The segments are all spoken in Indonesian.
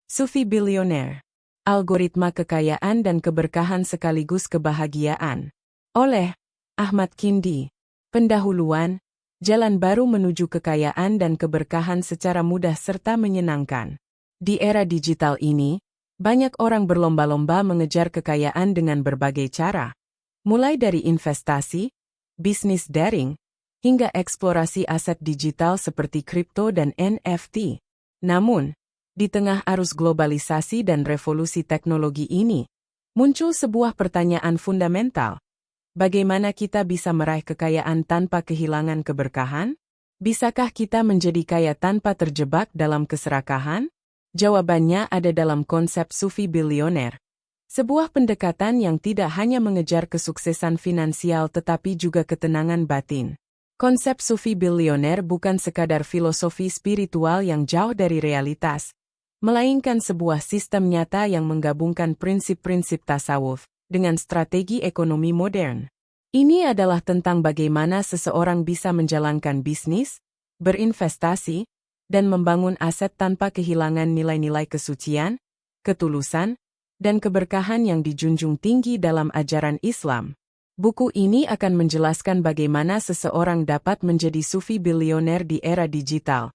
Sufi Bilioner. Algoritma kekayaan dan keberkahan sekaligus kebahagiaan. Oleh Ahmad Kindi. Pendahuluan, jalan baru menuju kekayaan dan keberkahan secara mudah serta menyenangkan. Di era digital ini, banyak orang berlomba-lomba mengejar kekayaan dengan berbagai cara. Mulai dari investasi, bisnis daring, hingga eksplorasi aset digital seperti kripto dan NFT. Namun, di tengah arus globalisasi dan revolusi teknologi ini, muncul sebuah pertanyaan fundamental. Bagaimana kita bisa meraih kekayaan tanpa kehilangan keberkahan? Bisakah kita menjadi kaya tanpa terjebak dalam keserakahan? Jawabannya ada dalam konsep Sufi Bilioner. Sebuah pendekatan yang tidak hanya mengejar kesuksesan finansial tetapi juga ketenangan batin. Konsep Sufi Bilioner bukan sekadar filosofi spiritual yang jauh dari realitas, melainkan sebuah sistem nyata yang menggabungkan prinsip-prinsip tasawuf dengan strategi ekonomi modern. Ini adalah tentang bagaimana seseorang bisa menjalankan bisnis, berinvestasi, dan membangun aset tanpa kehilangan nilai-nilai kesucian, ketulusan, dan keberkahan yang dijunjung tinggi dalam ajaran Islam. Buku ini akan menjelaskan bagaimana seseorang dapat menjadi sufi bilioner di era digital,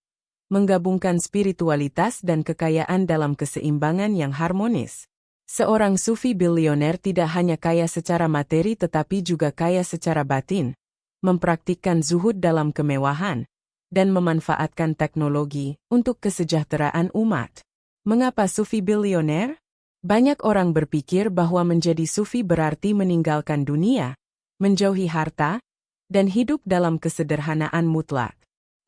menggabungkan spiritualitas dan kekayaan dalam keseimbangan yang harmonis. Seorang sufi bilioner tidak hanya kaya secara materi tetapi juga kaya secara batin, mempraktikkan zuhud dalam kemewahan, dan memanfaatkan teknologi untuk kesejahteraan umat. Mengapa sufi bilioner? Banyak orang berpikir bahwa menjadi sufi berarti meninggalkan dunia, menjauhi harta, dan hidup dalam kesederhanaan mutlak.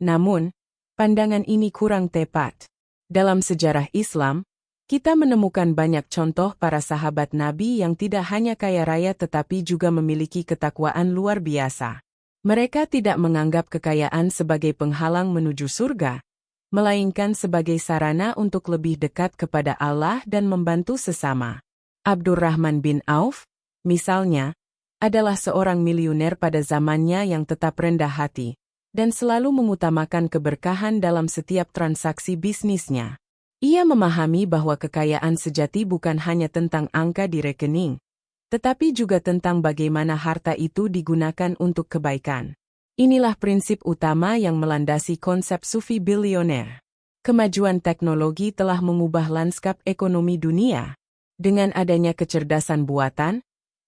Namun, pandangan ini kurang tepat. Dalam sejarah Islam, kita menemukan banyak contoh para sahabat Nabi yang tidak hanya kaya raya tetapi juga memiliki ketakwaan luar biasa. Mereka tidak menganggap kekayaan sebagai penghalang menuju surga, melainkan sebagai sarana untuk lebih dekat kepada Allah dan membantu sesama. Abdurrahman bin Auf, misalnya, adalah seorang miliuner pada zamannya yang tetap rendah hati, dan selalu mengutamakan keberkahan dalam setiap transaksi bisnisnya. Ia memahami bahwa kekayaan sejati bukan hanya tentang angka di rekening, tetapi juga tentang bagaimana harta itu digunakan untuk kebaikan. Inilah prinsip utama yang melandasi konsep sufi bilioner. Kemajuan teknologi telah mengubah lanskap ekonomi dunia. Dengan adanya kecerdasan buatan,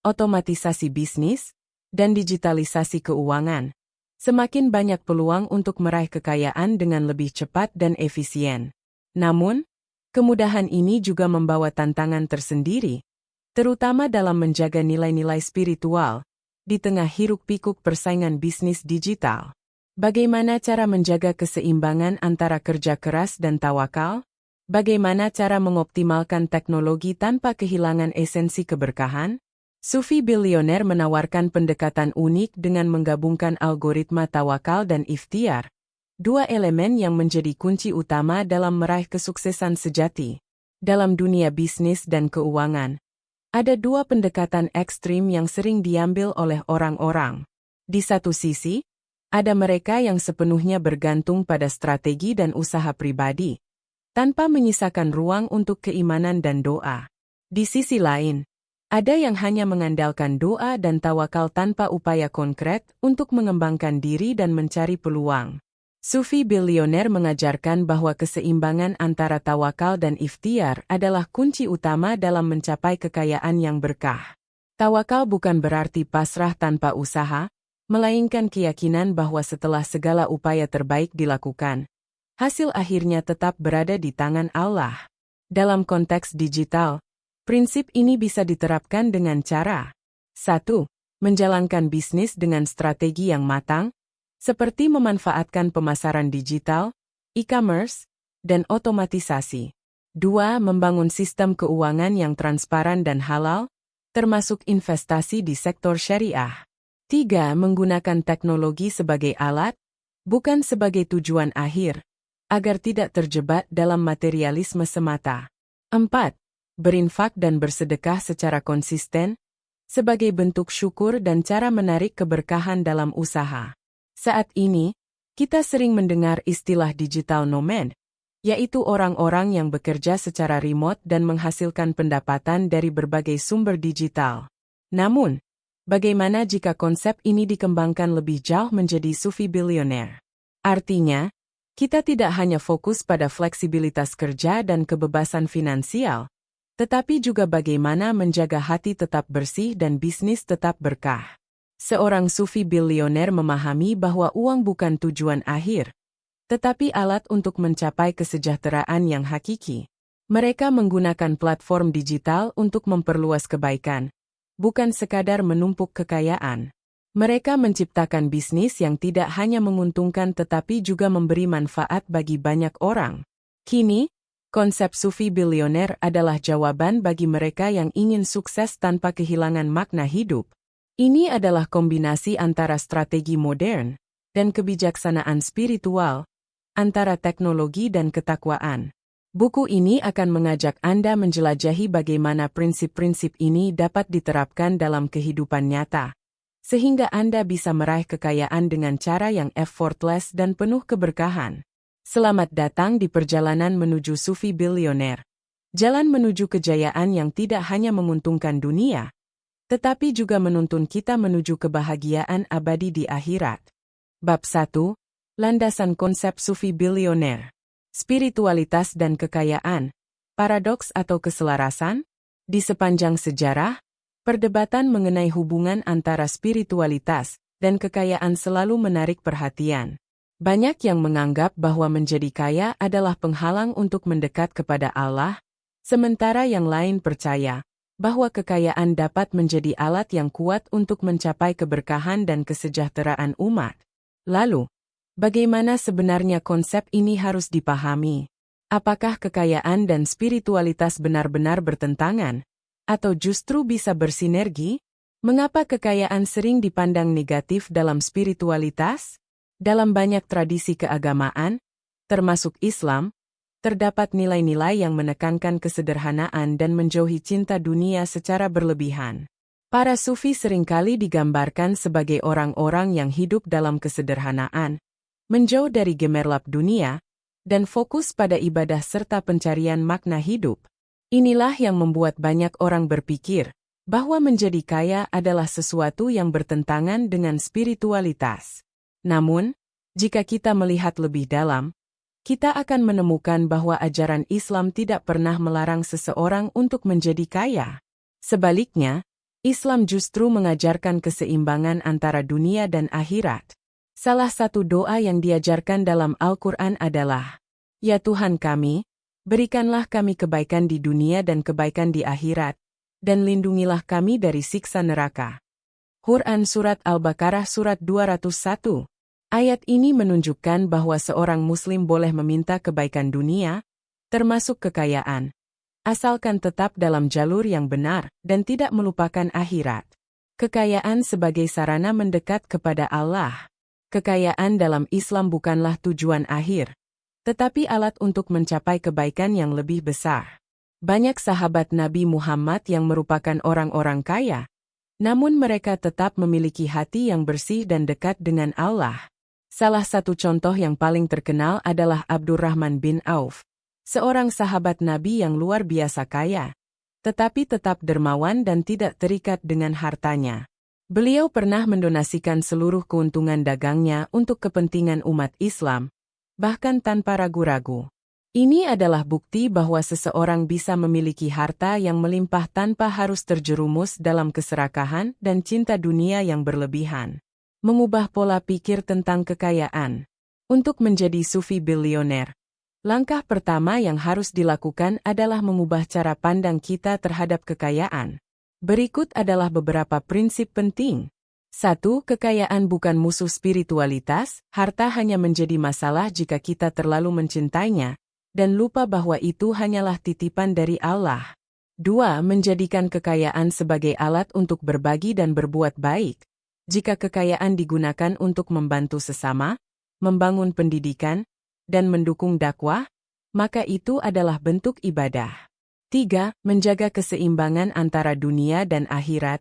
otomatisasi bisnis, dan digitalisasi keuangan, semakin banyak peluang untuk meraih kekayaan dengan lebih cepat dan efisien. Namun, kemudahan ini juga membawa tantangan tersendiri, terutama dalam menjaga nilai-nilai spiritual, di tengah hiruk-pikuk persaingan bisnis digital. Bagaimana cara menjaga keseimbangan antara kerja keras dan tawakal? Bagaimana cara mengoptimalkan teknologi tanpa kehilangan esensi keberkahan? Sufi bilioner menawarkan pendekatan unik dengan menggabungkan algoritma tawakal dan ikhtiar, dua elemen yang menjadi kunci utama dalam meraih kesuksesan sejati. Dalam dunia bisnis dan keuangan, ada dua pendekatan ekstrim yang sering diambil oleh orang-orang. Di satu sisi, ada mereka yang sepenuhnya bergantung pada strategi dan usaha pribadi, tanpa menyisakan ruang untuk keimanan dan doa. Di sisi lain, ada yang hanya mengandalkan doa dan tawakal tanpa upaya konkret untuk mengembangkan diri dan mencari peluang. Sufi bilioner mengajarkan bahwa keseimbangan antara tawakal dan ikhtiar adalah kunci utama dalam mencapai kekayaan yang berkah. Tawakal bukan berarti pasrah tanpa usaha, melainkan keyakinan bahwa setelah segala upaya terbaik dilakukan, hasil akhirnya tetap berada di tangan Allah. Dalam konteks digital, prinsip ini bisa diterapkan dengan cara 1. Menjalankan bisnis dengan strategi yang matang, seperti memanfaatkan pemasaran digital, e-commerce, dan otomatisasi. 2. Membangun sistem keuangan yang transparan dan halal, termasuk investasi di sektor syariah. 3. Menggunakan teknologi sebagai alat, bukan sebagai tujuan akhir, agar tidak terjebak dalam materialisme semata. 4. Berinfak dan bersedekah secara konsisten, sebagai bentuk syukur dan cara menarik keberkahan dalam usaha. Saat ini, kita sering mendengar istilah digital nomad, yaitu orang-orang yang bekerja secara remote dan menghasilkan pendapatan dari berbagai sumber digital. Namun, bagaimana jika konsep ini dikembangkan lebih jauh menjadi sufi bilioner? Artinya, kita tidak hanya fokus pada fleksibilitas kerja dan kebebasan finansial, tetapi juga bagaimana menjaga hati tetap bersih dan bisnis tetap berkah. Seorang sufi bilioner memahami bahwa uang bukan tujuan akhir, tetapi alat untuk mencapai kesejahteraan yang hakiki. Mereka menggunakan platform digital untuk memperluas kebaikan, bukan sekadar menumpuk kekayaan. Mereka menciptakan bisnis yang tidak hanya menguntungkan tetapi juga memberi manfaat bagi banyak orang. Kini, konsep sufi bilioner adalah jawaban bagi mereka yang ingin sukses tanpa kehilangan makna hidup. Ini adalah kombinasi antara strategi modern dan kebijaksanaan spiritual, antara teknologi dan ketakwaan. Buku ini akan mengajak Anda menjelajahi bagaimana prinsip-prinsip ini dapat diterapkan dalam kehidupan nyata, sehingga Anda bisa meraih kekayaan dengan cara yang effortless dan penuh keberkahan. Selamat datang di perjalanan menuju sufi bilioner. Jalan menuju kejayaan yang tidak hanya menguntungkan dunia, tetapi juga menuntun kita menuju kebahagiaan abadi di akhirat. Bab 1. Landasan konsep sufi bilioner. Spiritualitas dan kekayaan, paradoks atau keselarasan? Di sepanjang sejarah, perdebatan mengenai hubungan antara spiritualitas dan kekayaan selalu menarik perhatian. Banyak yang menganggap bahwa menjadi kaya adalah penghalang untuk mendekat kepada Allah, sementara yang lain percaya bahwa kekayaan dapat menjadi alat yang kuat untuk mencapai keberkahan dan kesejahteraan umat. Lalu, bagaimana sebenarnya konsep ini harus dipahami? Apakah kekayaan dan spiritualitas benar-benar bertentangan, atau justru bisa bersinergi? Mengapa kekayaan sering dipandang negatif dalam spiritualitas? Dalam banyak tradisi keagamaan, termasuk Islam, terdapat nilai-nilai yang menekankan kesederhanaan dan menjauhi cinta dunia secara berlebihan. Para sufi seringkali digambarkan sebagai orang-orang yang hidup dalam kesederhanaan, menjauh dari gemerlap dunia, dan fokus pada ibadah serta pencarian makna hidup. Inilah yang membuat banyak orang berpikir bahwa menjadi kaya adalah sesuatu yang bertentangan dengan spiritualitas. Namun, jika kita melihat lebih dalam, kita akan menemukan bahwa ajaran Islam tidak pernah melarang seseorang untuk menjadi kaya. Sebaliknya, Islam justru mengajarkan keseimbangan antara dunia dan akhirat. Salah satu doa yang diajarkan dalam Al-Quran adalah, "Ya Tuhan kami, berikanlah kami kebaikan di dunia dan kebaikan di akhirat, dan lindungilah kami dari siksa neraka." Quran Surat Al-Baqarah Surat 201. Ayat ini menunjukkan bahwa seorang Muslim boleh meminta kebaikan dunia, termasuk kekayaan, asalkan tetap dalam jalur yang benar dan tidak melupakan akhirat. Kekayaan sebagai sarana mendekat kepada Allah. Kekayaan dalam Islam bukanlah tujuan akhir, tetapi alat untuk mencapai kebaikan yang lebih besar. Banyak sahabat Nabi Muhammad yang merupakan orang-orang kaya, namun mereka tetap memiliki hati yang bersih dan dekat dengan Allah. Salah satu contoh yang paling terkenal adalah Abdurrahman bin Auf, seorang sahabat Nabi yang luar biasa kaya, tetapi tetap dermawan dan tidak terikat dengan hartanya. Beliau pernah mendonasikan seluruh keuntungan dagangnya untuk kepentingan umat Islam, bahkan tanpa ragu-ragu. Ini adalah bukti bahwa seseorang bisa memiliki harta yang melimpah tanpa harus terjerumus dalam keserakahan dan cinta dunia yang berlebihan. Mengubah pola pikir tentang kekayaan. Untuk menjadi sufi bilioner, langkah pertama yang harus dilakukan adalah mengubah cara pandang kita terhadap kekayaan. Berikut adalah beberapa prinsip penting. 1. Kekayaan bukan musuh spiritualitas. Harta hanya menjadi masalah jika kita terlalu mencintainya, dan lupa bahwa itu hanyalah titipan dari Allah. 2. Menjadikan kekayaan sebagai alat untuk berbagi dan berbuat baik. Jika kekayaan digunakan untuk membantu sesama, membangun pendidikan, dan mendukung dakwah, maka itu adalah bentuk ibadah. 3. Menjaga keseimbangan antara dunia dan akhirat.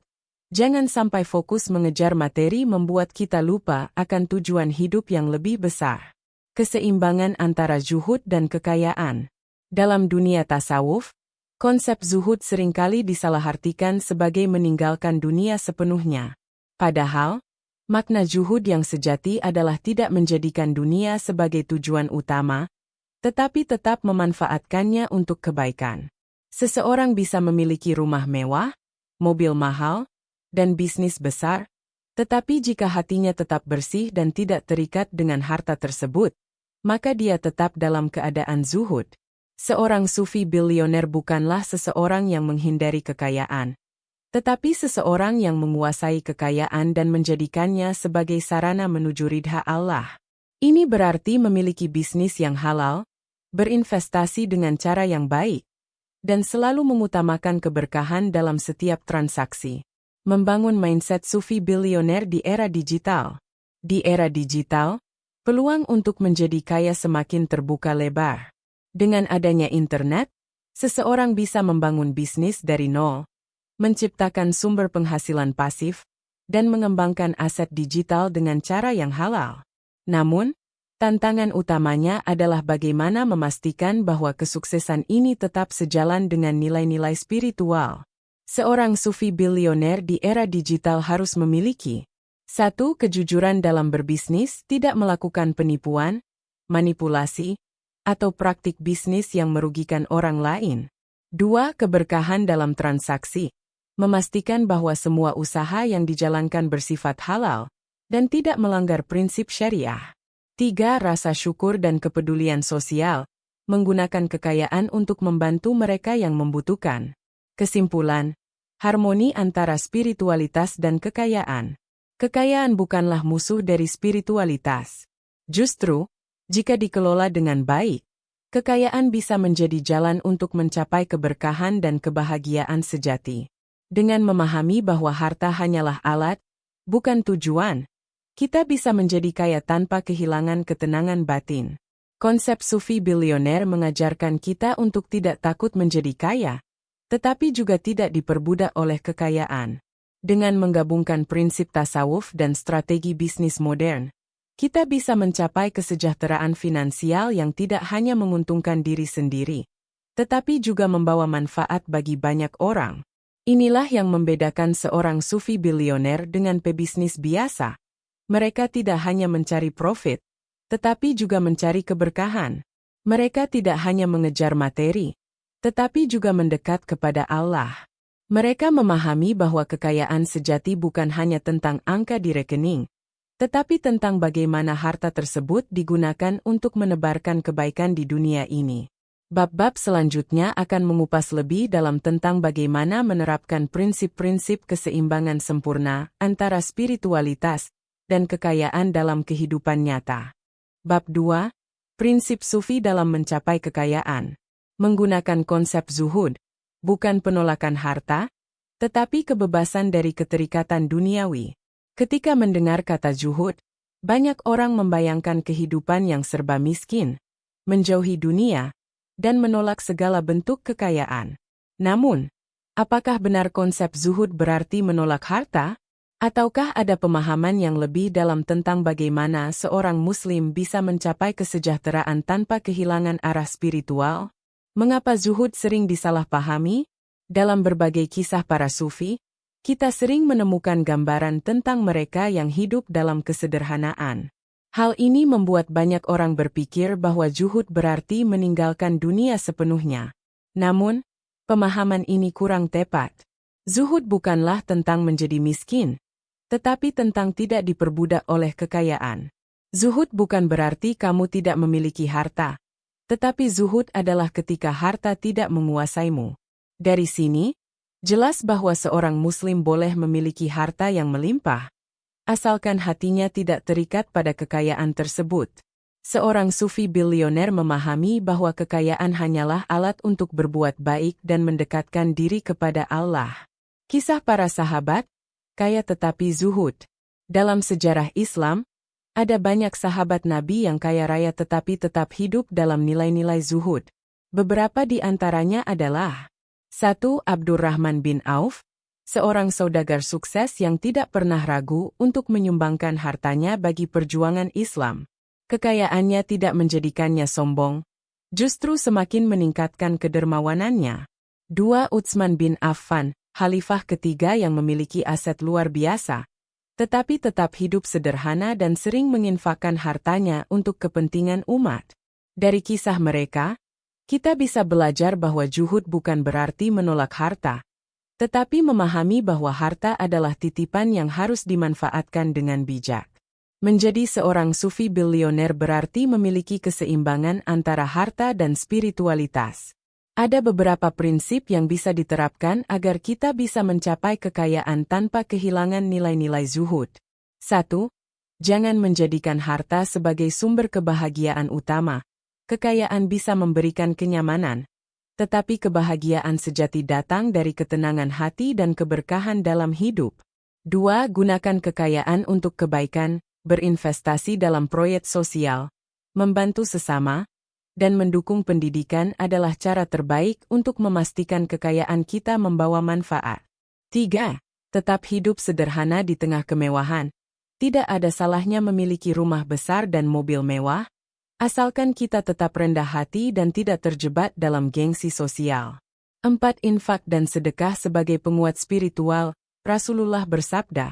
Jangan sampai fokus mengejar materi membuat kita lupa akan tujuan hidup yang lebih besar. Keseimbangan antara zuhud dan kekayaan. Dalam dunia tasawuf, konsep zuhud seringkali disalahartikan sebagai meninggalkan dunia sepenuhnya. Padahal, makna zuhud yang sejati adalah tidak menjadikan dunia sebagai tujuan utama, tetapi tetap memanfaatkannya untuk kebaikan. Seseorang bisa memiliki rumah mewah, mobil mahal, dan bisnis besar, tetapi jika hatinya tetap bersih dan tidak terikat dengan harta tersebut, maka dia tetap dalam keadaan zuhud. Seorang sufi bilioner bukanlah seseorang yang menghindari kekayaan, tetapi seseorang yang menguasai kekayaan dan menjadikannya sebagai sarana menuju ridha Allah. Ini berarti memiliki bisnis yang halal, berinvestasi dengan cara yang baik, dan selalu mengutamakan keberkahan dalam setiap transaksi. Membangun mindset sufi bilioner di era digital. Di era digital, peluang untuk menjadi kaya semakin terbuka lebar. Dengan adanya internet, seseorang bisa membangun bisnis dari nol, menciptakan sumber penghasilan pasif, dan mengembangkan aset digital dengan cara yang halal. Namun, tantangan utamanya adalah bagaimana memastikan bahwa kesuksesan ini tetap sejalan dengan nilai-nilai spiritual. Seorang sufi bilioner di era digital harus memiliki 1. Kejujuran dalam berbisnis, tidak melakukan penipuan, manipulasi, atau praktik bisnis yang merugikan orang lain. 2. Keberkahan dalam transaksi, memastikan bahwa semua usaha yang dijalankan bersifat halal dan tidak melanggar prinsip syariah. 3. Rasa syukur dan kepedulian sosial, menggunakan kekayaan untuk membantu mereka yang membutuhkan. Kesimpulan, harmoni antara spiritualitas dan kekayaan. Kekayaan bukanlah musuh dari spiritualitas. Justru, jika dikelola dengan baik, kekayaan bisa menjadi jalan untuk mencapai keberkahan dan kebahagiaan sejati. Dengan memahami bahwa harta hanyalah alat, bukan tujuan, kita bisa menjadi kaya tanpa kehilangan ketenangan batin. Konsep sufi bilioner mengajarkan kita untuk tidak takut menjadi kaya, tetapi juga tidak diperbudak oleh kekayaan. Dengan menggabungkan prinsip tasawuf dan strategi bisnis modern, kita bisa mencapai kesejahteraan finansial yang tidak hanya menguntungkan diri sendiri, tetapi juga membawa manfaat bagi banyak orang. Inilah yang membedakan seorang sufi bilioner dengan pebisnis biasa. Mereka tidak hanya mencari profit, tetapi juga mencari keberkahan. Mereka tidak hanya mengejar materi, tetapi juga mendekat kepada Allah. Mereka memahami bahwa kekayaan sejati bukan hanya tentang angka di rekening, tetapi tentang bagaimana harta tersebut digunakan untuk menebarkan kebaikan di dunia ini. Bab-bab selanjutnya akan mengupas lebih dalam tentang bagaimana menerapkan prinsip-prinsip keseimbangan sempurna antara spiritualitas dan kekayaan dalam kehidupan nyata. Bab 2. Prinsip sufi dalam mencapai kekayaan. Menggunakan konsep zuhud, bukan penolakan harta, tetapi kebebasan dari keterikatan duniawi. Ketika mendengar kata zuhud, banyak orang membayangkan kehidupan yang serba miskin, menjauhi dunia, dan menolak segala bentuk kekayaan. Namun, apakah benar konsep zuhud berarti menolak harta? Ataukah ada pemahaman yang lebih dalam tentang bagaimana seorang muslim bisa mencapai kesejahteraan tanpa kehilangan arah spiritual? Mengapa zuhud sering disalahpahami? Dalam berbagai kisah para sufi, kita sering menemukan gambaran tentang mereka yang hidup dalam kesederhanaan. Hal ini membuat banyak orang berpikir bahwa zuhud berarti meninggalkan dunia sepenuhnya. Namun, pemahaman ini kurang tepat. Zuhud bukanlah tentang menjadi miskin, tetapi tentang tidak diperbudak oleh kekayaan. Zuhud bukan berarti kamu tidak memiliki harta, tetapi zuhud adalah ketika harta tidak menguasaimu. Dari sini, jelas bahwa seorang muslim boleh memiliki harta yang melimpah, asalkan hatinya tidak terikat pada kekayaan tersebut. Seorang sufi bilioner memahami bahwa kekayaan hanyalah alat untuk berbuat baik dan mendekatkan diri kepada Allah. Kisah para sahabat, kaya tetapi zuhud. Dalam sejarah Islam, ada banyak sahabat Nabi yang kaya raya tetapi tetap hidup dalam nilai-nilai zuhud. Beberapa di antaranya adalah 1. Abdurrahman bin Auf, seorang saudagar sukses yang tidak pernah ragu untuk menyumbangkan hartanya bagi perjuangan Islam. Kekayaannya tidak menjadikannya sombong, justru semakin meningkatkan kedermawanannya. 2. Utsman bin Affan, khalifah ketiga yang memiliki aset luar biasa, tetapi tetap hidup sederhana dan sering menginfakkan hartanya untuk kepentingan umat. Dari kisah mereka, kita bisa belajar bahwa zuhud bukan berarti menolak harta, tetapi memahami bahwa harta adalah titipan yang harus dimanfaatkan dengan bijak. Menjadi seorang sufi bilioner berarti memiliki keseimbangan antara harta dan spiritualitas. Ada beberapa prinsip yang bisa diterapkan agar kita bisa mencapai kekayaan tanpa kehilangan nilai-nilai zuhud. 1. Jangan menjadikan harta sebagai sumber kebahagiaan utama. Kekayaan bisa memberikan kenyamanan, tetapi kebahagiaan sejati datang dari ketenangan hati dan keberkahan dalam hidup. 2. Gunakan kekayaan untuk kebaikan, berinvestasi dalam proyek sosial, membantu sesama, dan mendukung pendidikan adalah cara terbaik untuk memastikan kekayaan kita membawa manfaat. 3. Tetap hidup sederhana di tengah kemewahan. Tidak ada salahnya memiliki rumah besar dan mobil mewah, asalkan kita tetap rendah hati dan tidak terjebak dalam gengsi sosial. 4. Infak dan sedekah sebagai penguat spiritual. Rasulullah bersabda,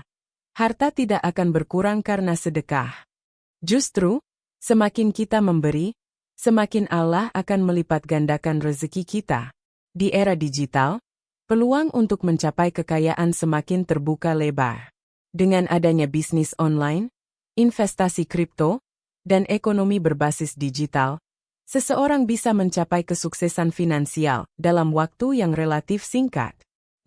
harta tidak akan berkurang karena sedekah. Justru, semakin kita memberi, semakin Allah akan melipat gandakan rezeki kita. Di era digital, peluang untuk mencapai kekayaan semakin terbuka lebar. Dengan adanya bisnis online, investasi kripto, dan ekonomi berbasis digital, seseorang bisa mencapai kesuksesan finansial dalam waktu yang relatif singkat.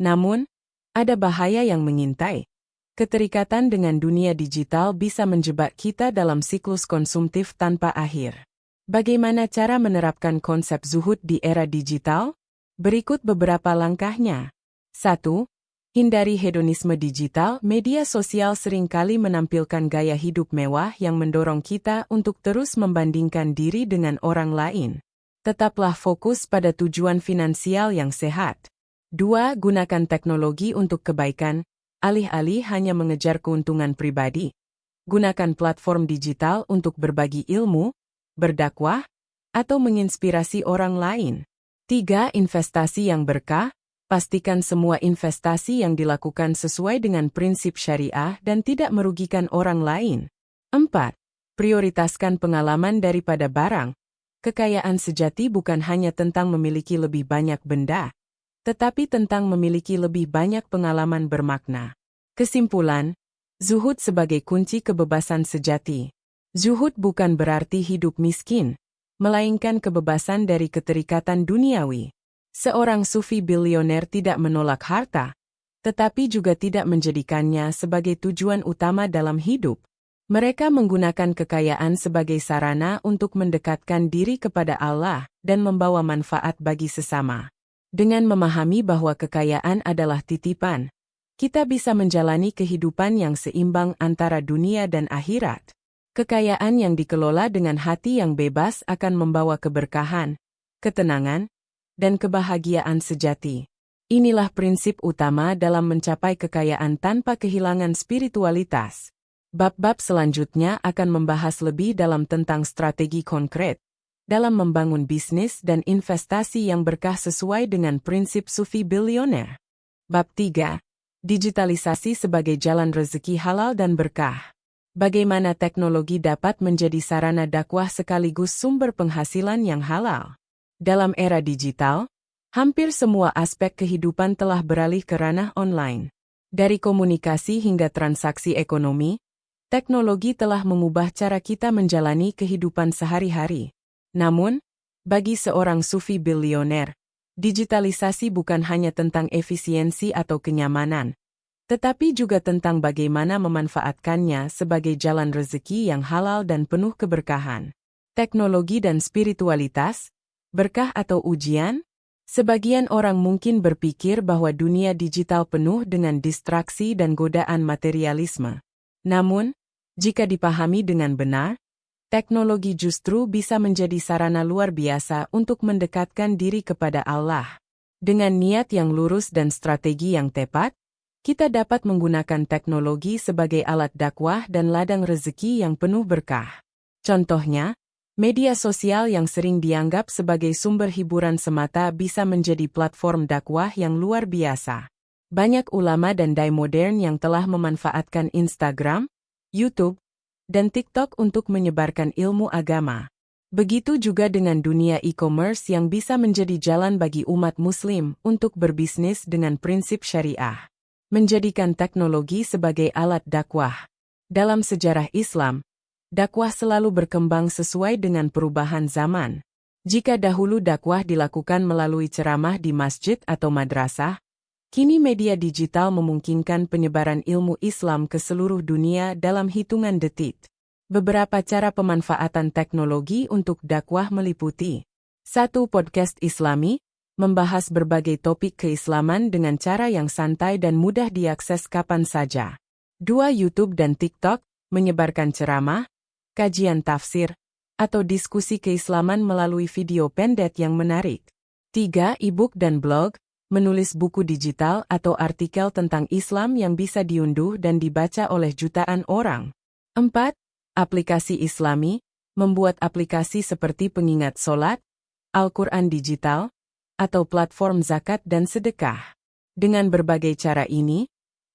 Namun, ada bahaya yang mengintai. Keterikatan dengan dunia digital bisa menjebak kita dalam siklus konsumtif tanpa akhir. Bagaimana cara menerapkan konsep zuhud di era digital? Berikut beberapa langkahnya. 1. Hindari hedonisme digital. Media sosial seringkali menampilkan gaya hidup mewah yang mendorong kita untuk terus membandingkan diri dengan orang lain. Tetaplah fokus pada tujuan finansial yang sehat. 2. Gunakan teknologi untuk kebaikan. Alih-alih hanya mengejar keuntungan pribadi, gunakan platform digital untuk berbagi ilmu, berdakwah, atau menginspirasi orang lain. 3. Investasi yang berkah. Pastikan semua investasi yang dilakukan sesuai dengan prinsip syariah dan tidak merugikan orang lain. 4. Prioritaskan pengalaman daripada barang. Kekayaan sejati bukan hanya tentang memiliki lebih banyak benda, tetapi tentang memiliki lebih banyak pengalaman bermakna. Kesimpulan, zuhud sebagai kunci kebebasan sejati. Zuhud bukan berarti hidup miskin, melainkan kebebasan dari keterikatan duniawi. Seorang sufi bilioner tidak menolak harta, tetapi juga tidak menjadikannya sebagai tujuan utama dalam hidup. Mereka menggunakan kekayaan sebagai sarana untuk mendekatkan diri kepada Allah dan membawa manfaat bagi sesama. Dengan memahami bahwa kekayaan adalah titipan, kita bisa menjalani kehidupan yang seimbang antara dunia dan akhirat. Kekayaan yang dikelola dengan hati yang bebas akan membawa keberkahan, ketenangan, dan kebahagiaan sejati. Inilah prinsip utama dalam mencapai kekayaan tanpa kehilangan spiritualitas. Bab-bab selanjutnya akan membahas lebih dalam tentang strategi konkret dalam membangun bisnis dan investasi yang berkah sesuai dengan prinsip sufi bilioner. Bab 3. Digitalisasi sebagai jalan rezeki halal dan berkah. Bagaimana teknologi dapat menjadi sarana dakwah sekaligus sumber penghasilan yang halal. Dalam era digital, hampir semua aspek kehidupan telah beralih ke ranah online. Dari komunikasi hingga transaksi ekonomi, teknologi telah mengubah cara kita menjalani kehidupan sehari-hari. Namun, bagi seorang sufi bilioner, digitalisasi bukan hanya tentang efisiensi atau kenyamanan, tetapi juga tentang bagaimana memanfaatkannya sebagai jalan rezeki yang halal dan penuh keberkahan. Teknologi dan spiritualitas, berkah atau ujian? Sebagian orang mungkin berpikir bahwa dunia digital penuh dengan distraksi dan godaan materialisme. Namun, jika dipahami dengan benar, teknologi justru bisa menjadi sarana luar biasa untuk mendekatkan diri kepada Allah. Dengan niat yang lurus dan strategi yang tepat, kita dapat menggunakan teknologi sebagai alat dakwah dan ladang rezeki yang penuh berkah. Contohnya, media sosial yang sering dianggap sebagai sumber hiburan semata bisa menjadi platform dakwah yang luar biasa. Banyak ulama dan dai modern yang telah memanfaatkan Instagram, YouTube, dan TikTok untuk menyebarkan ilmu agama. Begitu juga dengan dunia e-commerce yang bisa menjadi jalan bagi umat Muslim untuk berbisnis dengan prinsip syariah. Menjadikan teknologi sebagai alat dakwah. Dalam sejarah Islam, dakwah selalu berkembang sesuai dengan perubahan zaman. Jika dahulu dakwah dilakukan melalui ceramah di masjid atau madrasah, kini media digital memungkinkan penyebaran ilmu Islam ke seluruh dunia dalam hitungan detik. Beberapa cara pemanfaatan teknologi untuk dakwah meliputi 1. Podcast Islami, membahas berbagai topik keislaman dengan cara yang santai dan mudah diakses kapan saja. 2. YouTube dan TikTok, menyebarkan ceramah, kajian tafsir, atau diskusi keislaman melalui video pendek yang menarik. 3. E-book dan blog, menulis buku digital atau artikel tentang Islam yang bisa diunduh dan dibaca oleh jutaan orang. 4. Aplikasi Islami, membuat aplikasi seperti pengingat solat, Al-Quran digital, atau platform zakat dan sedekah. Dengan berbagai cara ini,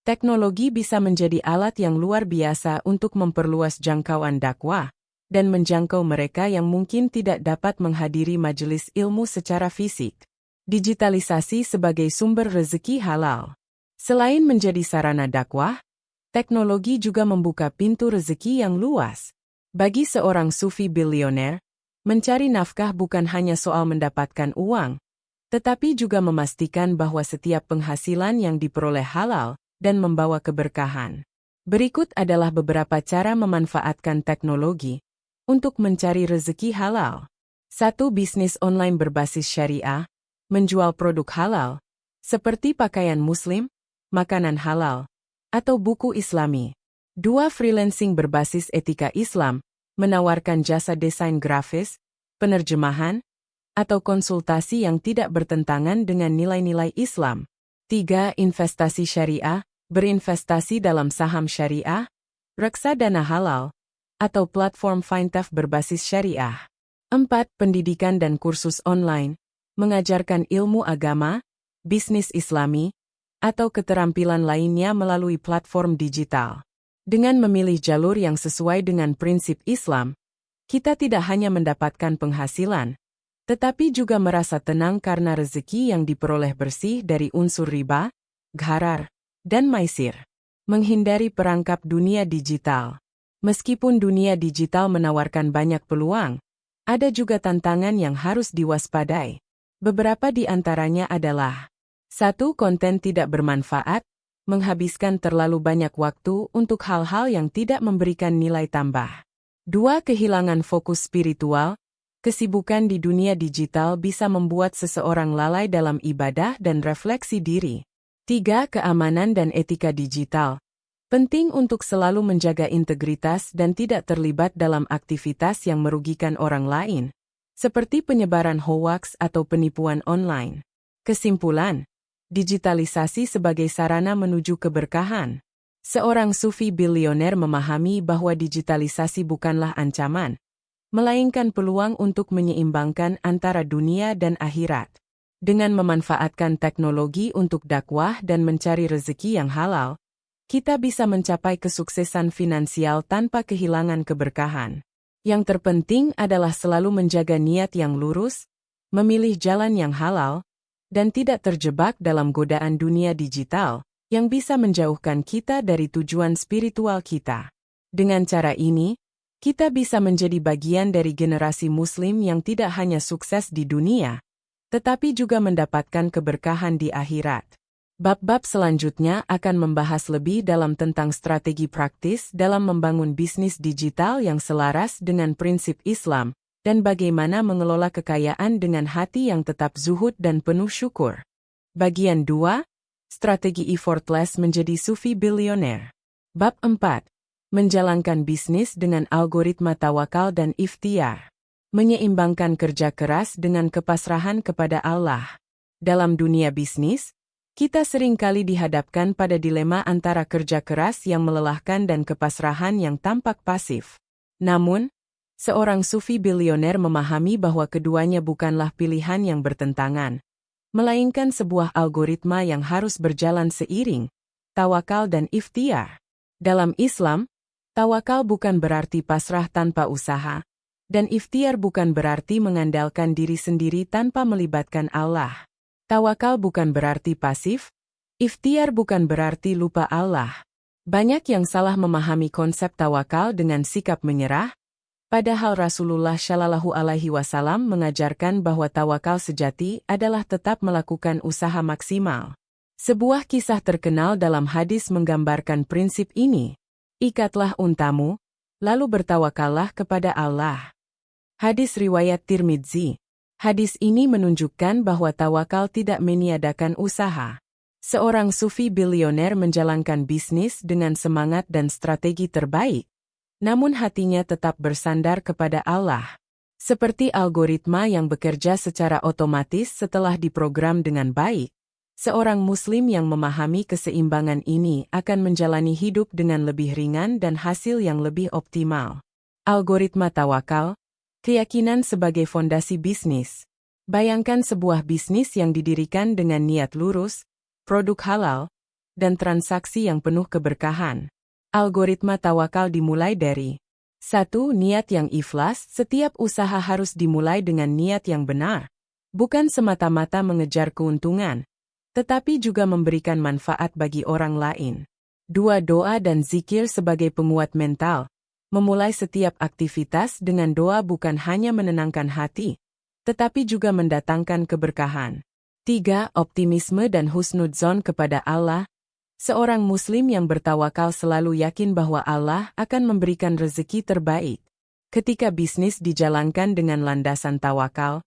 teknologi bisa menjadi alat yang luar biasa untuk memperluas jangkauan dakwah dan menjangkau mereka yang mungkin tidak dapat menghadiri majelis ilmu secara fisik. Digitalisasi sebagai sumber rezeki halal. Selain menjadi sarana dakwah, teknologi juga membuka pintu rezeki yang luas. Bagi seorang sufi bilioner, mencari nafkah bukan hanya soal mendapatkan uang, tetapi juga memastikan bahwa setiap penghasilan yang diperoleh halal dan membawa keberkahan. Berikut adalah beberapa cara memanfaatkan teknologi untuk mencari rezeki halal. 1. Bisnis online berbasis syariah, menjual produk halal, seperti pakaian muslim, makanan halal, atau buku Islami. 2. Freelancing berbasis etika Islam, menawarkan jasa desain grafis, penerjemahan, atau konsultasi yang tidak bertentangan dengan nilai-nilai Islam. 3. Investasi syariah, berinvestasi dalam saham syariah, reksadana halal, atau platform fintech berbasis syariah. 4. Pendidikan dan kursus online, mengajarkan ilmu agama, bisnis Islami, atau keterampilan lainnya melalui platform digital. Dengan memilih jalur yang sesuai dengan prinsip Islam, kita tidak hanya mendapatkan penghasilan, tetapi juga merasa tenang karena rezeki yang diperoleh bersih dari unsur riba, gharar, dan maisir. Menghindari perangkap dunia digital. Meskipun dunia digital menawarkan banyak peluang, ada juga tantangan yang harus diwaspadai. Beberapa di antaranya adalah 1. Konten tidak bermanfaat, menghabiskan terlalu banyak waktu untuk hal-hal yang tidak memberikan nilai tambah. 2. Kehilangan fokus spiritual, kesibukan di dunia digital bisa membuat seseorang lalai dalam ibadah dan refleksi diri. 3. Keamanan dan etika digital, penting untuk selalu menjaga integritas dan tidak terlibat dalam aktivitas yang merugikan orang lain, seperti penyebaran hoaks atau penipuan online. Kesimpulan, digitalisasi sebagai sarana menuju keberkahan. Seorang sufi bilioner memahami bahwa digitalisasi bukanlah ancaman, melainkan peluang untuk menyeimbangkan antara dunia dan akhirat. Dengan memanfaatkan teknologi untuk dakwah dan mencari rezeki yang halal, kita bisa mencapai kesuksesan finansial tanpa kehilangan keberkahan. Yang terpenting adalah selalu menjaga niat yang lurus, memilih jalan yang halal, dan tidak terjebak dalam godaan dunia digital yang bisa menjauhkan kita dari tujuan spiritual kita. Dengan cara ini, kita bisa menjadi bagian dari generasi Muslim yang tidak hanya sukses di dunia, tetapi juga mendapatkan keberkahan di akhirat. Bab-bab selanjutnya akan membahas lebih dalam tentang strategi praktis dalam membangun bisnis digital yang selaras dengan prinsip Islam, dan bagaimana mengelola kekayaan dengan hati yang tetap zuhud dan penuh syukur. Bagian 2. Strategi effortless menjadi sufi bilioner. Bab 4. Menjalankan bisnis dengan algoritma tawakal dan ikhtiar. Menyeimbangkan kerja keras dengan kepasrahan kepada Allah. Dalam dunia bisnis, kita seringkali dihadapkan pada dilema antara kerja keras yang melelahkan dan kepasrahan yang tampak pasif. Namun, Seorang sufi bilioner memahami bahwa keduanya bukanlah pilihan yang bertentangan, melainkan sebuah algoritma yang harus berjalan seiring, tawakal dan ikhtiar. Dalam Islam, tawakal bukan berarti pasrah tanpa usaha, dan ikhtiar bukan berarti mengandalkan diri sendiri tanpa melibatkan Allah. Tawakal bukan berarti pasif, ikhtiar bukan berarti lupa Allah. Banyak yang salah memahami konsep tawakal dengan sikap menyerah, padahal Rasulullah Shallallahu Alaihi Wasallam mengajarkan bahwa tawakal sejati adalah tetap melakukan usaha maksimal. Sebuah kisah terkenal dalam hadis menggambarkan prinsip ini. Ikatlah untamu, lalu bertawakallah kepada Allah. Hadis riwayat Tirmidzi. Hadis ini menunjukkan bahwa tawakal tidak meniadakan usaha. Seorang sufi bilioner menjalankan bisnis dengan semangat dan strategi terbaik, namun hatinya tetap bersandar kepada Allah. Seperti algoritma yang bekerja secara otomatis setelah diprogram dengan baik, seorang muslim yang memahami keseimbangan ini akan menjalani hidup dengan lebih ringan dan hasil yang lebih optimal. Algoritma tawakal, keyakinan sebagai fondasi bisnis. Bayangkan sebuah bisnis yang didirikan dengan niat lurus, produk halal, dan transaksi yang penuh keberkahan. Algoritma tawakal dimulai dari 1. Niat yang ikhlas. Setiap usaha harus dimulai dengan niat yang benar, bukan semata-mata mengejar keuntungan, tetapi juga memberikan manfaat bagi orang lain. 2. Doa dan zikir sebagai penguat mental. Memulai setiap aktivitas dengan doa bukan hanya menenangkan hati, tetapi juga mendatangkan keberkahan. 3. Optimisme dan husnudzon kepada Allah. Seorang muslim yang bertawakal selalu yakin bahwa Allah akan memberikan rezeki terbaik. Ketika bisnis dijalankan dengan landasan tawakal,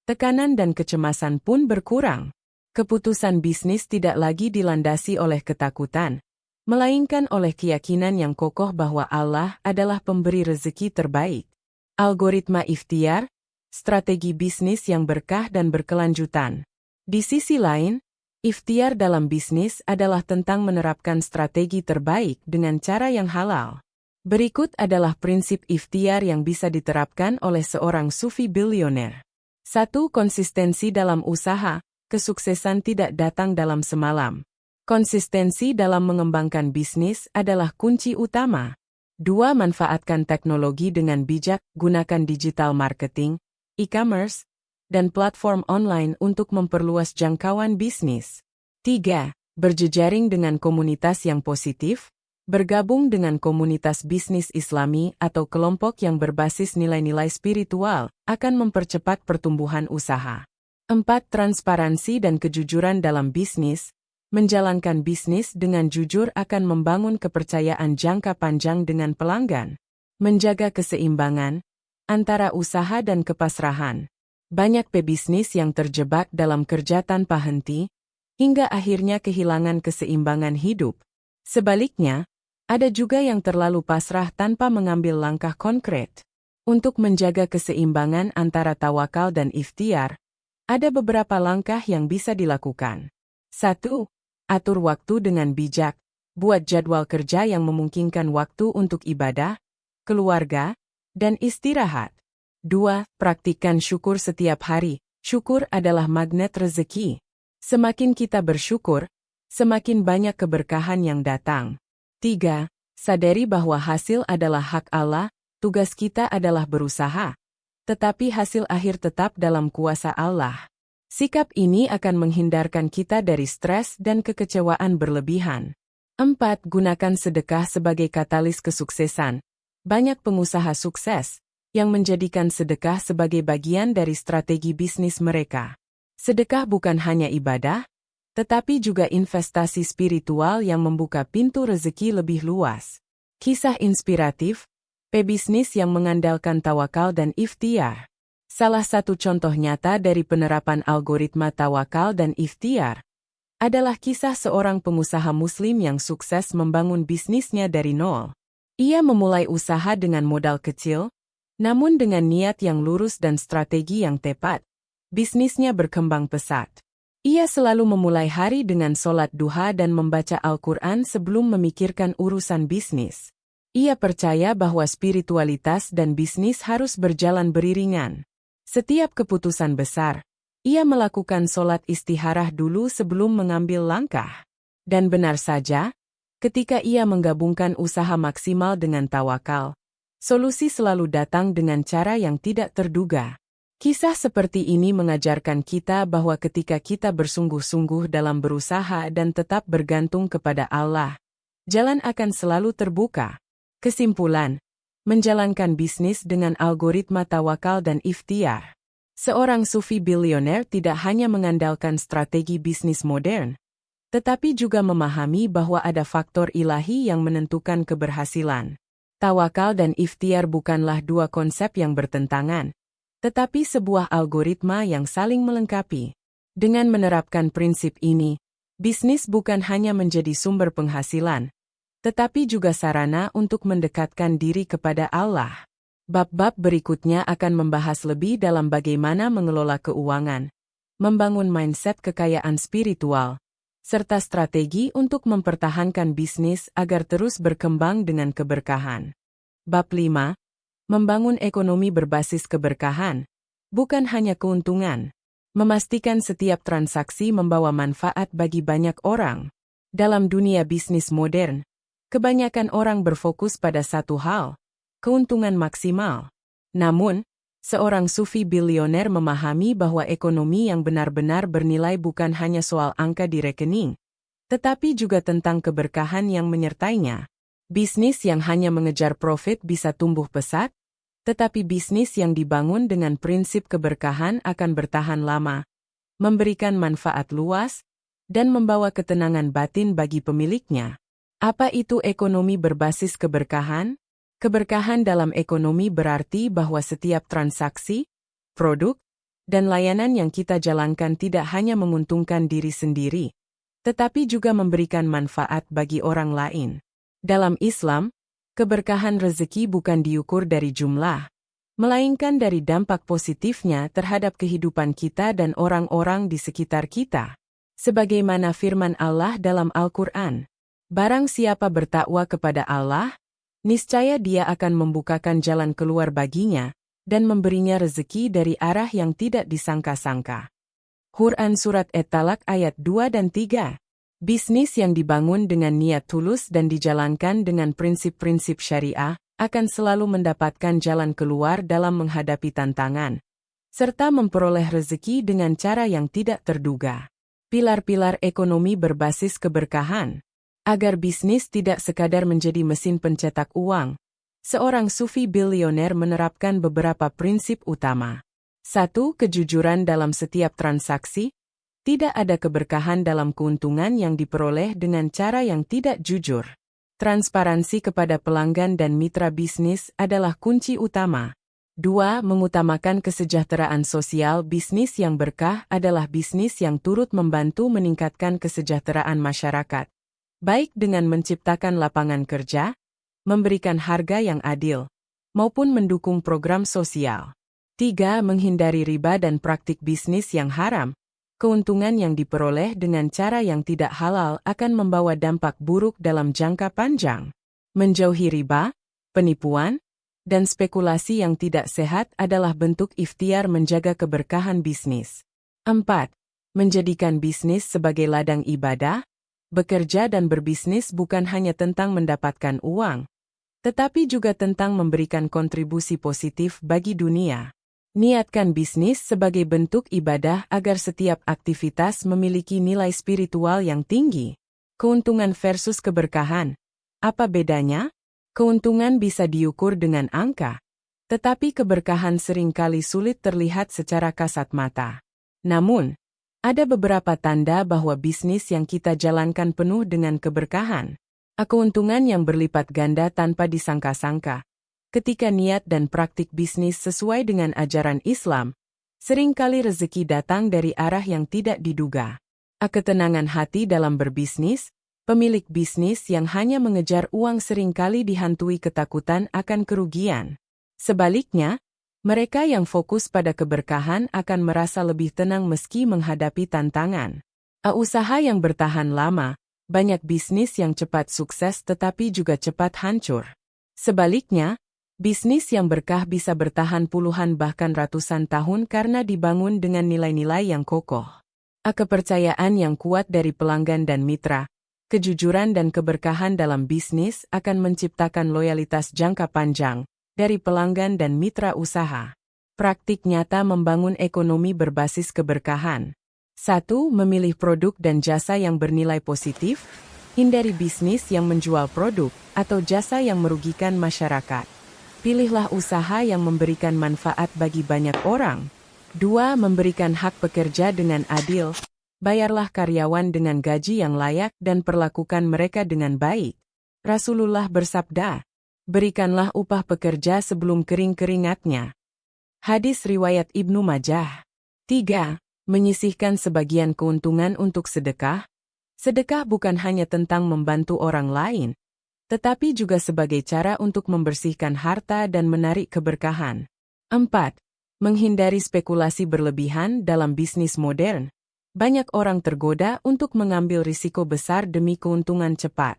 tekanan dan kecemasan pun berkurang. Keputusan bisnis tidak lagi dilandasi oleh ketakutan, melainkan oleh keyakinan yang kokoh bahwa Allah adalah pemberi rezeki terbaik. Algoritma ikhtiar, strategi bisnis yang berkah dan berkelanjutan. Di sisi lain, ikhtiar dalam bisnis adalah tentang menerapkan strategi terbaik dengan cara yang halal. Berikut adalah prinsip ikhtiar yang bisa diterapkan oleh seorang sufi bilioner. 1. Konsistensi dalam usaha. Kesuksesan tidak datang dalam semalam. Konsistensi dalam mengembangkan bisnis adalah kunci utama. 2. Manfaatkan teknologi dengan bijak. Gunakan digital marketing, e-commerce, dan platform online untuk memperluas jangkauan bisnis. 3. Berjejaring dengan komunitas yang positif. Bergabung dengan komunitas bisnis Islami atau kelompok yang berbasis nilai-nilai spiritual akan mempercepat pertumbuhan usaha. 4. Transparansi dan kejujuran dalam bisnis. Menjalankan bisnis dengan jujur akan membangun kepercayaan jangka panjang dengan pelanggan. Menjaga keseimbangan antara usaha dan kepasrahan. Banyak pebisnis yang terjebak dalam kerja tanpa henti, hingga akhirnya kehilangan keseimbangan hidup. Sebaliknya, ada juga yang terlalu pasrah tanpa mengambil langkah konkret. Untuk menjaga keseimbangan antara tawakal dan ikhtiar, ada beberapa langkah yang bisa dilakukan. 1. Atur waktu dengan bijak. Buat jadwal kerja yang memungkinkan waktu untuk ibadah, keluarga, dan istirahat. 2. Praktikkan syukur setiap hari. Syukur adalah magnet rezeki. Semakin kita bersyukur, semakin banyak keberkahan yang datang. 3. Sadari bahwa hasil adalah hak Allah, tugas kita adalah berusaha, tetapi hasil akhir tetap dalam kuasa Allah. Sikap ini akan menghindarkan kita dari stres dan kekecewaan berlebihan. 4. Gunakan sedekah sebagai katalis kesuksesan. Banyak pengusaha sukses yang menjadikan sedekah sebagai bagian dari strategi bisnis mereka. Sedekah bukan hanya ibadah, tetapi juga investasi spiritual yang membuka pintu rezeki lebih luas. Kisah inspiratif, pebisnis yang mengandalkan tawakal dan ikhtiar. Salah satu contoh nyata dari penerapan algoritma tawakal dan ikhtiar adalah kisah seorang pengusaha muslim yang sukses membangun bisnisnya dari nol. Ia memulai usaha dengan modal kecil, namun dengan niat yang lurus dan strategi yang tepat, bisnisnya berkembang pesat. Ia selalu memulai hari dengan sholat duha dan membaca Al-Quran sebelum memikirkan urusan bisnis. Ia percaya bahwa spiritualitas dan bisnis harus berjalan beriringan. Setiap keputusan besar, ia melakukan sholat istikharah dulu sebelum mengambil langkah. Dan benar saja, ketika ia menggabungkan usaha maksimal dengan tawakal, solusi selalu datang dengan cara yang tidak terduga. Kisah seperti ini mengajarkan kita bahwa ketika kita bersungguh-sungguh dalam berusaha dan tetap bergantung kepada Allah, jalan akan selalu terbuka. Kesimpulan, menjalankan bisnis dengan algoritma tawakal dan ikhtiar. Seorang sufi bilioner tidak hanya mengandalkan strategi bisnis modern, tetapi juga memahami bahwa ada faktor ilahi yang menentukan keberhasilan. Tawakal dan ikhtiar bukanlah dua konsep yang bertentangan, tetapi sebuah algoritma yang saling melengkapi. Dengan menerapkan prinsip ini, bisnis bukan hanya menjadi sumber penghasilan, tetapi juga sarana untuk mendekatkan diri kepada Allah. Bab-bab berikutnya akan membahas lebih dalam bagaimana mengelola keuangan, membangun mindset kekayaan spiritual, serta strategi untuk mempertahankan bisnis agar terus berkembang dengan keberkahan. Bab 5. Membangun ekonomi berbasis keberkahan, bukan hanya keuntungan. Memastikan setiap transaksi membawa manfaat bagi banyak orang. Dalam dunia bisnis modern, kebanyakan orang berfokus pada satu hal, keuntungan maksimal. Namun, seorang sufi bilioner memahami bahwa ekonomi yang benar-benar bernilai bukan hanya soal angka di rekening, tetapi juga tentang keberkahan yang menyertainya. Bisnis yang hanya mengejar profit bisa tumbuh pesat, tetapi bisnis yang dibangun dengan prinsip keberkahan akan bertahan lama, memberikan manfaat luas, dan membawa ketenangan batin bagi pemiliknya. Apa itu ekonomi berbasis keberkahan? Keberkahan dalam ekonomi berarti bahwa setiap transaksi, produk, dan layanan yang kita jalankan tidak hanya menguntungkan diri sendiri, tetapi juga memberikan manfaat bagi orang lain. Dalam Islam, keberkahan rezeki bukan diukur dari jumlah, melainkan dari dampak positifnya terhadap kehidupan kita dan orang-orang di sekitar kita. Sebagaimana firman Allah dalam Al-Quran, barang siapa bertakwa kepada Allah, niscaya dia akan membukakan jalan keluar baginya, dan memberinya rezeki dari arah yang tidak disangka-sangka. Quran Surat At-Talaq ayat 2 dan 3. Bisnis yang dibangun dengan niat tulus dan dijalankan dengan prinsip-prinsip syariah, akan selalu mendapatkan jalan keluar dalam menghadapi tantangan, serta memperoleh rezeki dengan cara yang tidak terduga. Pilar-pilar ekonomi berbasis keberkahan. Agar bisnis tidak sekadar menjadi mesin pencetak uang, seorang sufi bilioner menerapkan beberapa prinsip utama. 1. Kejujuran dalam setiap transaksi. Tidak ada keberkahan dalam keuntungan yang diperoleh dengan cara yang tidak jujur. Transparansi kepada pelanggan dan mitra bisnis adalah kunci utama. 2. Mengutamakan kesejahteraan sosial. Bisnis yang berkah adalah bisnis yang turut membantu meningkatkan kesejahteraan masyarakat, baik dengan menciptakan lapangan kerja, memberikan harga yang adil, maupun mendukung program sosial. 3. Menghindari riba dan praktik bisnis yang haram. Keuntungan yang diperoleh dengan cara yang tidak halal akan membawa dampak buruk dalam jangka panjang. Menjauhi riba, penipuan, dan spekulasi yang tidak sehat adalah bentuk ikhtiar menjaga keberkahan bisnis. 4. Menjadikan bisnis sebagai ladang ibadah. Bekerja dan berbisnis bukan hanya tentang mendapatkan uang, tetapi juga tentang memberikan kontribusi positif bagi dunia. Niatkan bisnis sebagai bentuk ibadah agar setiap aktivitas memiliki nilai spiritual yang tinggi. Keuntungan versus keberkahan. Apa bedanya? Keuntungan bisa diukur dengan angka, tetapi keberkahan seringkali sulit terlihat secara kasat mata. Namun, ada beberapa tanda bahwa bisnis yang kita jalankan penuh dengan keberkahan. Keuntungan yang berlipat ganda tanpa disangka-sangka. Ketika niat dan praktik bisnis sesuai dengan ajaran Islam, seringkali rezeki datang dari arah yang tidak diduga. Ketenangan hati dalam berbisnis. Pemilik bisnis yang hanya mengejar uang seringkali dihantui ketakutan akan kerugian. Sebaliknya, mereka yang fokus pada keberkahan akan merasa lebih tenang meski menghadapi tantangan. Usaha yang bertahan lama. Banyak bisnis yang cepat sukses tetapi juga cepat hancur. Sebaliknya, bisnis yang berkah bisa bertahan puluhan bahkan ratusan tahun karena dibangun dengan nilai-nilai yang kokoh. Kepercayaan yang kuat dari pelanggan dan mitra, kejujuran dan keberkahan dalam bisnis akan menciptakan loyalitas jangka panjang dari pelanggan dan mitra usaha. Praktik nyata membangun ekonomi berbasis keberkahan. 1. Memilih produk dan jasa yang bernilai positif. Hindari bisnis yang menjual produk atau jasa yang merugikan masyarakat. Pilihlah usaha yang memberikan manfaat bagi banyak orang. 2. Memberikan hak pekerja dengan adil. Bayarlah karyawan dengan gaji yang layak dan perlakukan mereka dengan baik. Rasulullah bersabda, berikanlah upah pekerja sebelum kering keringatnya. Hadis riwayat Ibnu Majah. 3. Menyisihkan sebagian keuntungan untuk sedekah. Sedekah bukan hanya tentang membantu orang lain, tetapi juga sebagai cara untuk membersihkan harta dan menarik keberkahan. 4. Menghindari spekulasi berlebihan dalam bisnis modern. Banyak orang tergoda untuk mengambil risiko besar demi keuntungan cepat.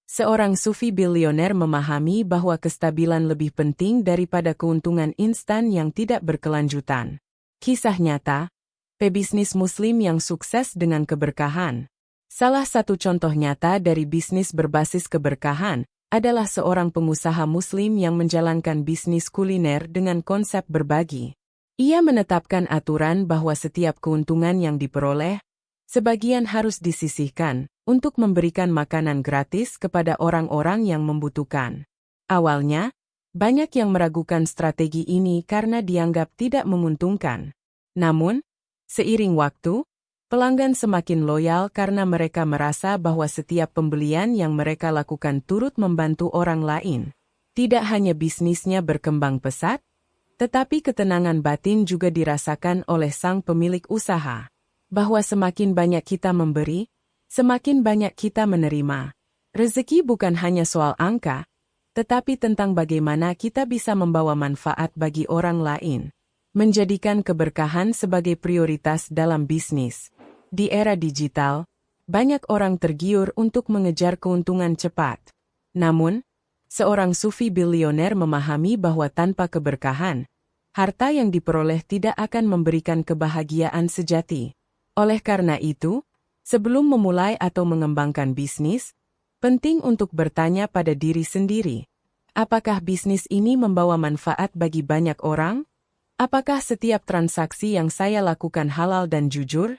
Seorang sufi bilioner memahami bahwa kestabilan lebih penting daripada keuntungan instan yang tidak berkelanjutan. Kisah nyata, pebisnis muslim yang sukses dengan keberkahan. Salah satu contoh nyata dari bisnis berbasis keberkahan adalah seorang pengusaha muslim yang menjalankan bisnis kuliner dengan konsep berbagi. Ia menetapkan aturan bahwa setiap keuntungan yang diperoleh, sebagian harus disisihkan untuk memberikan makanan gratis kepada orang-orang yang membutuhkan. Awalnya, banyak yang meragukan strategi ini karena dianggap tidak menguntungkan. Namun, seiring waktu, pelanggan semakin loyal karena mereka merasa bahwa setiap pembelian yang mereka lakukan turut membantu orang lain. Tidak hanya bisnisnya berkembang pesat, tetapi ketenangan batin juga dirasakan oleh sang pemilik usaha. Bahwa semakin banyak kita memberi, semakin banyak kita menerima. Rezeki bukan hanya soal angka, tetapi tentang bagaimana kita bisa membawa manfaat bagi orang lain. Menjadikan keberkahan sebagai prioritas dalam bisnis. Di era digital, banyak orang tergiur untuk mengejar keuntungan cepat. Namun, seorang sufi bilioner memahami bahwa tanpa keberkahan, harta yang diperoleh tidak akan memberikan kebahagiaan sejati. Oleh karena itu, sebelum memulai atau mengembangkan bisnis, penting untuk bertanya pada diri sendiri. Apakah bisnis ini membawa manfaat bagi banyak orang? Apakah setiap transaksi yang saya lakukan halal dan jujur?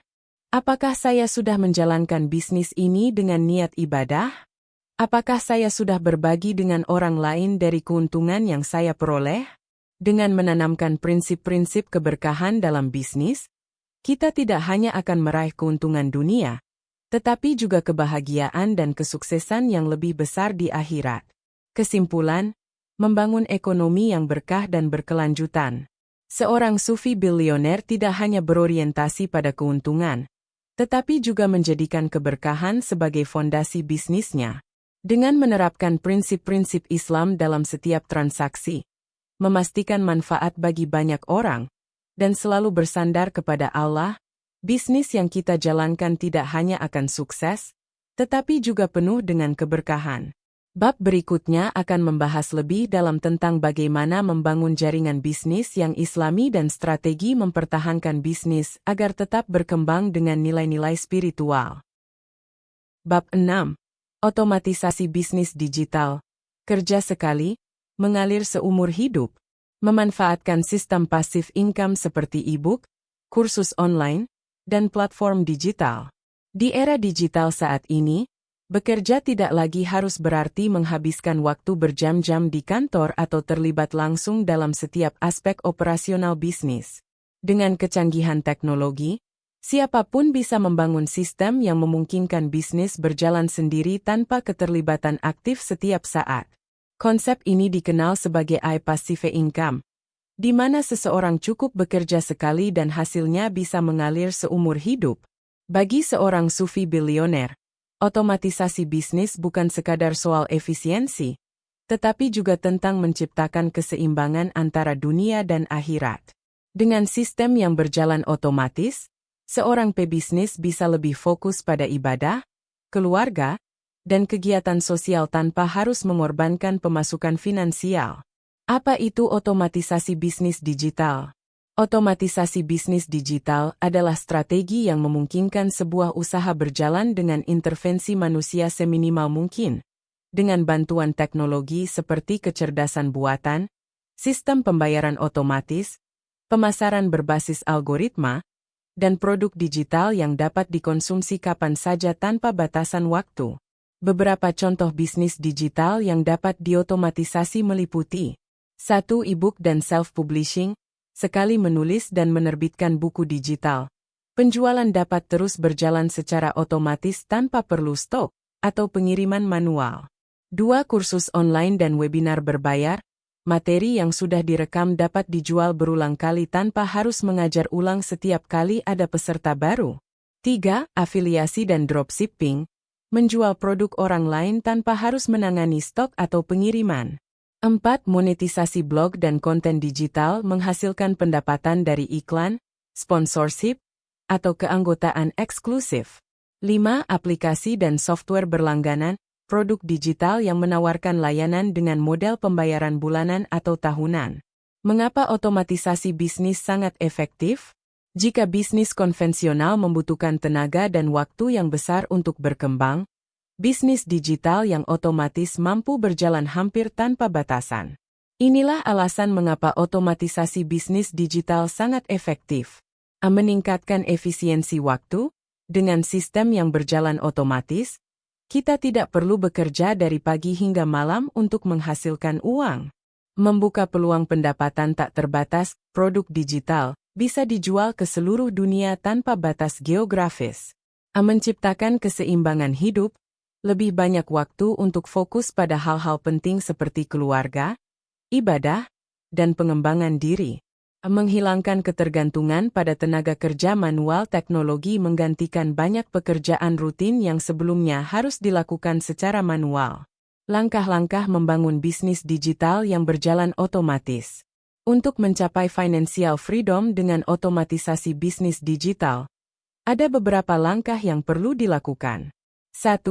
Apakah saya sudah menjalankan bisnis ini dengan niat ibadah? Apakah saya sudah berbagi dengan orang lain dari keuntungan yang saya peroleh? Dengan menanamkan prinsip-prinsip keberkahan dalam bisnis, kita tidak hanya akan meraih keuntungan dunia, tetapi juga kebahagiaan dan kesuksesan yang lebih besar di akhirat. Kesimpulan, membangun ekonomi yang berkah dan berkelanjutan. Seorang sufi bilioner tidak hanya berorientasi pada keuntungan, tetapi juga menjadikan keberkahan sebagai fondasi bisnisnya. Dengan menerapkan prinsip-prinsip Islam dalam setiap transaksi, memastikan manfaat bagi banyak orang, dan selalu bersandar kepada Allah, bisnis yang kita jalankan tidak hanya akan sukses, tetapi juga penuh dengan keberkahan. Bab berikutnya akan membahas lebih dalam tentang bagaimana membangun jaringan bisnis yang islami dan strategi mempertahankan bisnis agar tetap berkembang dengan nilai-nilai spiritual. Bab 6. Otomatisasi bisnis digital. Kerja sekali, mengalir seumur hidup. Memanfaatkan sistem pasif income seperti e-book, kursus online, dan platform digital. Di era digital saat ini, bekerja tidak lagi harus berarti menghabiskan waktu berjam-jam di kantor atau terlibat langsung dalam setiap aspek operasional bisnis. Dengan kecanggihan teknologi, siapapun bisa membangun sistem yang memungkinkan bisnis berjalan sendiri tanpa keterlibatan aktif setiap saat. Konsep ini dikenal sebagai passive income, di mana seseorang cukup bekerja sekali dan hasilnya bisa mengalir seumur hidup. Bagi seorang sufi bilioner, otomatisasi bisnis bukan sekadar soal efisiensi, tetapi juga tentang menciptakan keseimbangan antara dunia dan akhirat. Dengan sistem yang berjalan otomatis, seorang pebisnis bisa lebih fokus pada ibadah, keluarga, dan kegiatan sosial tanpa harus mengorbankan pemasukan finansial. Apa itu otomatisasi bisnis digital? Otomatisasi bisnis digital adalah strategi yang memungkinkan sebuah usaha berjalan dengan intervensi manusia seminimal mungkin, dengan bantuan teknologi seperti kecerdasan buatan, sistem pembayaran otomatis, pemasaran berbasis algoritma, dan produk digital yang dapat dikonsumsi kapan saja tanpa batasan waktu. Beberapa contoh bisnis digital yang dapat diotomatisasi meliputi 1. E-book dan self-publishing. Sekali menulis dan menerbitkan buku digital, penjualan dapat terus berjalan secara otomatis tanpa perlu stok atau pengiriman manual. 2. Kursus online dan webinar berbayar. Materi yang sudah direkam dapat dijual berulang kali tanpa harus mengajar ulang setiap kali ada peserta baru. 3. Afiliasi dan dropshipping. Menjual produk orang lain tanpa harus menangani stok atau pengiriman. 4. Monetisasi blog dan konten digital menghasilkan pendapatan dari iklan, sponsorship, atau keanggotaan eksklusif. 5. Aplikasi dan software berlangganan, produk digital yang menawarkan layanan dengan model pembayaran bulanan atau tahunan. Mengapa otomatisasi bisnis sangat efektif? Jika bisnis konvensional membutuhkan tenaga dan waktu yang besar untuk berkembang, bisnis digital yang otomatis mampu berjalan hampir tanpa batasan. Inilah alasan mengapa otomatisasi bisnis digital sangat efektif. Meningkatkan efisiensi waktu, dengan sistem yang berjalan otomatis, kita tidak perlu bekerja dari pagi hingga malam untuk menghasilkan uang. Membuka peluang pendapatan tak terbatas, produk digital bisa dijual ke seluruh dunia tanpa batas geografis. Menciptakan keseimbangan hidup, lebih banyak waktu untuk fokus pada hal-hal penting seperti keluarga, ibadah, dan pengembangan diri. Menghilangkan ketergantungan pada tenaga kerja manual. Teknologi menggantikan banyak pekerjaan rutin yang sebelumnya harus dilakukan secara manual. Langkah-langkah membangun bisnis digital yang berjalan otomatis. Untuk mencapai financial freedom dengan otomatisasi bisnis digital, ada beberapa langkah yang perlu dilakukan. 1.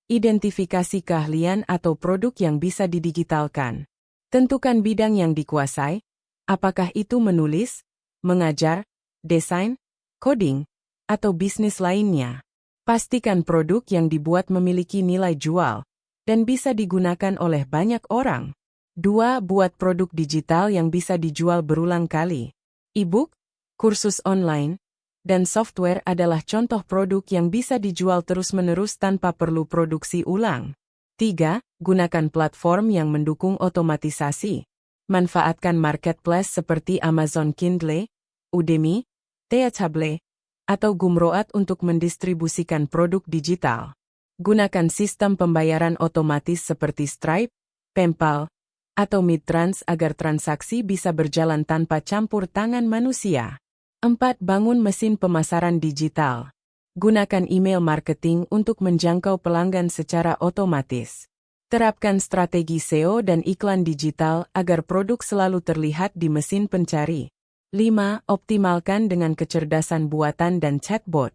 Identifikasi keahlian atau produk yang bisa didigitalkan. Tentukan bidang yang dikuasai, apakah itu menulis, mengajar, desain, coding, atau bisnis lainnya. Pastikan produk yang dibuat memiliki nilai jual dan bisa digunakan oleh banyak orang. 2. Buat produk digital yang bisa dijual berulang kali. E-book, kursus online, dan software adalah contoh produk yang bisa dijual terus-menerus tanpa perlu produksi ulang. 3. Gunakan platform yang mendukung otomatisasi. Manfaatkan marketplace seperti Amazon Kindle, Udemy, Teachable, atau Gumroad untuk mendistribusikan produk digital. Gunakan sistem pembayaran otomatis seperti Stripe, PayPal, atau Midtrans agar transaksi bisa berjalan tanpa campur tangan manusia. 4. Bangun mesin pemasaran digital. Gunakan email marketing untuk menjangkau pelanggan secara otomatis. Terapkan strategi SEO dan iklan digital agar produk selalu terlihat di mesin pencari. 5. Optimalkan dengan kecerdasan buatan dan chatbot.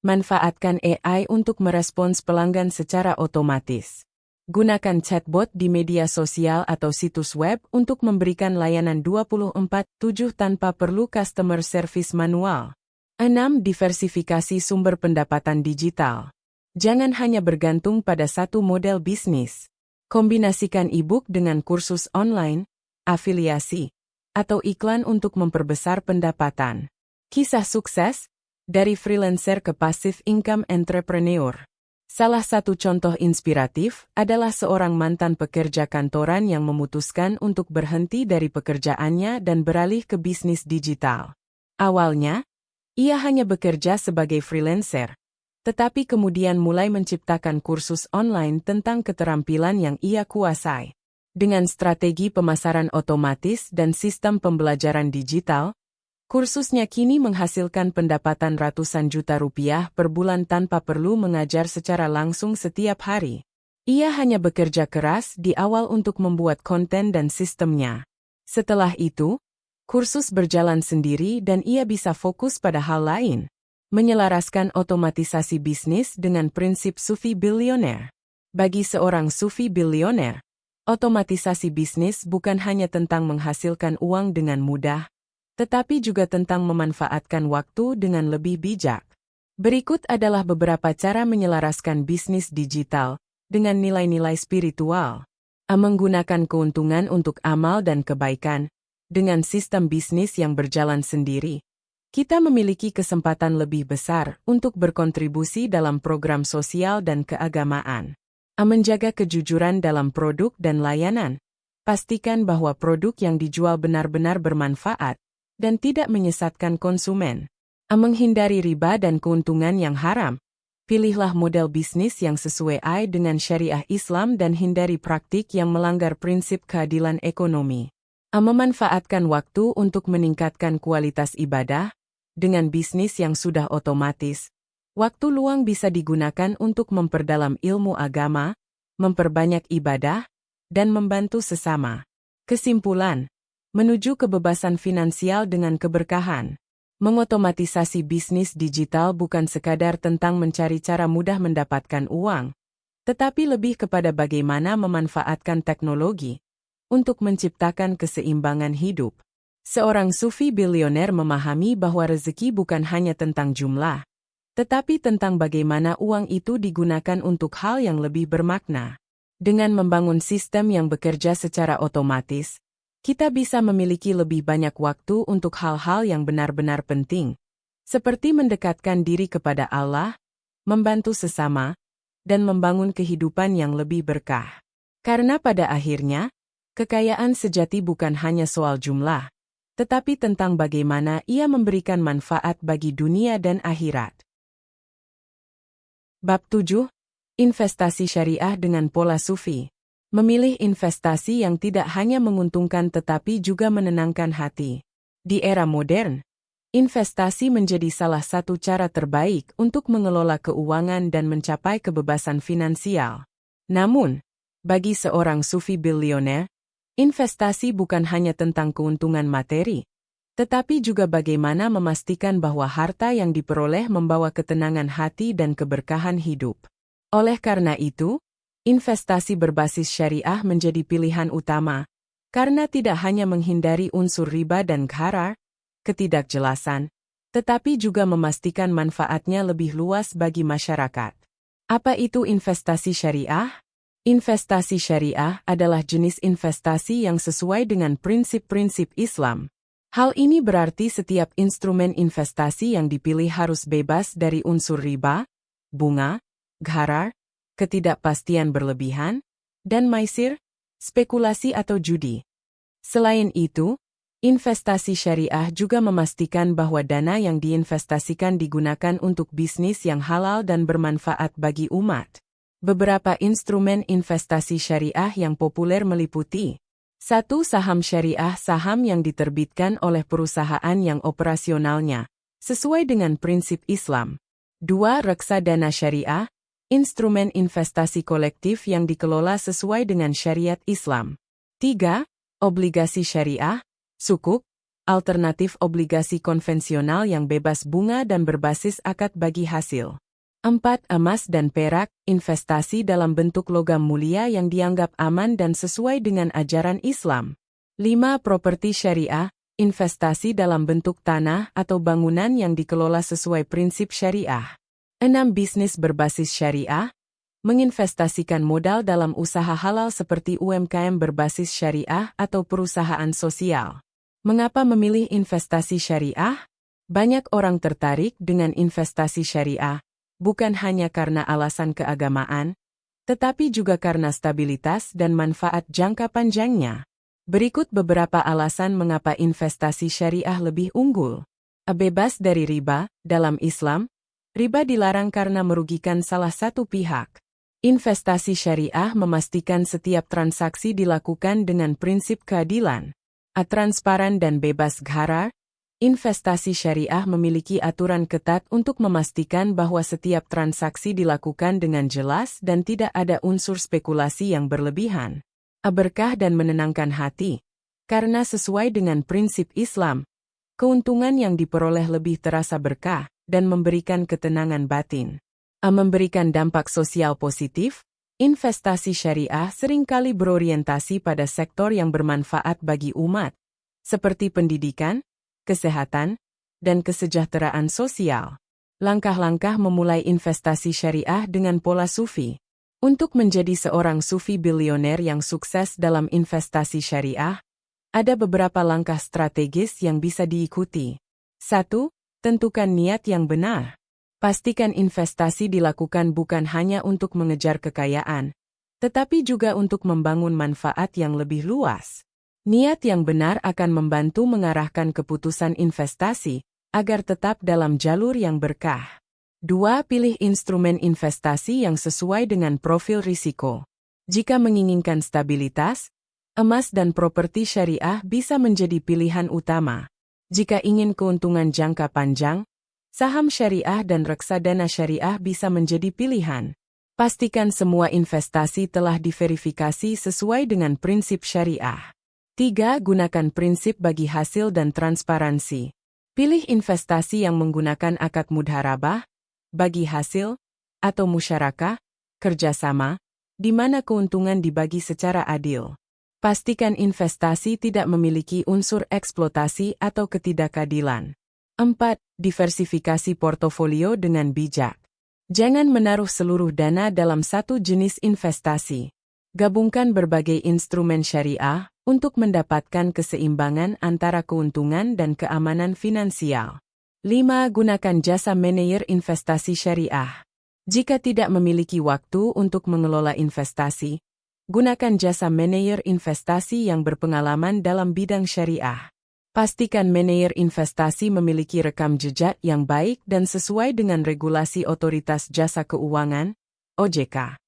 Manfaatkan AI untuk merespons pelanggan secara otomatis. Gunakan chatbot di media sosial atau situs web untuk memberikan layanan 24/7 tanpa perlu customer service manual. 6. Diversifikasi sumber pendapatan digital. Jangan hanya bergantung pada satu model bisnis. Kombinasikan e-book dengan kursus online, afiliasi, atau iklan untuk memperbesar pendapatan. Kisah sukses, dari freelancer ke passive income entrepreneur. Salah satu contoh inspiratif adalah seorang mantan pekerja kantoran yang memutuskan untuk berhenti dari pekerjaannya dan beralih ke bisnis digital. Awalnya, ia hanya bekerja sebagai freelancer, tetapi kemudian mulai menciptakan kursus online tentang keterampilan yang ia kuasai. Dengan strategi pemasaran otomatis dan sistem pembelajaran digital, kursusnya kini menghasilkan pendapatan ratusan juta rupiah per bulan tanpa perlu mengajar secara langsung setiap hari. Ia hanya bekerja keras di awal untuk membuat konten dan sistemnya. Setelah itu, kursus berjalan sendiri dan ia bisa fokus pada hal lain. Menyelaraskan otomatisasi bisnis dengan prinsip Sufi Billionaire. Bagi seorang sufi bilioner, otomatisasi bisnis bukan hanya tentang menghasilkan uang dengan mudah, tetapi juga tentang memanfaatkan waktu dengan lebih bijak. Berikut adalah beberapa cara menyelaraskan bisnis digital dengan nilai-nilai spiritual. Menggunakan keuntungan untuk amal dan kebaikan. Dengan sistem bisnis yang berjalan sendiri, kita memiliki kesempatan lebih besar untuk berkontribusi dalam program sosial dan keagamaan. Menjaga kejujuran dalam produk dan layanan. Pastikan bahwa produk yang dijual benar-benar bermanfaat dan tidak menyesatkan konsumen. Menghindari riba dan keuntungan yang haram. Pilihlah model bisnis yang sesuai dengan syariah Islam dan hindari praktik yang melanggar prinsip keadilan ekonomi. Memanfaatkan waktu untuk meningkatkan kualitas ibadah. Dengan bisnis yang sudah otomatis, waktu luang bisa digunakan untuk memperdalam ilmu agama, memperbanyak ibadah, dan membantu sesama. Kesimpulan, menuju kebebasan finansial dengan keberkahan. Mengotomatisasi bisnis digital bukan sekadar tentang mencari cara mudah mendapatkan uang, tetapi lebih kepada bagaimana memanfaatkan teknologi untuk menciptakan keseimbangan hidup. Seorang sufi bilioner memahami bahwa rezeki bukan hanya tentang jumlah, tetapi tentang bagaimana uang itu digunakan untuk hal yang lebih bermakna. Dengan membangun sistem yang bekerja secara otomatis, kita bisa memiliki lebih banyak waktu untuk hal-hal yang benar-benar penting, seperti mendekatkan diri kepada Allah, membantu sesama, dan membangun kehidupan yang lebih berkah. Karena pada akhirnya, kekayaan sejati bukan hanya soal jumlah, tetapi tentang bagaimana ia memberikan manfaat bagi dunia dan akhirat. Bab 7. Investasi syariah dengan pola sufi. Memilih investasi yang tidak hanya menguntungkan tetapi juga menenangkan hati. Di era modern, investasi menjadi salah satu cara terbaik untuk mengelola keuangan dan mencapai kebebasan finansial. Namun, bagi seorang sufi bilioner, investasi bukan hanya tentang keuntungan materi, tetapi juga bagaimana memastikan bahwa harta yang diperoleh membawa ketenangan hati dan keberkahan hidup. Oleh karena itu, investasi berbasis syariah menjadi pilihan utama, karena tidak hanya menghindari unsur riba dan gharar, ketidakjelasan, tetapi juga memastikan manfaatnya lebih luas bagi masyarakat. Apa itu investasi syariah? Investasi syariah adalah jenis investasi yang sesuai dengan prinsip-prinsip Islam. Hal ini berarti setiap instrumen investasi yang dipilih harus bebas dari unsur riba, bunga, gharar, ketidakpastian berlebihan, dan maisir, spekulasi atau judi. Selain itu, investasi syariah juga memastikan bahwa dana yang diinvestasikan digunakan untuk bisnis yang halal dan bermanfaat bagi umat. Beberapa instrumen investasi syariah yang populer meliputi 1. Saham syariah, saham yang diterbitkan oleh perusahaan yang operasionalnya sesuai dengan prinsip Islam. 2. Reksadana syariah, instrumen investasi kolektif yang dikelola sesuai dengan syariat Islam. 3. Obligasi syariah, sukuk, alternatif obligasi konvensional yang bebas bunga dan berbasis akad bagi hasil. 4. Emas dan perak, investasi dalam bentuk logam mulia yang dianggap aman dan sesuai dengan ajaran Islam. 5. Properti syariah, investasi dalam bentuk tanah atau bangunan yang dikelola sesuai prinsip syariah. 6. Bisnis berbasis syariah, menginvestasikan modal dalam usaha halal seperti UMKM berbasis syariah atau perusahaan sosial. Mengapa memilih investasi syariah? Banyak orang tertarik dengan investasi syariah, bukan hanya karena alasan keagamaan, tetapi juga karena stabilitas dan manfaat jangka panjangnya. Berikut beberapa alasan mengapa investasi syariah lebih unggul. Bebas dari riba. Dalam Islam, riba dilarang karena merugikan salah satu pihak. Investasi syariah memastikan setiap transaksi dilakukan dengan prinsip keadilan, transparan dan bebas gharar. Investasi syariah memiliki aturan ketat untuk memastikan bahwa setiap transaksi dilakukan dengan jelas dan tidak ada unsur spekulasi yang berlebihan. Berkah dan menenangkan hati. Karena sesuai dengan prinsip Islam, keuntungan yang diperoleh lebih terasa berkah dan memberikan ketenangan batin. Memberikan dampak sosial positif. Investasi syariah seringkali berorientasi pada sektor yang bermanfaat bagi umat, seperti pendidikan, kesehatan, dan kesejahteraan sosial. Langkah-langkah memulai investasi syariah dengan pola sufi. Untuk menjadi seorang sufi bilioner yang sukses dalam investasi syariah, ada beberapa langkah strategis yang bisa diikuti. 1. Tentukan niat yang benar. Pastikan investasi dilakukan bukan hanya untuk mengejar kekayaan, tetapi juga untuk membangun manfaat yang lebih luas. Niat yang benar akan membantu mengarahkan keputusan investasi agar tetap dalam jalur yang berkah. 2. Pilih instrumen investasi yang sesuai dengan profil risiko. Jika menginginkan stabilitas, emas dan properti syariah bisa menjadi pilihan utama. Jika ingin keuntungan jangka panjang, saham syariah dan reksadana syariah bisa menjadi pilihan. Pastikan semua investasi telah diverifikasi sesuai dengan prinsip syariah. 3. Gunakan prinsip bagi hasil dan transparansi. Pilih investasi yang menggunakan akad mudharabah, bagi hasil, atau musyarakah, kerjasama, di mana keuntungan dibagi secara adil. Pastikan investasi tidak memiliki unsur eksploitasi atau ketidakadilan. 4. Diversifikasi portofolio dengan bijak. Jangan menaruh seluruh dana dalam satu jenis investasi. Gabungkan berbagai instrumen syariah untuk mendapatkan keseimbangan antara keuntungan dan keamanan finansial. 5. Gunakan jasa manajer investasi syariah. Jika tidak memiliki waktu untuk mengelola investasi, gunakan jasa manajer investasi yang berpengalaman dalam bidang syariah. Pastikan manajer investasi memiliki rekam jejak yang baik dan sesuai dengan regulasi Otoritas Jasa Keuangan, OJK.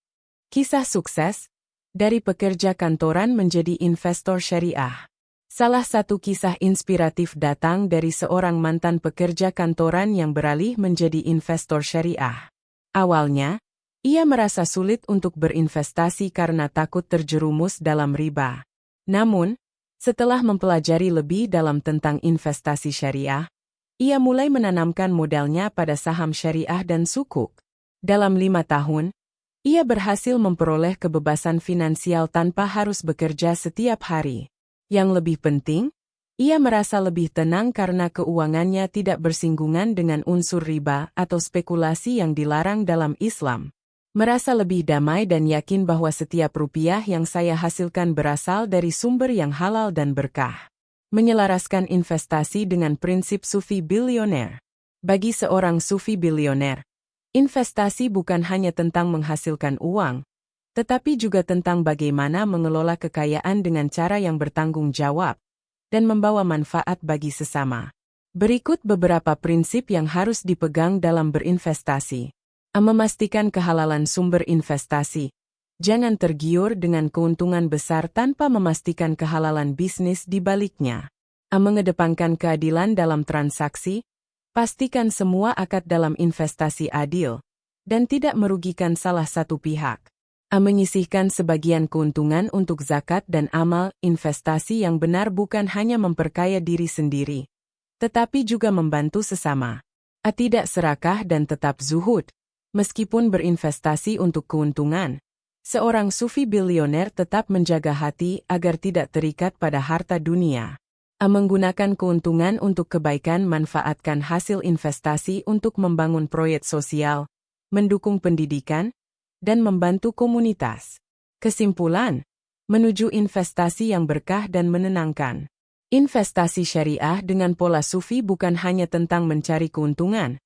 Kisah sukses dari pekerja kantoran menjadi investor syariah. Salah satu kisah inspiratif datang dari seorang mantan pekerja kantoran yang beralih menjadi investor syariah. Awalnya, ia merasa sulit untuk berinvestasi karena takut terjerumus dalam riba. Namun, setelah mempelajari lebih dalam tentang investasi syariah, ia mulai menanamkan modalnya pada saham syariah dan sukuk. Dalam 5 tahun, ia berhasil memperoleh kebebasan finansial tanpa harus bekerja setiap hari. Yang lebih penting, ia merasa lebih tenang karena keuangannya tidak bersinggungan dengan unsur riba atau spekulasi yang dilarang dalam Islam. Merasa lebih damai dan yakin bahwa setiap rupiah yang saya hasilkan berasal dari sumber yang halal dan berkah. Menyelaraskan investasi dengan prinsip sufi bilioner. Bagi seorang sufi bilioner, investasi bukan hanya tentang menghasilkan uang, tetapi juga tentang bagaimana mengelola kekayaan dengan cara yang bertanggung jawab dan membawa manfaat bagi sesama. Berikut beberapa prinsip yang harus dipegang dalam berinvestasi. Memastikan kehalalan sumber investasi. Jangan tergiur dengan keuntungan besar tanpa memastikan kehalalan bisnis di baliknya. Mengedepankan keadilan dalam transaksi. Pastikan semua akad dalam investasi adil dan tidak merugikan salah satu pihak. Menyisihkan sebagian keuntungan untuk zakat dan amal. Investasi yang benar bukan hanya memperkaya diri sendiri, tetapi juga membantu sesama. Tidak serakah dan tetap zuhud. Meskipun berinvestasi untuk keuntungan, seorang sufi bilioner tetap menjaga hati agar tidak terikat pada harta dunia. Menggunakan keuntungan untuk kebaikan. Manfaatkan hasil investasi untuk membangun proyek sosial, mendukung pendidikan, dan membantu komunitas. Kesimpulan, menuju investasi yang berkah dan menenangkan. Investasi syariah dengan pola sufi bukan hanya tentang mencari keuntungan,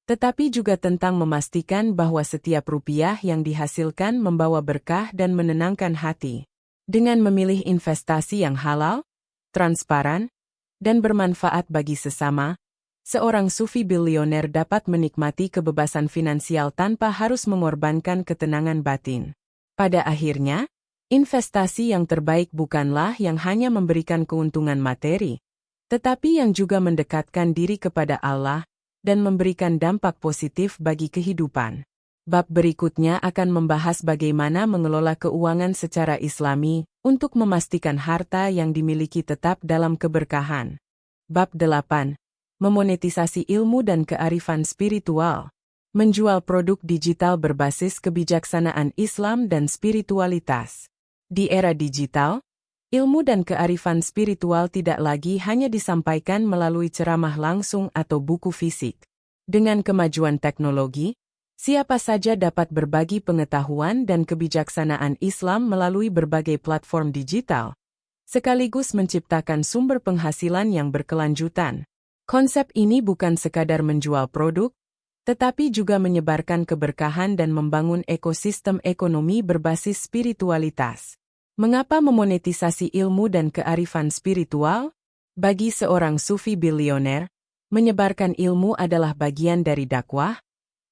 tetapi juga tentang memastikan bahwa setiap rupiah yang dihasilkan membawa berkah dan menenangkan hati. Dengan memilih investasi yang halal, transparan, dan bermanfaat bagi sesama, seorang sufi bilioner dapat menikmati kebebasan finansial tanpa harus mengorbankan ketenangan batin. Pada akhirnya, investasi yang terbaik bukanlah yang hanya memberikan keuntungan materi, tetapi yang juga mendekatkan diri kepada Allah dan memberikan dampak positif bagi kehidupan. Bab berikutnya akan membahas bagaimana mengelola keuangan secara Islami untuk memastikan harta yang dimiliki tetap dalam keberkahan. Bab 8. Memonetisasi ilmu dan kearifan spiritual. Menjual produk digital berbasis kebijaksanaan Islam dan spiritualitas. Di era digital, ilmu dan kearifan spiritual tidak lagi hanya disampaikan melalui ceramah langsung atau buku fisik. Dengan kemajuan teknologi, siapa saja dapat berbagi pengetahuan dan kebijaksanaan Islam melalui berbagai platform digital, sekaligus menciptakan sumber penghasilan yang berkelanjutan. Konsep ini bukan sekadar menjual produk, tetapi juga menyebarkan keberkahan dan membangun ekosistem ekonomi berbasis spiritualitas. Mengapa memonetisasi ilmu dan kearifan spiritual? Bagi seorang sufi bilioner, menyebarkan ilmu adalah bagian dari dakwah,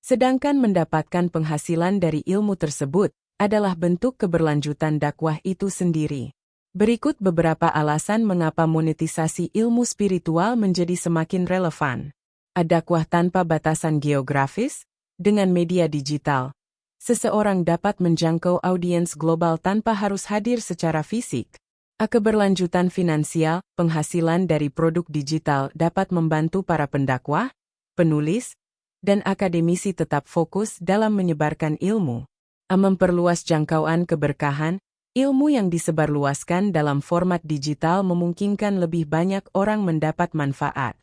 sedangkan mendapatkan penghasilan dari ilmu tersebut adalah bentuk keberlanjutan dakwah itu sendiri. Berikut beberapa alasan mengapa monetisasi ilmu spiritual menjadi semakin relevan. Dakwah tanpa batasan geografis. Dengan media digital, seseorang dapat menjangkau audiens global tanpa harus hadir secara fisik. Keberlanjutan finansial, penghasilan dari produk digital dapat membantu para pendakwah, penulis, dan akademisi tetap fokus dalam menyebarkan ilmu. Memperluas jangkauan keberkahan, ilmu yang disebarluaskan dalam format digital memungkinkan lebih banyak orang mendapat manfaat.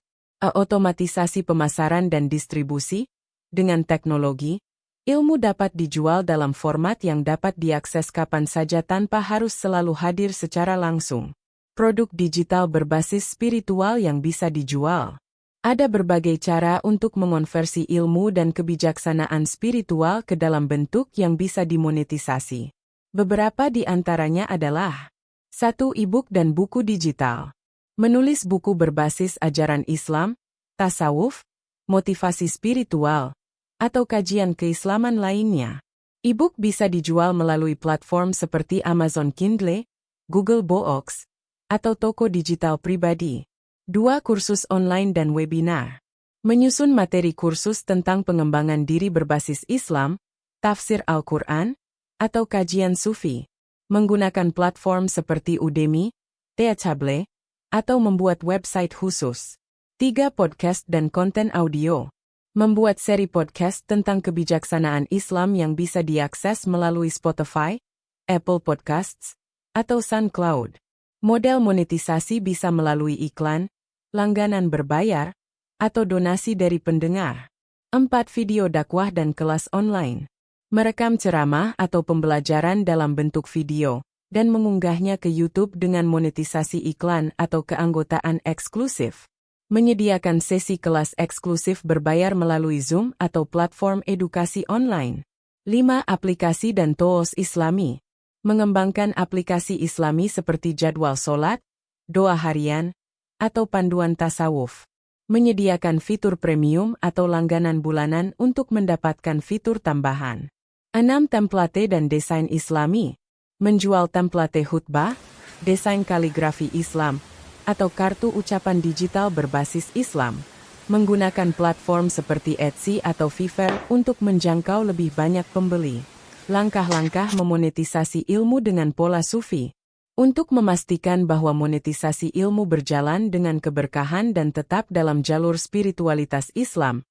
Otomatisasi pemasaran dan distribusi. Dengan teknologi, ilmu dapat dijual dalam format yang dapat diakses kapan saja tanpa harus selalu hadir secara langsung. Produk digital berbasis spiritual yang bisa dijual. Ada berbagai cara untuk mengonversi ilmu dan kebijaksanaan spiritual ke dalam bentuk yang bisa dimonetisasi. Beberapa di antaranya adalah 1. E-book dan buku digital. Menulis buku berbasis ajaran Islam, tasawuf, motivasi spiritual, atau kajian keislaman lainnya. E-book bisa dijual melalui platform seperti Amazon Kindle, Google Books, atau toko digital pribadi. 2. Kursus online dan webinar. Menyusun materi kursus tentang pengembangan diri berbasis Islam, tafsir Al-Quran, atau kajian sufi. Menggunakan platform seperti Udemy, Teachable, atau membuat website khusus. 3. Podcast dan konten audio. Membuat seri podcast tentang kebijaksanaan Islam yang bisa diakses melalui Spotify, Apple Podcasts, atau SoundCloud. Model monetisasi bisa melalui iklan, langganan berbayar, atau donasi dari pendengar. 4. Video dakwah dan kelas online. Merekam ceramah atau pembelajaran dalam bentuk video, dan mengunggahnya ke YouTube dengan monetisasi iklan atau keanggotaan eksklusif. Menyediakan sesi kelas eksklusif berbayar melalui Zoom atau platform edukasi online. 5. Aplikasi dan tools Islami. Mengembangkan aplikasi Islami seperti jadwal sholat, doa harian, atau panduan tasawuf. Menyediakan fitur premium atau langganan bulanan untuk mendapatkan fitur tambahan. 6. Template dan desain Islami. Menjual template khutbah, desain kaligrafi Islam, atau kartu ucapan digital berbasis Islam. Menggunakan platform seperti Etsy atau Fiverr untuk menjangkau lebih banyak pembeli. Langkah-langkah memonetisasi ilmu dengan pola sufi. Untuk memastikan bahwa monetisasi ilmu berjalan dengan keberkahan dan tetap dalam jalur spiritualitas Islam,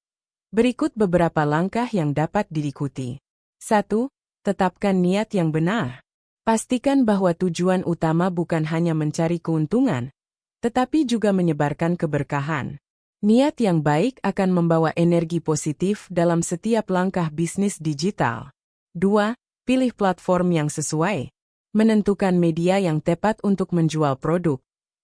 berikut beberapa langkah yang dapat diikuti. 1. Tetapkan niat yang benar. Pastikan bahwa tujuan utama bukan hanya mencari keuntungan, tetapi juga menyebarkan keberkahan. Niat yang baik akan membawa energi positif dalam setiap langkah bisnis digital. 2. Pilih platform yang sesuai. Menentukan media yang tepat untuk menjual produk.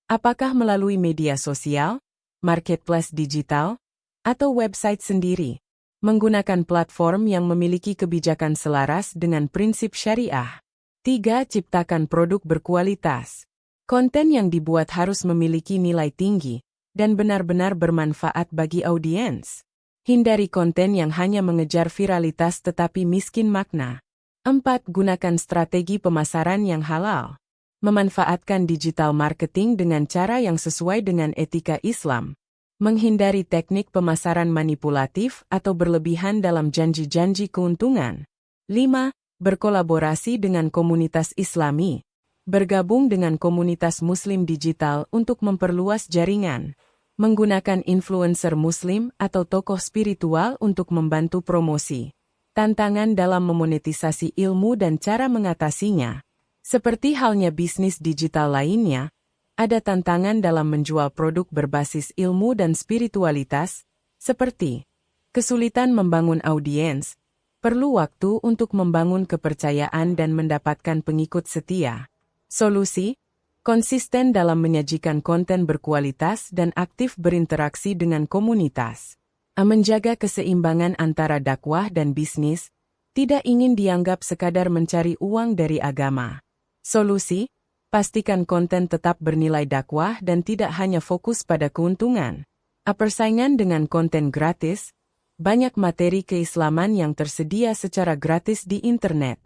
Apakah melalui media sosial, marketplace digital, atau website sendiri. Menggunakan platform yang memiliki kebijakan selaras dengan prinsip syariah. 3. Ciptakan produk berkualitas. Konten yang dibuat harus memiliki nilai tinggi dan benar-benar bermanfaat bagi audiens. Hindari konten yang hanya mengejar viralitas tetapi miskin makna. 4. Gunakan strategi pemasaran yang halal. Memanfaatkan digital marketing dengan cara yang sesuai dengan etika Islam. Menghindari teknik pemasaran manipulatif atau berlebihan dalam janji-janji keuntungan. 5. Berkolaborasi dengan komunitas Islami. Bergabung dengan komunitas Muslim digital untuk memperluas jaringan. Menggunakan influencer muslim atau tokoh spiritual untuk membantu promosi. Tantangan dalam memonetisasi ilmu dan cara mengatasinya. Seperti halnya bisnis digital lainnya, ada tantangan dalam menjual produk berbasis ilmu dan spiritualitas, seperti kesulitan membangun audiens, perlu waktu untuk membangun kepercayaan dan mendapatkan pengikut setia. Solusi: konsisten dalam menyajikan konten berkualitas dan aktif berinteraksi dengan komunitas. Menjaga keseimbangan antara dakwah dan bisnis, tidak ingin dianggap sekadar mencari uang dari agama. Solusi: pastikan konten tetap bernilai dakwah dan tidak hanya fokus pada keuntungan. Persaingan dengan konten gratis, banyak materi keislaman yang tersedia secara gratis di internet.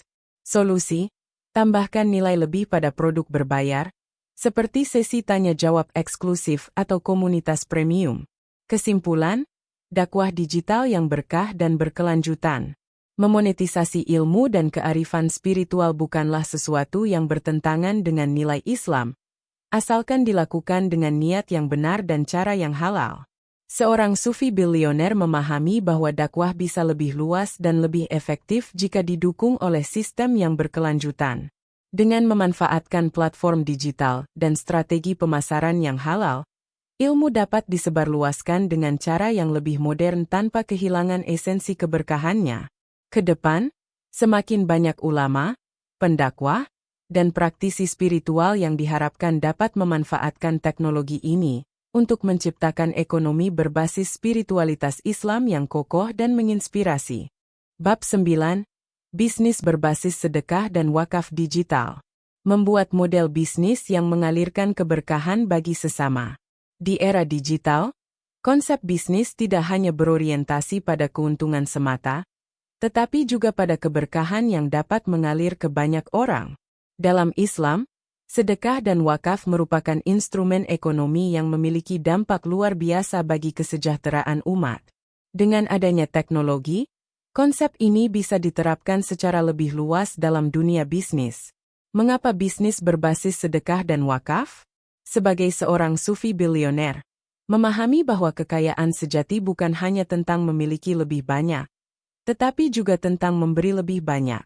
Solusi: tambahkan nilai lebih pada produk berbayar, seperti sesi tanya-jawab eksklusif atau komunitas premium. Kesimpulan, dakwah digital yang berkah dan berkelanjutan. Memonetisasi ilmu dan kearifan spiritual bukanlah sesuatu yang bertentangan dengan nilai Islam, asalkan dilakukan dengan niat yang benar dan cara yang halal. Seorang sufi bilioner memahami bahwa dakwah bisa lebih luas dan lebih efektif jika didukung oleh sistem yang berkelanjutan. Dengan memanfaatkan platform digital dan strategi pemasaran yang halal, ilmu dapat disebarluaskan dengan cara yang lebih modern tanpa kehilangan esensi keberkahannya. Ke depan, semakin banyak ulama, pendakwah, dan praktisi spiritual yang diharapkan dapat memanfaatkan teknologi ini untuk menciptakan ekonomi berbasis spiritualitas Islam yang kokoh dan menginspirasi. Bab 9. Bisnis berbasis sedekah dan wakaf digital. Membuat model bisnis yang mengalirkan keberkahan bagi sesama. Di era digital, konsep bisnis tidak hanya berorientasi pada keuntungan semata, tetapi juga pada keberkahan yang dapat mengalir ke banyak orang. Dalam Islam, sedekah dan wakaf merupakan instrumen ekonomi yang memiliki dampak luar biasa bagi kesejahteraan umat. Dengan adanya teknologi, konsep ini bisa diterapkan secara lebih luas dalam dunia bisnis. Mengapa bisnis berbasis sedekah dan wakaf? Sebagai seorang sufi bilioner, memahami bahwa kekayaan sejati bukan hanya tentang memiliki lebih banyak, tetapi juga tentang memberi lebih banyak.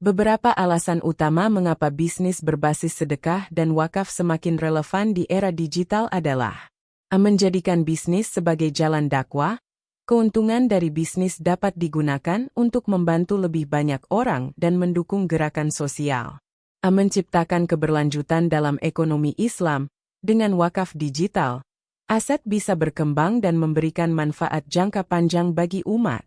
Beberapa alasan utama mengapa bisnis berbasis sedekah dan wakaf semakin relevan di era digital adalah: menjadikan bisnis sebagai jalan dakwah. Keuntungan dari bisnis dapat digunakan untuk membantu lebih banyak orang dan mendukung gerakan sosial. Menciptakan keberlanjutan dalam ekonomi Islam. Dengan wakaf digital, aset bisa berkembang dan memberikan manfaat jangka panjang bagi umat.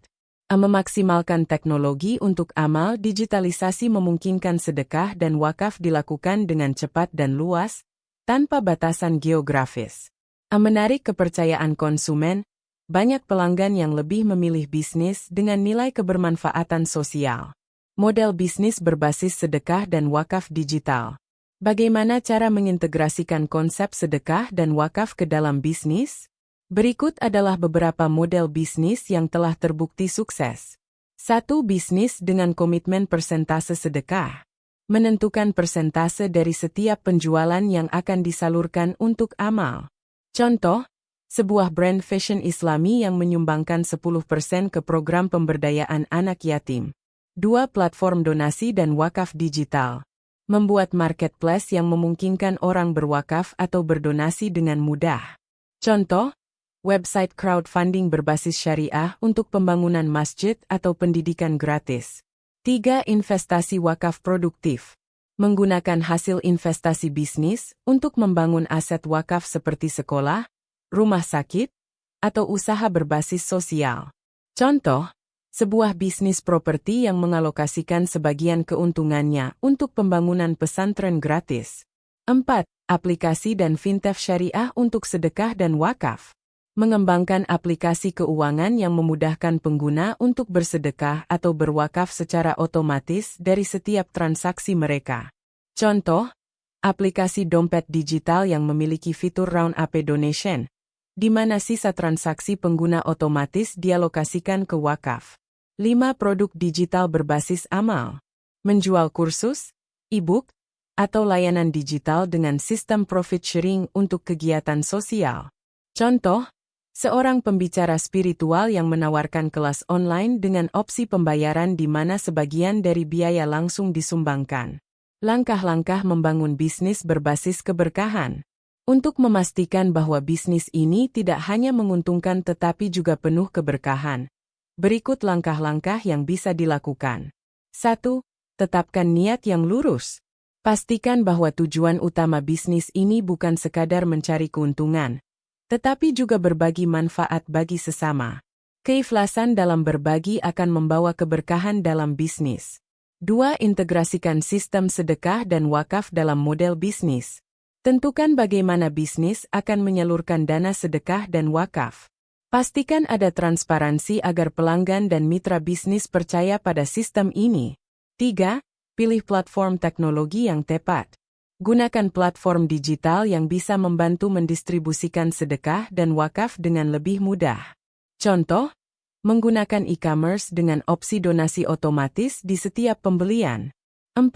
Memaksimalkan teknologi untuk amal digitalisasi memungkinkan sedekah dan wakaf dilakukan dengan cepat dan luas, tanpa batasan geografis. Menarik kepercayaan konsumen. Banyak pelanggan yang lebih memilih bisnis dengan nilai kebermanfaatan sosial. Model bisnis berbasis sedekah dan wakaf digital. Bagaimana cara mengintegrasikan konsep sedekah dan wakaf ke dalam bisnis? Berikut adalah beberapa model bisnis yang telah terbukti sukses. 1. Bisnis dengan komitmen persentase sedekah. Menentukan persentase dari setiap penjualan yang akan disalurkan untuk amal. Contoh, sebuah brand fashion Islami yang menyumbangkan 10% ke program pemberdayaan anak yatim. 2. Platform donasi dan wakaf digital. Membuat marketplace yang memungkinkan orang berwakaf atau berdonasi dengan mudah. Contoh, website crowdfunding berbasis syariah untuk pembangunan masjid atau pendidikan gratis. 3. Investasi wakaf produktif. Menggunakan hasil investasi bisnis untuk membangun aset wakaf seperti sekolah, rumah sakit, atau usaha berbasis sosial. Contoh, sebuah bisnis properti yang mengalokasikan sebagian keuntungannya untuk pembangunan pesantren gratis. 4. Aplikasi dan fintech syariah untuk sedekah dan wakaf. Mengembangkan aplikasi keuangan yang memudahkan pengguna untuk bersedekah atau berwakaf secara otomatis dari setiap transaksi mereka. Contoh, aplikasi dompet digital yang memiliki fitur round-up donation, di mana sisa transaksi pengguna otomatis dialokasikan ke wakaf. 5. Produk digital berbasis amal. Menjual kursus, e-book, atau layanan digital dengan sistem profit sharing untuk kegiatan sosial. Contoh, seorang pembicara spiritual yang menawarkan kelas online dengan opsi pembayaran di mana sebagian dari biaya langsung disumbangkan. Langkah-langkah membangun bisnis berbasis keberkahan. Untuk memastikan bahwa bisnis ini tidak hanya menguntungkan tetapi juga penuh keberkahan. Berikut langkah-langkah yang bisa dilakukan. 1. Tetapkan niat yang lurus. Pastikan bahwa tujuan utama bisnis ini bukan sekadar mencari keuntungan, tetapi juga berbagi manfaat bagi sesama. Keikhlasan dalam berbagi akan membawa keberkahan dalam bisnis. 2. Integrasikan sistem sedekah dan wakaf dalam model bisnis. Tentukan bagaimana bisnis akan menyalurkan dana sedekah dan wakaf. Pastikan ada transparansi agar pelanggan dan mitra bisnis percaya pada sistem ini. 3. Pilih platform teknologi yang tepat. Gunakan platform digital yang bisa membantu mendistribusikan sedekah dan wakaf dengan lebih mudah. Contoh, menggunakan e-commerce dengan opsi donasi otomatis di setiap pembelian. 4.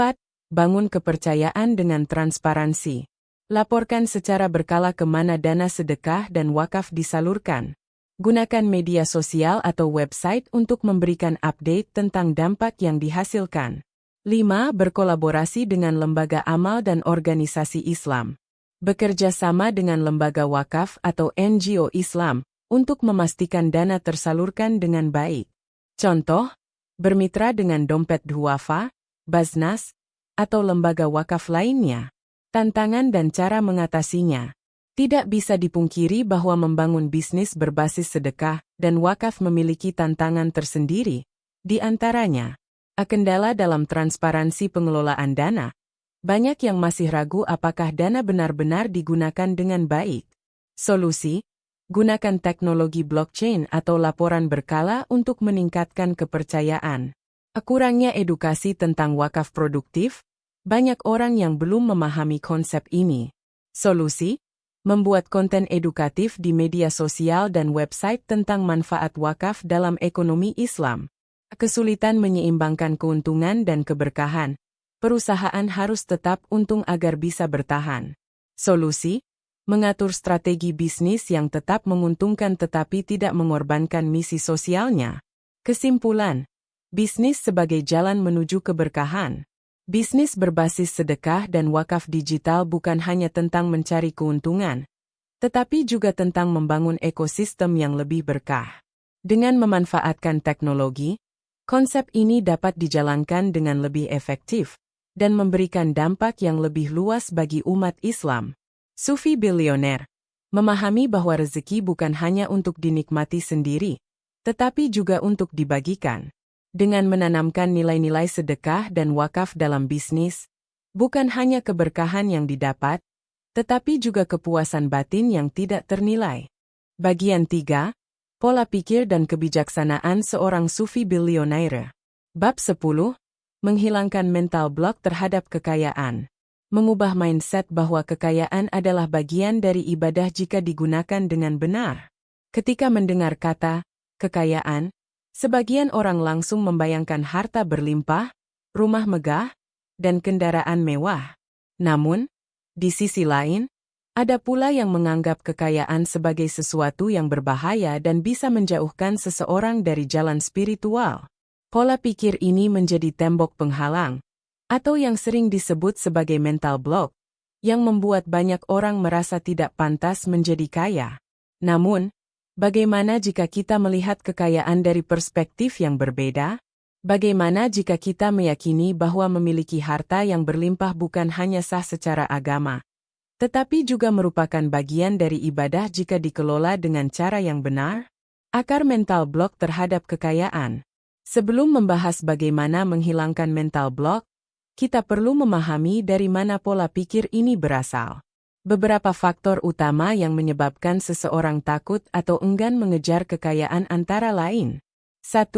Bangun kepercayaan dengan transparansi. Laporkan secara berkala kemana dana sedekah dan wakaf disalurkan. Gunakan media sosial atau website untuk memberikan update tentang dampak yang dihasilkan. 5. Berkolaborasi dengan lembaga amal dan organisasi Islam. Bekerja sama dengan lembaga wakaf atau NGO Islam untuk memastikan dana tersalurkan dengan baik. Contoh, bermitra dengan Dompet Duafa, Basnas, atau lembaga wakaf lainnya. Tantangan dan cara mengatasinya. Tidak bisa dipungkiri bahwa membangun bisnis berbasis sedekah dan wakaf memiliki tantangan tersendiri. Di antaranya, kendala dalam transparansi pengelolaan dana. Banyak yang masih ragu apakah dana benar-benar digunakan dengan baik. Solusi: gunakan teknologi blockchain atau laporan berkala untuk meningkatkan kepercayaan. Kurangnya edukasi tentang wakaf produktif, banyak orang yang belum memahami konsep ini. Solusi: membuat konten edukatif di media sosial dan website tentang manfaat wakaf dalam ekonomi Islam. Kesulitan menyeimbangkan keuntungan dan keberkahan. Perusahaan harus tetap untung agar bisa bertahan. Solusi: mengatur strategi bisnis yang tetap menguntungkan tetapi tidak mengorbankan misi sosialnya. Kesimpulan: bisnis sebagai jalan menuju keberkahan. Bisnis berbasis sedekah dan wakaf digital bukan hanya tentang mencari keuntungan, tetapi juga tentang membangun ekosistem yang lebih berkah. Dengan memanfaatkan teknologi, konsep ini dapat dijalankan dengan lebih efektif dan memberikan dampak yang lebih luas bagi umat Islam. Sufi bilioner memahami bahwa rezeki bukan hanya untuk dinikmati sendiri, tetapi juga untuk dibagikan. Dengan menanamkan nilai-nilai sedekah dan wakaf dalam bisnis, bukan hanya keberkahan yang didapat, tetapi juga kepuasan batin yang tidak ternilai. Bagian 3. Pola pikir dan kebijaksanaan seorang sufi bilioner. Bab 10. Menghilangkan mental block terhadap kekayaan. Mengubah mindset bahwa kekayaan adalah bagian dari ibadah jika digunakan dengan benar. Ketika mendengar kata kekayaan, sebagian orang langsung membayangkan harta berlimpah, rumah megah, dan kendaraan mewah. Namun, di sisi lain, ada pula yang menganggap kekayaan sebagai sesuatu yang berbahaya dan bisa menjauhkan seseorang dari jalan spiritual. Pola pikir ini menjadi tembok penghalang, atau yang sering disebut sebagai mental block, yang membuat banyak orang merasa tidak pantas menjadi kaya. Namun, bagaimana jika kita melihat kekayaan dari perspektif yang berbeda? Bagaimana jika kita meyakini bahwa memiliki harta yang berlimpah bukan hanya sah secara agama, tetapi juga merupakan bagian dari ibadah jika dikelola dengan cara yang benar? Akar mental block terhadap kekayaan. Sebelum membahas bagaimana menghilangkan mental block, kita perlu memahami dari mana pola pikir ini berasal. Beberapa faktor utama yang menyebabkan seseorang takut atau enggan mengejar kekayaan antara lain. 1.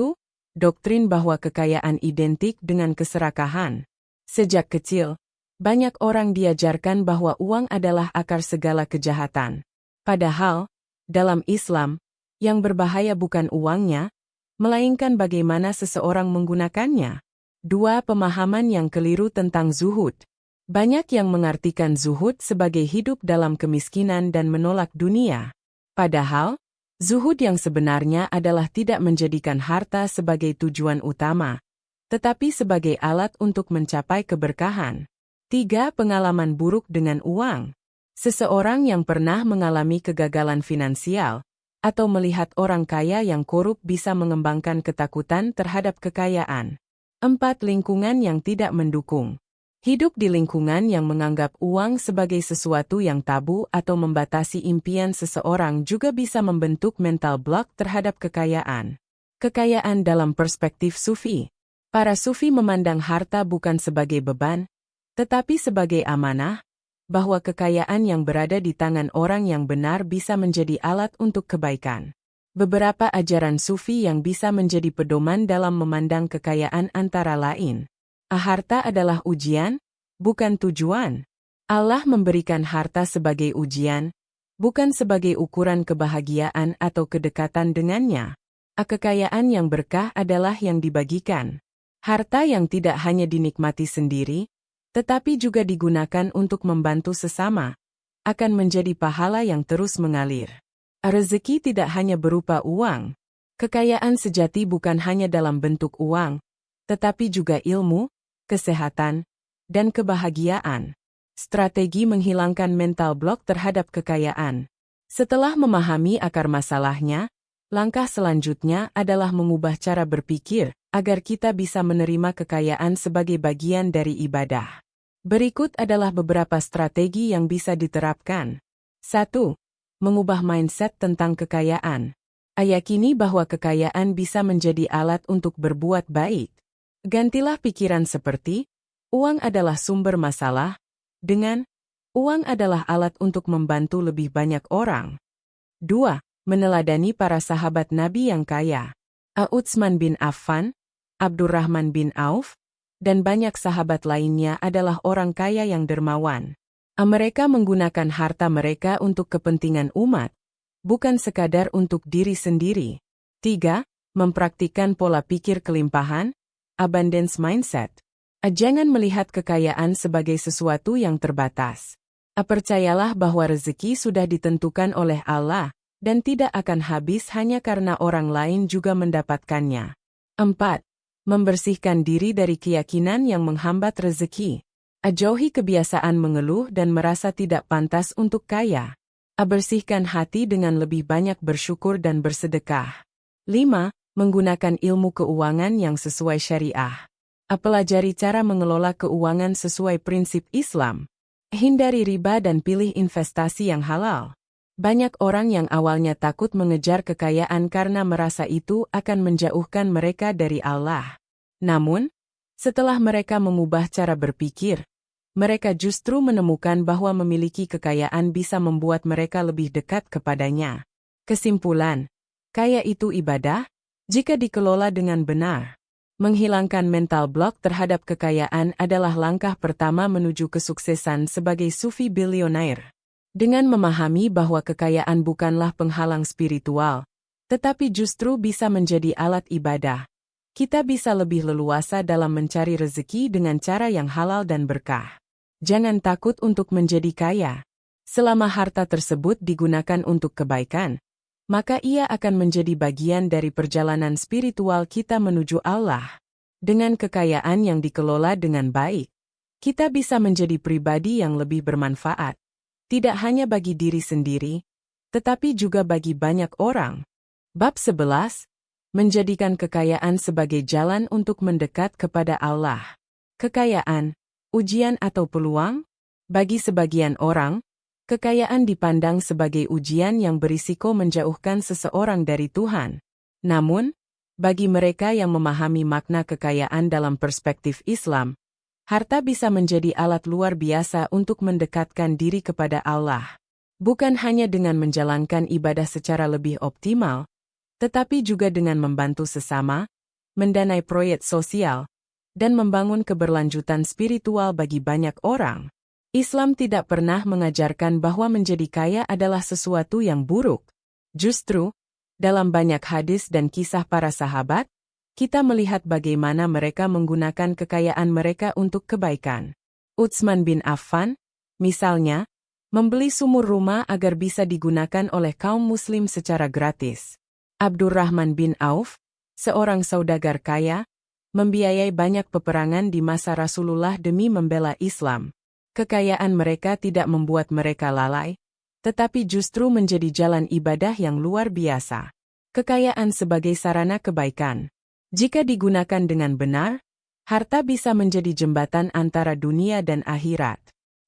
Doktrin bahwa kekayaan identik dengan keserakahan. Sejak kecil, banyak orang diajarkan bahwa uang adalah akar segala kejahatan. Padahal, dalam Islam, yang berbahaya bukan uangnya, melainkan bagaimana seseorang menggunakannya. 2. Pemahaman yang keliru tentang zuhud. Banyak yang mengartikan zuhud sebagai hidup dalam kemiskinan dan menolak dunia. Padahal, zuhud yang sebenarnya adalah tidak menjadikan harta sebagai tujuan utama, tetapi sebagai alat untuk mencapai keberkahan. 3. Pengalaman buruk dengan uang. Seseorang yang pernah mengalami kegagalan finansial, atau melihat orang kaya yang korup bisa mengembangkan ketakutan terhadap kekayaan. 4. Lingkungan yang tidak mendukung. Hidup di lingkungan yang menganggap uang sebagai sesuatu yang tabu atau membatasi impian seseorang juga bisa membentuk mental block terhadap kekayaan. Kekayaan dalam perspektif Sufi. Para Sufi memandang harta bukan sebagai beban, tetapi sebagai amanah, bahwa kekayaan yang berada di tangan orang yang benar bisa menjadi alat untuk kebaikan. Beberapa ajaran Sufi yang bisa menjadi pedoman dalam memandang kekayaan antara lain. Harta adalah ujian, bukan tujuan. Allah memberikan harta sebagai ujian, bukan sebagai ukuran kebahagiaan atau kedekatan dengannya. Kekayaan yang berkah adalah yang dibagikan. Harta yang tidak hanya dinikmati sendiri, tetapi juga digunakan untuk membantu sesama, akan menjadi pahala yang terus mengalir. Rezeki tidak hanya berupa uang. Kekayaan sejati bukan hanya dalam bentuk uang, tetapi juga ilmu, kesehatan, dan kebahagiaan. Strategi menghilangkan mental block terhadap kekayaan. Setelah memahami akar masalahnya, langkah selanjutnya adalah mengubah cara berpikir, agar kita bisa menerima kekayaan sebagai bagian dari ibadah. Berikut adalah beberapa strategi yang bisa diterapkan. 1. Mengubah mindset tentang kekayaan. Yakini bahwa kekayaan bisa menjadi alat untuk berbuat baik. Gantilah pikiran seperti, uang adalah sumber masalah, dengan, uang adalah alat untuk membantu lebih banyak orang. 2. Meneladani para sahabat Nabi yang kaya. Utsman bin Affan, Abdurrahman bin Auf, dan banyak sahabat lainnya adalah orang kaya yang dermawan. Mereka menggunakan harta mereka untuk kepentingan umat, bukan sekadar untuk diri sendiri. 3. Mempraktikkan pola pikir kelimpahan, abundance mindset. Jangan melihat kekayaan sebagai sesuatu yang terbatas. Percayalah bahwa rezeki sudah ditentukan oleh Allah, dan tidak akan habis hanya karena orang lain juga mendapatkannya. 4. Membersihkan diri dari keyakinan yang menghambat rezeki. Jauhi kebiasaan mengeluh dan merasa tidak pantas untuk kaya. Bersihkan hati dengan lebih banyak bersyukur dan bersedekah. 5. Menggunakan ilmu keuangan yang sesuai syariah. Pelajari cara mengelola keuangan sesuai prinsip Islam. Hindari riba dan pilih investasi yang halal. Banyak orang yang awalnya takut mengejar kekayaan karena merasa itu akan menjauhkan mereka dari Allah. Namun, setelah mereka mengubah cara berpikir, mereka justru menemukan bahwa memiliki kekayaan bisa membuat mereka lebih dekat kepadanya. Kesimpulan, kaya itu ibadah, jika dikelola dengan benar. Menghilangkan mental block terhadap kekayaan adalah langkah pertama menuju kesuksesan sebagai sufi bilionair. Dengan memahami bahwa kekayaan bukanlah penghalang spiritual, tetapi justru bisa menjadi alat ibadah, kita bisa lebih leluasa dalam mencari rezeki dengan cara yang halal dan berkah. Jangan takut untuk menjadi kaya. Selama harta tersebut digunakan untuk kebaikan, maka ia akan menjadi bagian dari perjalanan spiritual kita menuju Allah. Dengan kekayaan yang dikelola dengan baik, kita bisa menjadi pribadi yang lebih bermanfaat. Tidak hanya bagi diri sendiri, tetapi juga bagi banyak orang. Bab 11. Menjadikan kekayaan sebagai jalan untuk mendekat kepada Allah. Kekayaan, ujian atau peluang? Bagi sebagian orang, kekayaan dipandang sebagai ujian yang berisiko menjauhkan seseorang dari Tuhan. Namun, bagi mereka yang memahami makna kekayaan dalam perspektif Islam, harta bisa menjadi alat luar biasa untuk mendekatkan diri kepada Allah. Bukan hanya dengan menjalankan ibadah secara lebih optimal, tetapi juga dengan membantu sesama, mendanai proyek sosial, dan membangun keberlanjutan spiritual bagi banyak orang. Islam tidak pernah mengajarkan bahwa menjadi kaya adalah sesuatu yang buruk. Justru, dalam banyak hadis dan kisah para sahabat, kita melihat bagaimana mereka menggunakan kekayaan mereka untuk kebaikan. Utsman bin Affan, misalnya, Membeli sumur rumah agar bisa digunakan oleh kaum muslim secara gratis. Abdurrahman bin Auf, seorang saudagar kaya, membiayai banyak peperangan di masa Rasulullah demi membela Islam. Kekayaan mereka tidak membuat mereka lalai, tetapi justru menjadi jalan ibadah yang luar biasa. Kekayaan sebagai sarana kebaikan. Jika digunakan dengan benar, harta bisa menjadi jembatan antara dunia dan akhirat.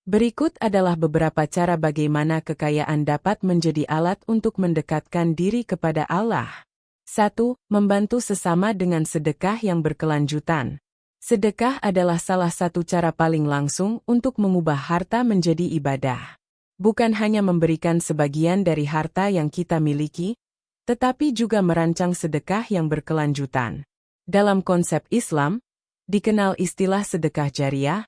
Berikut adalah beberapa cara bagaimana kekayaan dapat menjadi alat untuk mendekatkan diri kepada Allah. 1. Membantu sesama dengan sedekah yang berkelanjutan. Sedekah adalah salah satu cara paling langsung untuk mengubah harta menjadi ibadah. Bukan hanya memberikan sebagian dari harta yang kita miliki, tetapi juga merancang sedekah yang berkelanjutan. Dalam konsep Islam, dikenal istilah sedekah jariah,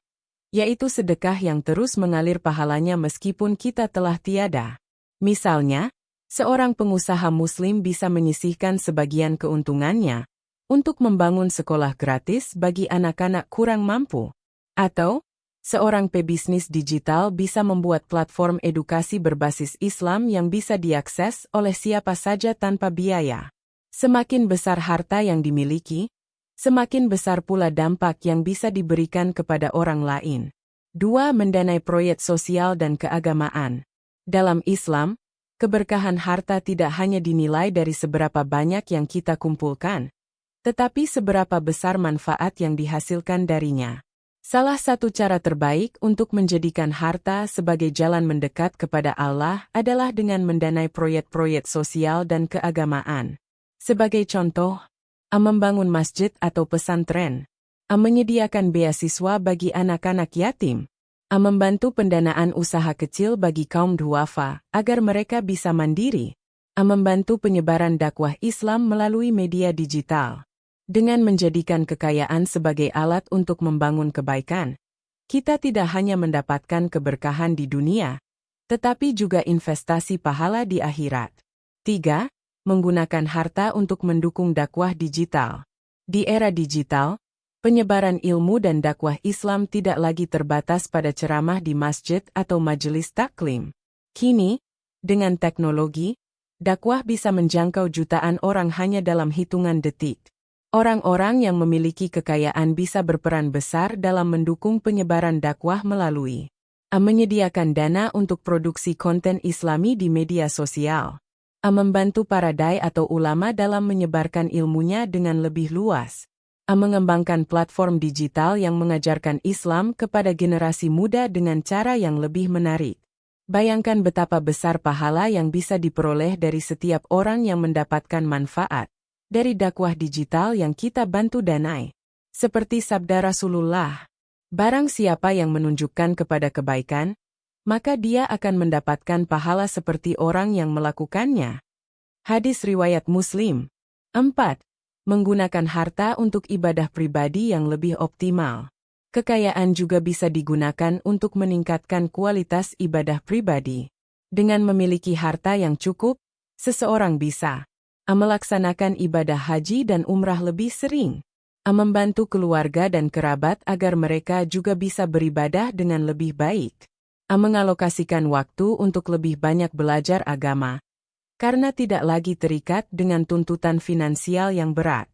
yaitu sedekah yang terus mengalir pahalanya meskipun kita telah tiada. Misalnya, seorang pengusaha muslim bisa menyisihkan sebagian keuntungannya untuk membangun sekolah gratis bagi anak-anak kurang mampu. Atau, seorang pebisnis digital bisa membuat platform edukasi berbasis Islam yang bisa diakses oleh siapa saja tanpa biaya. Semakin besar harta yang dimiliki, semakin besar pula dampak yang bisa diberikan kepada orang lain. 2. Mendanai proyek sosial dan keagamaan. Dalam Islam, keberkahan harta tidak hanya dinilai dari seberapa banyak yang kita kumpulkan, tetapi seberapa besar manfaat yang dihasilkan darinya. Salah satu cara terbaik untuk menjadikan harta sebagai jalan mendekat kepada Allah adalah dengan mendanai proyek-proyek sosial dan keagamaan. Sebagai contoh, membangun masjid atau pesantren, menyediakan beasiswa bagi anak-anak yatim, membantu pendanaan usaha kecil bagi kaum duafa agar mereka bisa mandiri, membantu penyebaran dakwah Islam melalui media digital. Dengan menjadikan kekayaan sebagai alat untuk membangun kebaikan, kita tidak hanya mendapatkan keberkahan di dunia, tetapi juga investasi pahala di akhirat. 3. Menggunakan harta untuk mendukung dakwah digital. Di era digital, penyebaran ilmu dan dakwah Islam tidak lagi terbatas pada ceramah di masjid atau majelis taklim. Kini, dengan teknologi, dakwah bisa menjangkau jutaan orang hanya dalam hitungan detik. Orang-orang yang memiliki kekayaan bisa berperan besar dalam mendukung penyebaran dakwah melalui menyediakan dana untuk produksi konten Islami di media sosial, membantu para dai atau ulama dalam menyebarkan ilmunya dengan lebih luas, mengembangkan platform digital yang mengajarkan Islam kepada generasi muda dengan cara yang lebih menarik. Bayangkan betapa besar pahala yang bisa diperoleh dari setiap orang yang mendapatkan manfaat dari dakwah digital yang kita bantu danai. Seperti sabda Rasulullah, barang siapa yang menunjukkan kepada kebaikan, maka dia akan mendapatkan pahala seperti orang yang melakukannya. Hadis riwayat Muslim. 4. Menggunakan harta untuk ibadah pribadi yang lebih optimal. Kekayaan juga bisa digunakan untuk meningkatkan kualitas ibadah pribadi. Dengan memiliki harta yang cukup, seseorang bisa melaksanakan ibadah haji dan umrah lebih sering, membantu keluarga dan kerabat agar mereka juga bisa beribadah dengan lebih baik, mengalokasikan waktu untuk lebih banyak belajar agama, karena tidak lagi terikat dengan tuntutan finansial yang berat,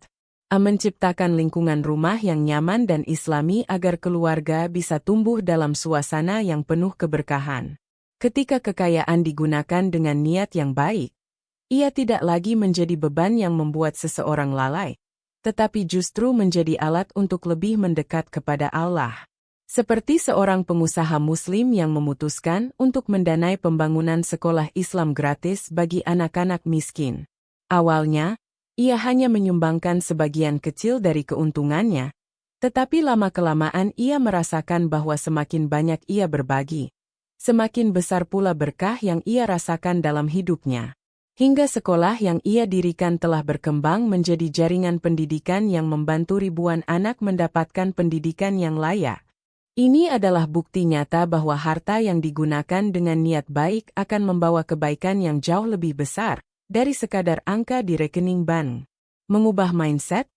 menciptakan lingkungan rumah yang nyaman dan islami agar keluarga bisa tumbuh dalam suasana yang penuh keberkahan. Ketika kekayaan digunakan dengan niat yang baik, ia tidak lagi menjadi beban yang membuat seseorang lalai, tetapi justru menjadi alat untuk lebih mendekat kepada Allah. Seperti seorang pengusaha muslim yang memutuskan untuk mendanai pembangunan sekolah Islam gratis bagi anak-anak miskin. Awalnya, ia hanya menyumbangkan sebagian kecil dari keuntungannya, tetapi lama-kelamaan ia merasakan bahwa semakin banyak ia berbagi, semakin besar pula berkah yang ia rasakan dalam hidupnya. Hingga sekolah yang ia dirikan telah berkembang menjadi jaringan pendidikan yang membantu ribuan anak mendapatkan pendidikan yang layak. Ini adalah bukti nyata bahwa harta yang digunakan dengan niat baik akan membawa kebaikan yang jauh lebih besar dari sekadar angka di rekening bank. Mengubah mindset,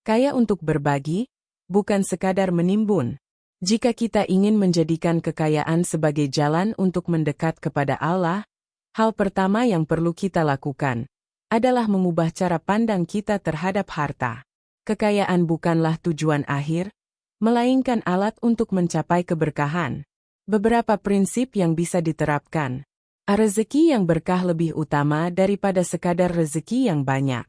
kaya untuk berbagi, bukan sekadar menimbun. Jika kita ingin menjadikan kekayaan sebagai jalan untuk mendekat kepada Allah, hal pertama yang perlu kita lakukan adalah mengubah cara pandang kita terhadap harta. Kekayaan bukanlah tujuan akhir, melainkan alat untuk mencapai keberkahan. Beberapa prinsip yang bisa diterapkan. Rezeki yang berkah lebih utama daripada sekadar rezeki yang banyak.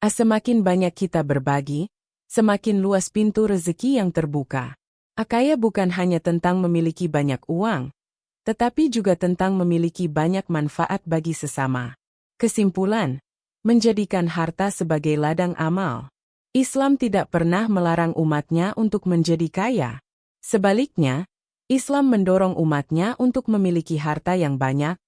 Semakin banyak kita berbagi, semakin luas pintu rezeki yang terbuka. Kaya bukan hanya tentang memiliki banyak uang, tetapi juga tentang memiliki banyak manfaat bagi sesama. Kesimpulan, menjadikan harta sebagai ladang amal. Islam tidak pernah melarang umatnya untuk menjadi kaya. Sebaliknya, Islam mendorong umatnya untuk memiliki harta yang banyak,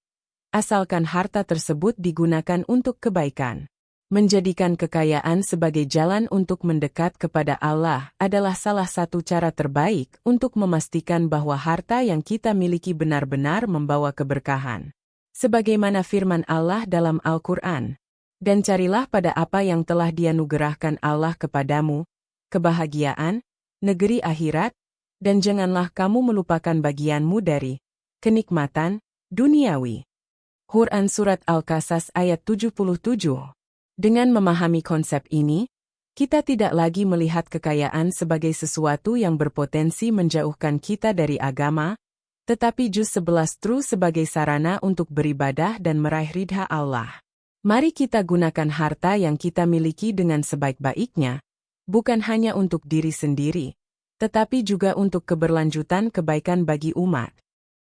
asalkan harta tersebut digunakan untuk kebaikan. Menjadikan kekayaan sebagai jalan untuk mendekat kepada Allah adalah salah satu cara terbaik untuk memastikan bahwa harta yang kita miliki benar-benar membawa keberkahan. Sebagaimana firman Allah dalam Al-Quran, "Dan carilah pada apa yang telah dianugerahkan Allah kepadamu, kebahagiaan, negeri akhirat, dan janganlah kamu melupakan bagianmu dari kenikmatan duniawi." Quran Surat Al-Qasas ayat 77. Dengan memahami konsep ini, kita tidak lagi melihat kekayaan sebagai sesuatu yang berpotensi menjauhkan kita dari agama, tetapi justru sebagai sarana untuk beribadah dan meraih ridha Allah. Mari kita gunakan harta yang kita miliki dengan sebaik-baiknya, bukan hanya untuk diri sendiri, tetapi juga untuk keberlanjutan kebaikan bagi umat.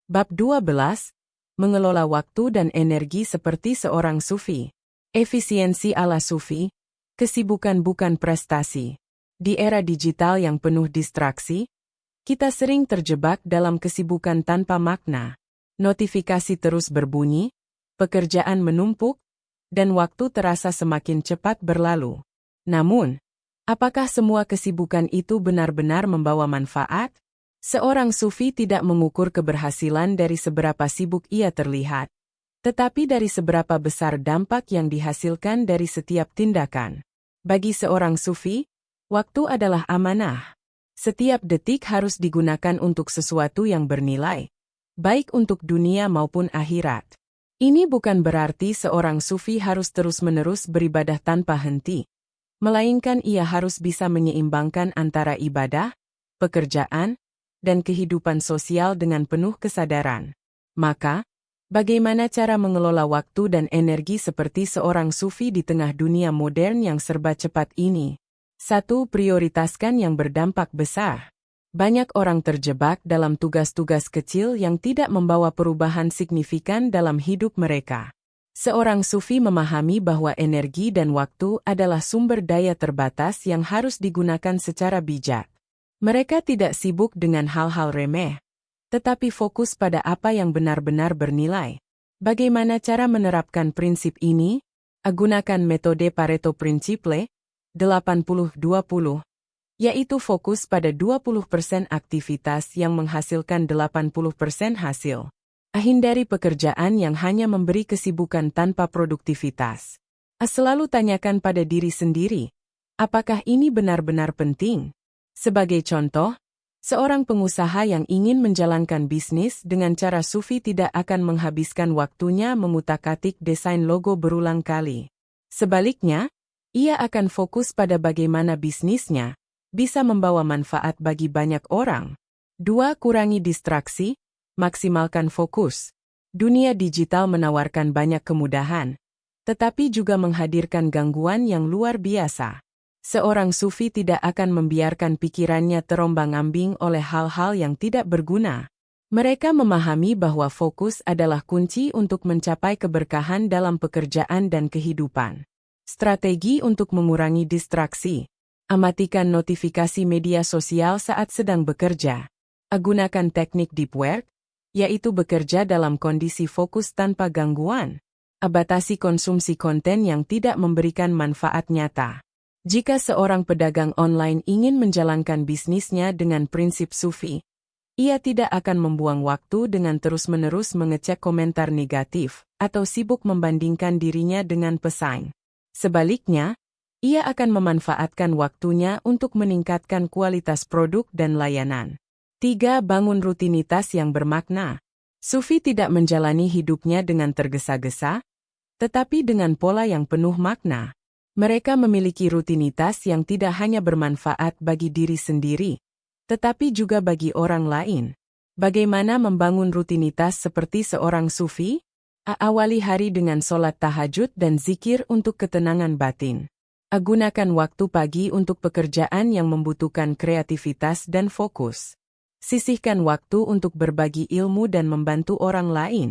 Bab 12. Mengelola waktu dan energi seperti seorang sufi. Efisiensi ala sufi, kesibukan bukan prestasi. Di era digital yang penuh distraksi, kita sering terjebak dalam kesibukan tanpa makna. Notifikasi terus berbunyi, pekerjaan menumpuk, dan waktu terasa semakin cepat berlalu. Namun, apakah semua kesibukan itu benar-benar membawa manfaat? Seorang sufi tidak mengukur keberhasilan dari seberapa sibuk ia terlihat, tetapi dari seberapa besar dampak yang dihasilkan dari setiap tindakan. Bagi seorang sufi, waktu adalah amanah. Setiap detik harus digunakan untuk sesuatu yang bernilai, baik untuk dunia maupun akhirat. Ini bukan berarti seorang sufi harus terus-menerus beribadah tanpa henti, melainkan ia harus bisa menyeimbangkan antara ibadah, pekerjaan, dan kehidupan sosial dengan penuh kesadaran. Maka, bagaimana cara mengelola waktu dan energi seperti seorang sufi di tengah dunia modern yang serba cepat ini? 1. Prioritaskan yang berdampak besar. Banyak orang terjebak dalam tugas-tugas kecil yang tidak membawa perubahan signifikan dalam hidup mereka. Seorang sufi memahami bahwa energi dan waktu adalah sumber daya terbatas yang harus digunakan secara bijak. Mereka tidak sibuk dengan hal-hal remeh, tetapi fokus pada apa yang benar-benar bernilai. Bagaimana cara menerapkan prinsip ini? Gunakan metode Pareto Principle, 80-20, yaitu fokus pada 20% aktivitas yang menghasilkan 80% hasil. Hindari pekerjaan yang hanya memberi kesibukan tanpa produktivitas. Selalu tanyakan pada diri sendiri, apakah ini benar-benar penting? Sebagai contoh, seorang pengusaha yang ingin menjalankan bisnis dengan cara sufi tidak akan menghabiskan waktunya mengutak-atik desain logo berulang kali. Sebaliknya, ia akan fokus pada bagaimana bisnisnya bisa membawa manfaat bagi banyak orang. 2. Kurangi distraksi, maksimalkan fokus. Dunia digital menawarkan banyak kemudahan, tetapi juga menghadirkan gangguan yang luar biasa. Seorang sufi tidak akan membiarkan pikirannya terombang-ambing oleh hal-hal yang tidak berguna. Mereka memahami bahwa fokus adalah kunci untuk mencapai keberkahan dalam pekerjaan dan kehidupan. Strategi untuk mengurangi distraksi. Amatikan notifikasi media sosial saat sedang bekerja. Gunakan teknik deep work, yaitu bekerja dalam kondisi fokus tanpa gangguan. Batasi konsumsi konten yang tidak memberikan manfaat nyata. Jika seorang pedagang online ingin menjalankan bisnisnya dengan prinsip sufi, ia tidak akan membuang waktu dengan terus-menerus mengecek komentar negatif atau sibuk membandingkan dirinya dengan pesaing. Sebaliknya, ia akan memanfaatkan waktunya untuk meningkatkan kualitas produk dan layanan. 3. Bangun rutinitas yang bermakna. Sufi tidak menjalani hidupnya dengan tergesa-gesa, tetapi dengan pola yang penuh makna. Mereka memiliki rutinitas yang tidak hanya bermanfaat bagi diri sendiri, tetapi juga bagi orang lain. Bagaimana membangun rutinitas seperti seorang sufi? Awali hari dengan sholat tahajud dan zikir untuk ketenangan batin. Gunakan waktu pagi untuk pekerjaan yang membutuhkan kreativitas dan fokus. Sisihkan waktu untuk berbagi ilmu dan membantu orang lain.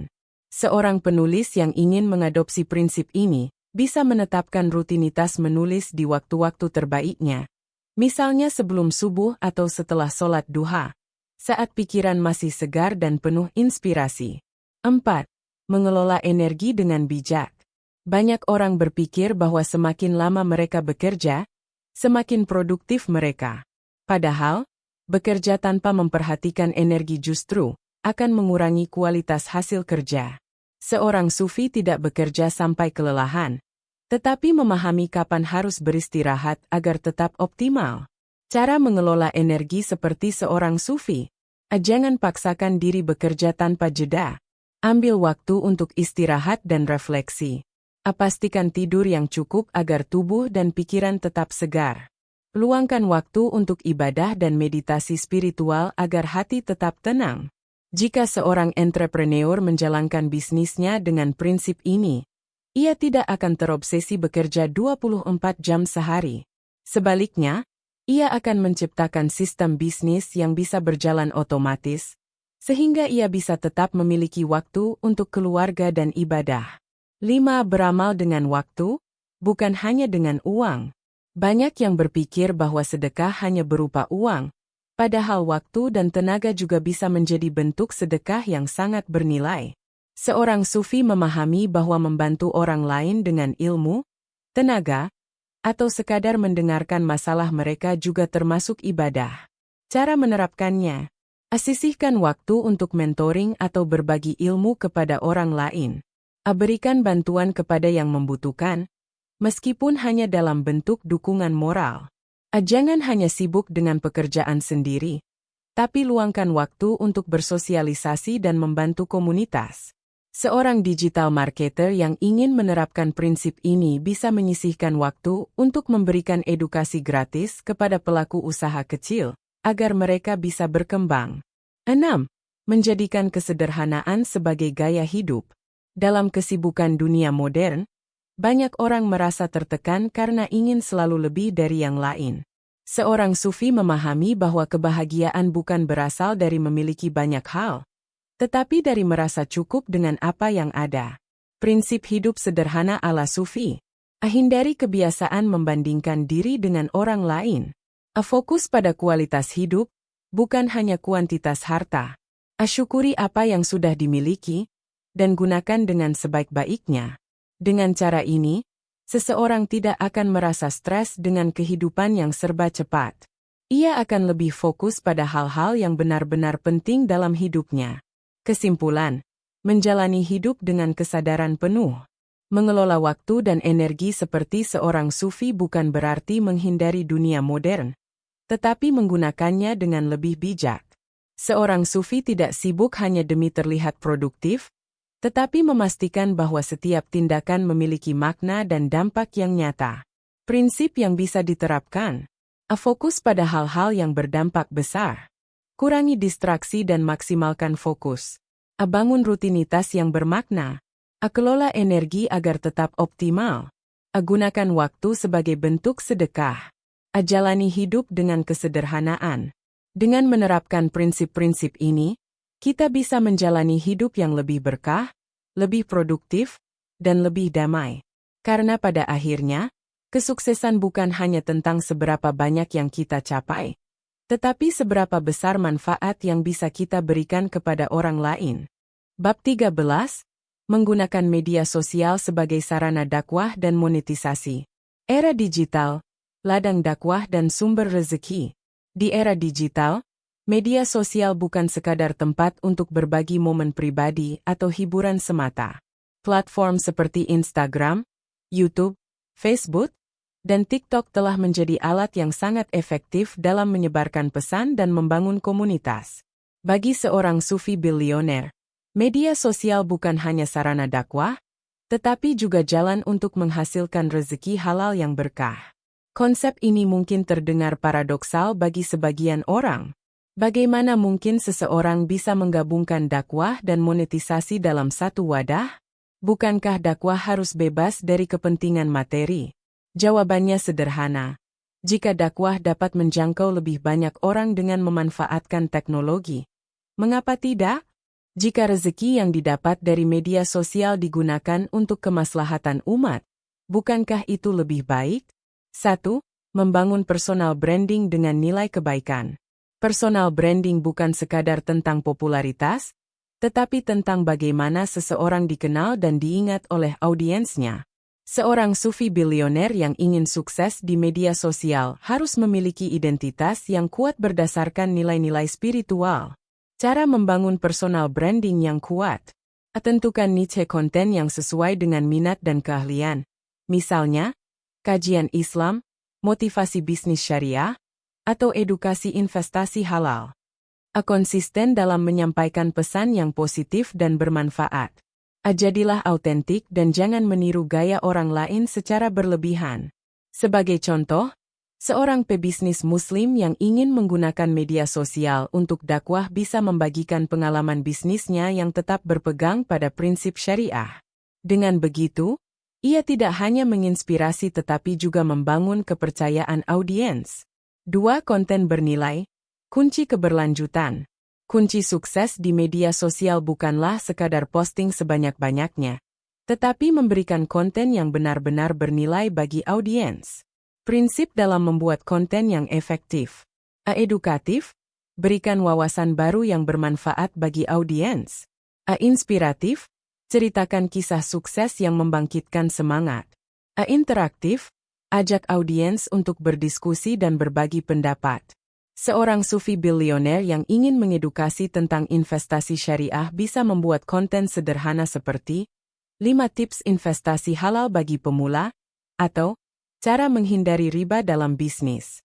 Seorang penulis yang ingin mengadopsi prinsip ini bisa menetapkan rutinitas menulis di waktu-waktu terbaiknya. Misalnya sebelum subuh atau setelah sholat duha, saat pikiran masih segar dan penuh inspirasi. 4. Mengelola energi dengan bijak. Banyak orang berpikir bahwa semakin lama mereka bekerja, semakin produktif mereka. Padahal, bekerja tanpa memperhatikan energi justru akan mengurangi kualitas hasil kerja. Seorang sufi tidak bekerja sampai kelelahan, tetapi memahami kapan harus beristirahat agar tetap optimal. Cara mengelola energi seperti seorang sufi. Jangan paksakan diri bekerja tanpa jeda. Ambil waktu untuk istirahat dan refleksi. Pastikan tidur yang cukup agar tubuh dan pikiran tetap segar. Luangkan waktu untuk ibadah dan meditasi spiritual agar hati tetap tenang. Jika seorang entrepreneur menjalankan bisnisnya dengan prinsip ini, ia tidak akan terobsesi bekerja 24 jam sehari. Sebaliknya, ia akan menciptakan sistem bisnis yang bisa berjalan otomatis, sehingga ia bisa tetap memiliki waktu untuk keluarga dan ibadah. 5. Beramal dengan waktu, bukan hanya dengan uang. Banyak yang berpikir bahwa sedekah hanya berupa uang, padahal waktu dan tenaga juga bisa menjadi bentuk sedekah yang sangat bernilai. Seorang sufi memahami bahwa membantu orang lain dengan ilmu, tenaga, atau sekadar mendengarkan masalah mereka juga termasuk ibadah. Cara menerapkannya: sisihkan waktu untuk mentoring atau berbagi ilmu kepada orang lain. Berikan bantuan kepada yang membutuhkan, meskipun hanya dalam bentuk dukungan moral. Jangan hanya sibuk dengan pekerjaan sendiri, tapi luangkan waktu untuk bersosialisasi dan membantu komunitas. Seorang digital marketer yang ingin menerapkan prinsip ini bisa menyisihkan waktu untuk memberikan edukasi gratis kepada pelaku usaha kecil, agar mereka bisa berkembang. 6. Menjadikan kesederhanaan sebagai gaya hidup. Dalam kesibukan dunia modern, banyak orang merasa tertekan karena ingin selalu lebih dari yang lain. Seorang sufi memahami bahwa kebahagiaan bukan berasal dari memiliki banyak hal, tetapi dari merasa cukup dengan apa yang ada. Prinsip hidup sederhana ala sufi. Hindari kebiasaan membandingkan diri dengan orang lain. Fokus pada kualitas hidup, bukan hanya kuantitas harta. Syukuri apa yang sudah dimiliki, dan gunakan dengan sebaik-baiknya. Dengan cara ini, seseorang tidak akan merasa stres dengan kehidupan yang serba cepat. Ia akan lebih fokus pada hal-hal yang benar-benar penting dalam hidupnya. Kesimpulan: menjalani hidup dengan kesadaran penuh. Mengelola waktu dan energi seperti seorang sufi bukan berarti menghindari dunia modern, tetapi menggunakannya dengan lebih bijak. Seorang sufi tidak sibuk hanya demi terlihat produktif, tetapi memastikan bahwa setiap tindakan memiliki makna dan dampak yang nyata. Prinsip yang bisa diterapkan: fokus pada hal-hal yang berdampak besar. Kurangi distraksi dan maksimalkan fokus. Bangun rutinitas yang bermakna. Kelola energi agar tetap optimal. Gunakan waktu sebagai bentuk sedekah. Jalani hidup dengan kesederhanaan. Dengan menerapkan prinsip-prinsip ini, kita bisa menjalani hidup yang lebih berkah, lebih produktif, dan lebih damai. Karena pada akhirnya, kesuksesan bukan hanya tentang seberapa banyak yang kita capai, tetapi seberapa besar manfaat yang bisa kita berikan kepada orang lain. Bab 13. Menggunakan media sosial sebagai sarana dakwah dan monetisasi. Era digital, ladang dakwah dan sumber rezeki. Di era digital, media sosial bukan sekadar tempat untuk berbagi momen pribadi atau hiburan semata. Platform seperti Instagram, YouTube, Facebook, Dan TikTok telah menjadi alat yang sangat efektif dalam menyebarkan pesan dan membangun komunitas. Bagi seorang sufi bilioner, media sosial bukan hanya sarana dakwah, tetapi juga jalan untuk menghasilkan rezeki halal yang berkah. Konsep ini mungkin terdengar paradoksal bagi sebagian orang. Bagaimana mungkin seseorang bisa menggabungkan dakwah dan monetisasi dalam satu wadah? Bukankah dakwah harus bebas dari kepentingan materi? Jawabannya sederhana. Jika dakwah dapat menjangkau lebih banyak orang dengan memanfaatkan teknologi, mengapa tidak? Jika rezeki yang didapat dari media sosial digunakan untuk kemaslahatan umat, bukankah itu lebih baik? 1. Membangun personal branding dengan nilai kebaikan. Personal branding bukan sekadar tentang popularitas, tetapi tentang bagaimana seseorang dikenal dan diingat oleh audiensnya. Seorang sufi bilioner yang ingin sukses di media sosial harus memiliki identitas yang kuat berdasarkan nilai-nilai spiritual. Cara membangun personal branding yang kuat. Tentukan niche konten yang sesuai dengan minat dan keahlian. Misalnya, kajian Islam, motivasi bisnis syariah, atau edukasi investasi halal. Konsisten dalam menyampaikan pesan yang positif dan bermanfaat. Jadilah autentik dan jangan meniru gaya orang lain secara berlebihan. Sebagai contoh, seorang pebisnis muslim yang ingin menggunakan media sosial untuk dakwah bisa membagikan pengalaman bisnisnya yang tetap berpegang pada prinsip syariah. Dengan begitu, ia tidak hanya menginspirasi tetapi juga membangun kepercayaan audiens. 2. Konten bernilai. Kunci keberlanjutan. Kunci sukses di media sosial bukanlah sekadar posting sebanyak-banyaknya, tetapi memberikan konten yang benar-benar bernilai bagi audiens. Prinsip dalam membuat konten yang efektif. Edukatif. Berikan wawasan baru yang bermanfaat bagi audiens. Inspiratif. Ceritakan kisah sukses yang membangkitkan semangat. Interaktif. Ajak audiens untuk berdiskusi dan berbagi pendapat. Seorang sufi bilioner yang ingin mengedukasi tentang investasi syariah bisa membuat konten sederhana seperti 5 tips investasi halal bagi pemula, atau cara menghindari riba dalam bisnis.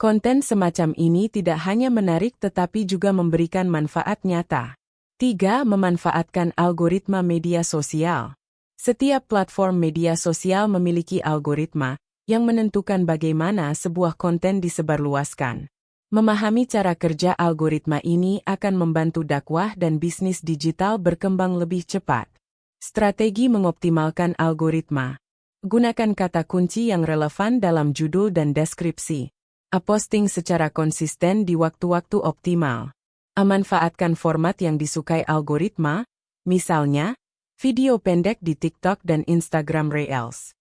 Konten semacam ini tidak hanya menarik tetapi juga memberikan manfaat nyata. 3. Memanfaatkan algoritma media sosial. Setiap platform media sosial memiliki algoritma yang menentukan bagaimana sebuah konten disebarluaskan. Memahami cara kerja algoritma ini akan membantu dakwah dan bisnis digital berkembang lebih cepat. Strategi mengoptimalkan algoritma. Gunakan kata kunci yang relevan dalam judul dan deskripsi. Posting secara konsisten di waktu-waktu optimal. Manfaatkan format yang disukai algoritma, misalnya, video pendek di TikTok dan Instagram Reels.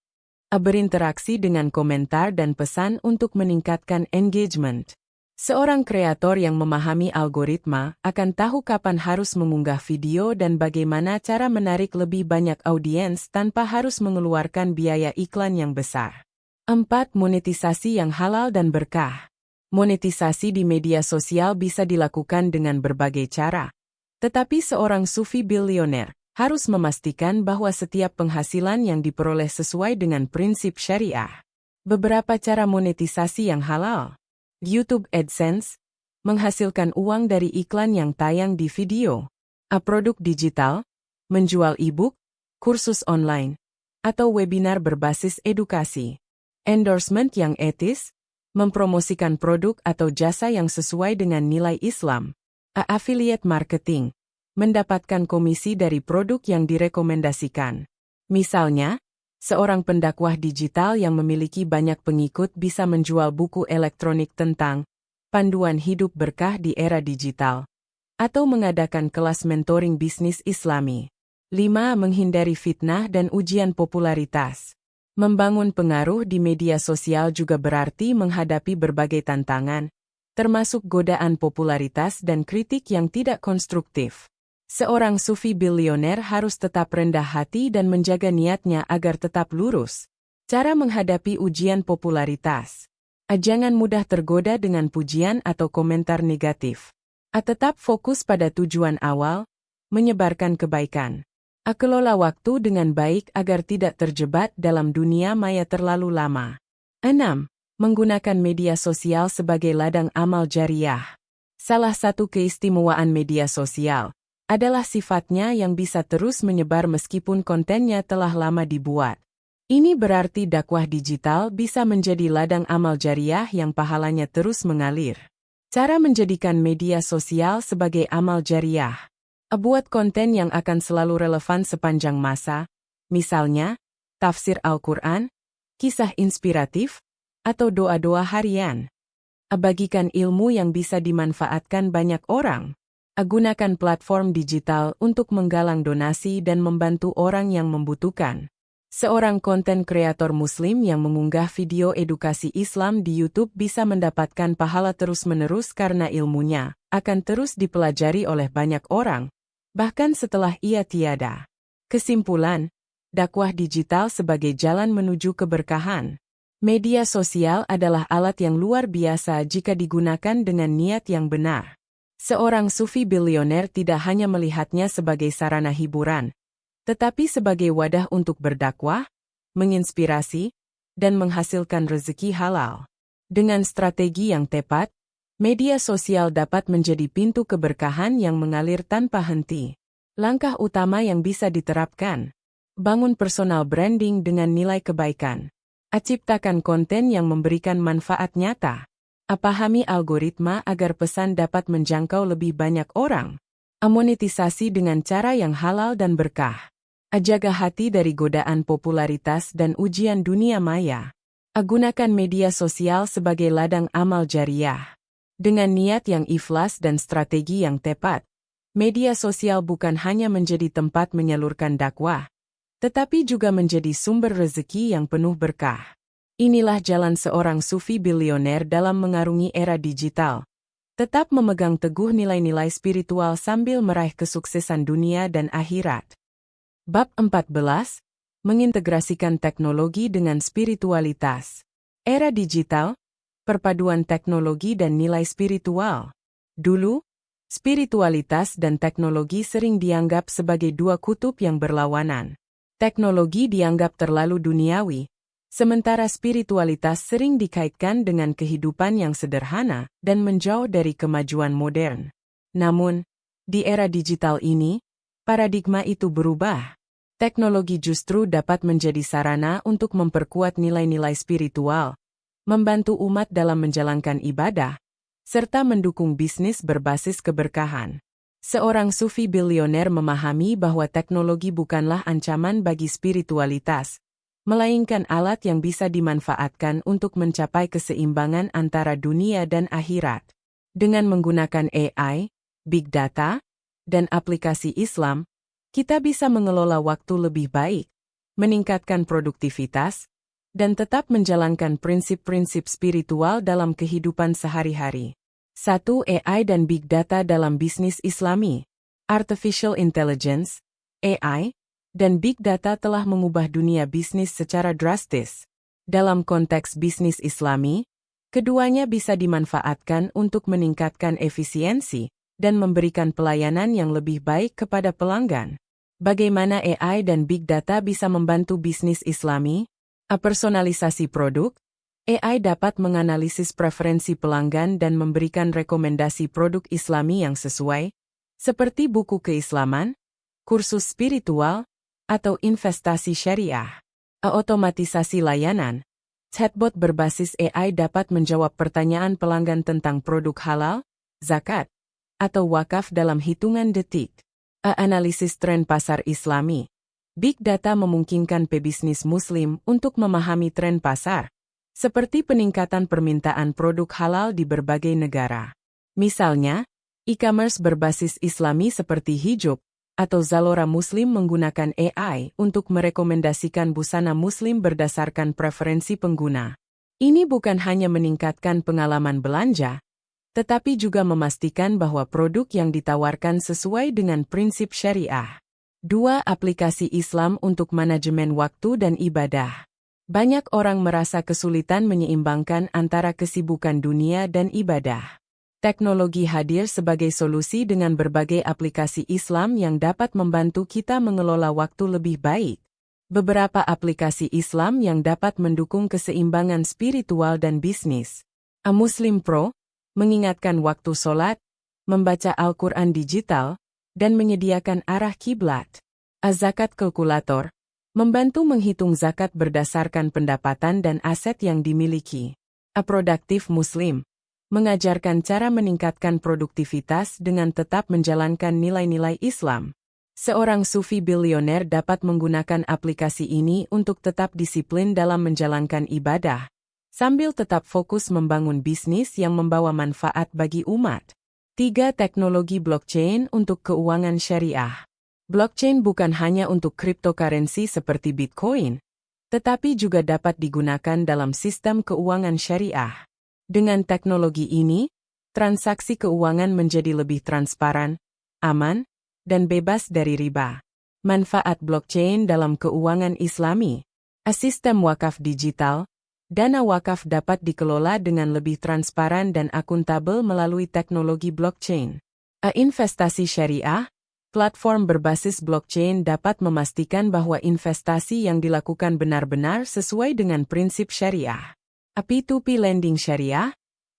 Berinteraksi dengan komentar dan pesan untuk meningkatkan engagement. Seorang kreator yang memahami algoritma akan tahu kapan harus mengunggah video dan bagaimana cara menarik lebih banyak audiens tanpa harus mengeluarkan biaya iklan yang besar. 4. Monetisasi yang halal dan berkah. Monetisasi di media sosial bisa dilakukan dengan berbagai cara. Tetapi seorang sufi bilioner harus memastikan bahwa setiap penghasilan yang diperoleh sesuai dengan prinsip syariah. Beberapa cara monetisasi yang halal. YouTube AdSense, menghasilkan uang dari iklan yang tayang di video. Produk digital, menjual e-book, kursus online, atau webinar berbasis edukasi. Endorsement yang etis, mempromosikan produk atau jasa yang sesuai dengan nilai Islam. Affiliate marketing, mendapatkan komisi dari produk yang direkomendasikan. Misalnya, seorang pendakwah digital yang memiliki banyak pengikut bisa menjual buku elektronik tentang panduan hidup berkah di era digital, atau mengadakan kelas mentoring bisnis Islami. 5. Menghindari fitnah dan ujian popularitas. Membangun pengaruh di media sosial juga berarti menghadapi berbagai tantangan, termasuk godaan popularitas dan kritik yang tidak konstruktif. Seorang sufi bilioner harus tetap rendah hati dan menjaga niatnya agar tetap lurus. Cara menghadapi ujian popularitas. Jangan mudah tergoda dengan pujian atau komentar negatif. Tetap fokus pada tujuan awal, menyebarkan kebaikan. Kelola waktu dengan baik agar tidak terjebak dalam dunia maya terlalu lama. 6. Menggunakan media sosial sebagai ladang amal jariah. Salah satu keistimewaan media sosial adalah sifatnya yang bisa terus menyebar meskipun kontennya telah lama dibuat. Ini berarti dakwah digital bisa menjadi ladang amal jariah yang pahalanya terus mengalir. Cara menjadikan media sosial sebagai amal jariah. Buat konten yang akan selalu relevan sepanjang masa, misalnya, tafsir Al-Quran, kisah inspiratif, atau doa-doa harian. Bagikan ilmu yang bisa dimanfaatkan banyak orang. Gunakan platform digital untuk menggalang donasi dan membantu orang yang membutuhkan. Seorang konten kreator Muslim yang mengunggah video edukasi Islam di YouTube bisa mendapatkan pahala terus-menerus karena ilmunya akan terus dipelajari oleh banyak orang, bahkan setelah ia tiada. Kesimpulan, dakwah digital sebagai jalan menuju keberkahan. Media sosial adalah alat yang luar biasa jika digunakan dengan niat yang benar. Seorang sufi bilioner tidak hanya melihatnya sebagai sarana hiburan, tetapi sebagai wadah untuk berdakwah, menginspirasi, dan menghasilkan rezeki halal. Dengan strategi yang tepat, media sosial dapat menjadi pintu keberkahan yang mengalir tanpa henti. Langkah utama yang bisa diterapkan: bangun personal branding dengan nilai kebaikan. Ciptakan konten yang memberikan manfaat nyata. Pahami algoritma agar pesan dapat menjangkau lebih banyak orang. Monetisasi dengan cara yang halal dan berkah. Jaga hati dari godaan popularitas dan ujian dunia maya. Gunakan media sosial sebagai ladang amal jariah. Dengan niat yang ikhlas dan strategi yang tepat, media sosial bukan hanya menjadi tempat menyalurkan dakwah, tetapi juga menjadi sumber rezeki yang penuh berkah. Inilah jalan seorang sufi bilioner dalam mengarungi era digital. Tetap memegang teguh nilai-nilai spiritual sambil meraih kesuksesan dunia dan akhirat. Bab 14. Mengintegrasikan teknologi dengan spiritualitas. Era digital, perpaduan teknologi dan nilai spiritual. Dulu, spiritualitas dan teknologi sering dianggap sebagai dua kutub yang berlawanan. Teknologi dianggap terlalu duniawi, sementara spiritualitas sering dikaitkan dengan kehidupan yang sederhana dan menjauh dari kemajuan modern. Namun, di era digital ini, paradigma itu berubah. Teknologi justru dapat menjadi sarana untuk memperkuat nilai-nilai spiritual, membantu umat dalam menjalankan ibadah, serta mendukung bisnis berbasis keberkahan. Seorang sufi bilioner memahami bahwa teknologi bukanlah ancaman bagi spiritualitas, melainkan alat yang bisa dimanfaatkan untuk mencapai keseimbangan antara dunia dan akhirat. Dengan menggunakan AI, Big Data, dan aplikasi Islam, kita bisa mengelola waktu lebih baik, meningkatkan produktivitas, dan tetap menjalankan prinsip-prinsip spiritual dalam kehidupan sehari-hari. 1. AI dan Big Data dalam bisnis Islami. Artificial Intelligence, AI, dan Big Data telah mengubah dunia bisnis secara drastis. Dalam konteks bisnis Islami, keduanya bisa dimanfaatkan untuk meningkatkan efisiensi dan memberikan pelayanan yang lebih baik kepada pelanggan. Bagaimana AI dan Big Data bisa membantu bisnis Islami? Personalisasi produk. AI dapat menganalisis preferensi pelanggan dan memberikan rekomendasi produk Islami yang sesuai, seperti buku keislaman, kursus spiritual, atau investasi syariah. Otomatisasi layanan. Chatbot berbasis AI dapat menjawab pertanyaan pelanggan tentang produk halal, zakat, atau wakaf dalam hitungan detik. Analisis tren pasar Islami. Big Data memungkinkan pebisnis Muslim untuk memahami tren pasar, seperti peningkatan permintaan produk halal di berbagai negara. Misalnya, e-commerce berbasis Islami seperti Hijab atau Zalora Muslim menggunakan AI untuk merekomendasikan busana Muslim berdasarkan preferensi pengguna. Ini bukan hanya meningkatkan pengalaman belanja, tetapi juga memastikan bahwa produk yang ditawarkan sesuai dengan prinsip syariah. 2. Aplikasi Islam untuk manajemen waktu dan ibadah. Banyak orang merasa kesulitan menyeimbangkan antara kesibukan dunia dan ibadah. Teknologi hadir sebagai solusi dengan berbagai aplikasi Islam yang dapat membantu kita mengelola waktu lebih baik. Beberapa aplikasi Islam yang dapat mendukung keseimbangan spiritual dan bisnis. A-Muslim Pro mengingatkan waktu sholat, membaca Al-Quran digital, dan menyediakan arah kiblat. A-Zakat Kalkulator membantu menghitung zakat berdasarkan pendapatan dan aset yang dimiliki. A-Produktif Muslim mengajarkan cara meningkatkan produktivitas dengan tetap menjalankan nilai-nilai Islam. Seorang sufi bilioner dapat menggunakan aplikasi ini untuk tetap disiplin dalam menjalankan ibadah, sambil tetap fokus membangun bisnis yang membawa manfaat bagi umat. 3. Teknologi blockchain untuk keuangan syariah. Blockchain bukan hanya untuk cryptocurrency seperti Bitcoin, tetapi juga dapat digunakan dalam sistem keuangan syariah. Dengan teknologi ini, transaksi keuangan menjadi lebih transparan, aman, dan bebas dari riba. Manfaat blockchain dalam keuangan Islami. Sistem wakaf digital. Dana wakaf dapat dikelola dengan lebih transparan dan akuntabel melalui teknologi blockchain. Investasi syariah. Platform berbasis blockchain dapat memastikan bahwa investasi yang dilakukan benar-benar sesuai dengan prinsip syariah. P2P lending syariah.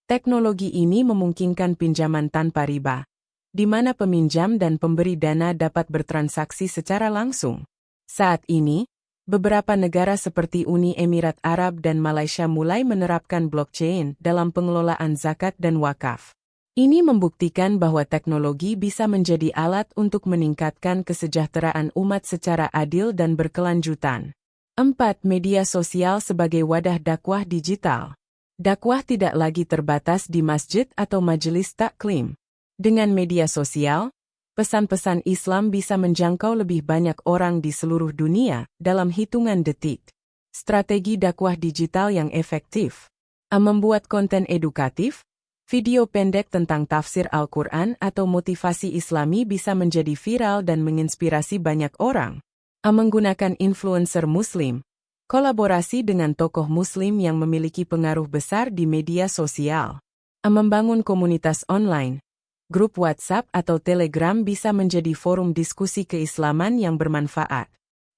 Teknologi ini memungkinkan pinjaman tanpa riba, di mana peminjam dan pemberi dana dapat bertransaksi secara langsung. Saat ini, beberapa negara seperti Uni Emirat Arab dan Malaysia mulai menerapkan blockchain dalam pengelolaan zakat dan wakaf. Ini membuktikan bahwa teknologi bisa menjadi alat untuk meningkatkan kesejahteraan umat secara adil dan berkelanjutan. 4. Media sosial sebagai wadah dakwah digital. Dakwah tidak lagi terbatas di masjid atau majelis taklim. Dengan media sosial, pesan-pesan Islam bisa menjangkau lebih banyak orang di seluruh dunia dalam hitungan detik. Strategi dakwah digital yang efektif. Membuat konten edukatif. Video pendek tentang tafsir Al-Quran atau motivasi Islami bisa menjadi viral dan menginspirasi banyak orang. Menggunakan influencer Muslim. Kolaborasi dengan tokoh Muslim yang memiliki pengaruh besar di media sosial. Membangun komunitas online. Grup WhatsApp atau Telegram bisa menjadi forum diskusi keislaman yang bermanfaat.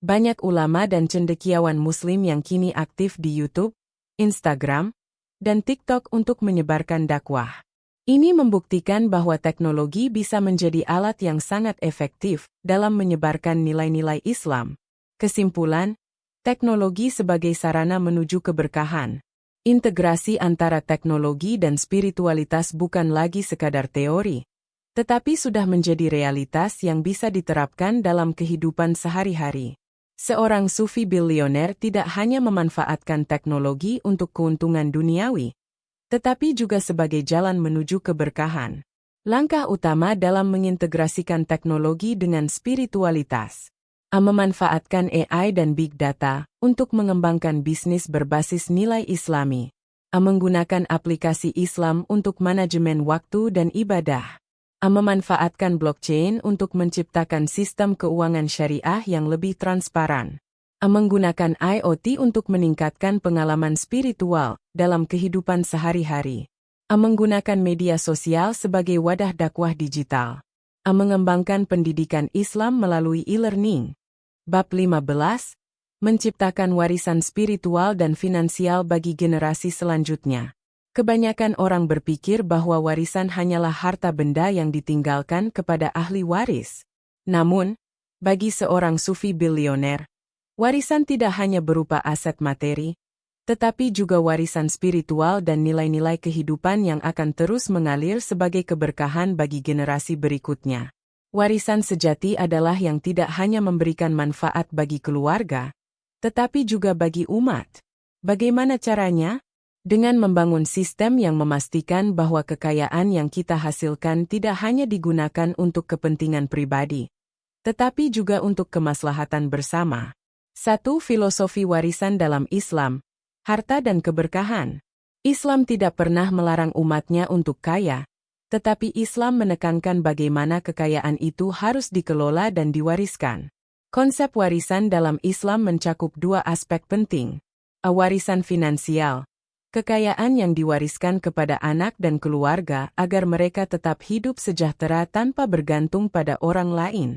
Banyak ulama dan cendekiawan Muslim yang kini aktif di YouTube, Instagram, dan TikTok untuk menyebarkan dakwah. Ini membuktikan bahwa teknologi bisa menjadi alat yang sangat efektif dalam menyebarkan nilai-nilai Islam. Kesimpulan, teknologi sebagai sarana menuju keberkahan. Integrasi antara teknologi dan spiritualitas bukan lagi sekadar teori, tetapi sudah menjadi realitas yang bisa diterapkan dalam kehidupan sehari-hari. Seorang sufi bilioner tidak hanya memanfaatkan teknologi untuk keuntungan duniawi, tetapi juga sebagai jalan menuju keberkahan. Langkah utama dalam mengintegrasikan teknologi dengan spiritualitas. Memanfaatkan AI dan Big Data untuk mengembangkan bisnis berbasis nilai Islami. Menggunakan aplikasi Islam untuk manajemen waktu dan ibadah. Memanfaatkan blockchain untuk menciptakan sistem keuangan syariah yang lebih transparan. Menggunakan IoT untuk meningkatkan pengalaman spiritual dalam kehidupan sehari-hari. Menggunakan media sosial sebagai wadah dakwah digital. Mengembangkan pendidikan Islam melalui e-learning. Bab 15. Menciptakan warisan spiritual dan finansial bagi generasi selanjutnya. Kebanyakan orang berpikir bahwa warisan hanyalah harta benda yang ditinggalkan kepada ahli waris. Namun, bagi seorang sufi bilioner, warisan tidak hanya berupa aset materi, tetapi juga warisan spiritual dan nilai-nilai kehidupan yang akan terus mengalir sebagai keberkahan bagi generasi berikutnya. Warisan sejati adalah yang tidak hanya memberikan manfaat bagi keluarga, tetapi juga bagi umat. Bagaimana caranya? Dengan membangun sistem yang memastikan bahwa kekayaan yang kita hasilkan tidak hanya digunakan untuk kepentingan pribadi, tetapi juga untuk kemaslahatan bersama. 1. Filosofi warisan dalam Islam, harta dan keberkahan. Islam tidak pernah melarang umatnya untuk kaya, tetapi Islam menekankan bagaimana kekayaan itu harus dikelola dan diwariskan. Konsep warisan dalam Islam mencakup dua aspek penting. Warisan finansial. Kekayaan yang diwariskan kepada anak dan keluarga agar mereka tetap hidup sejahtera tanpa bergantung pada orang lain.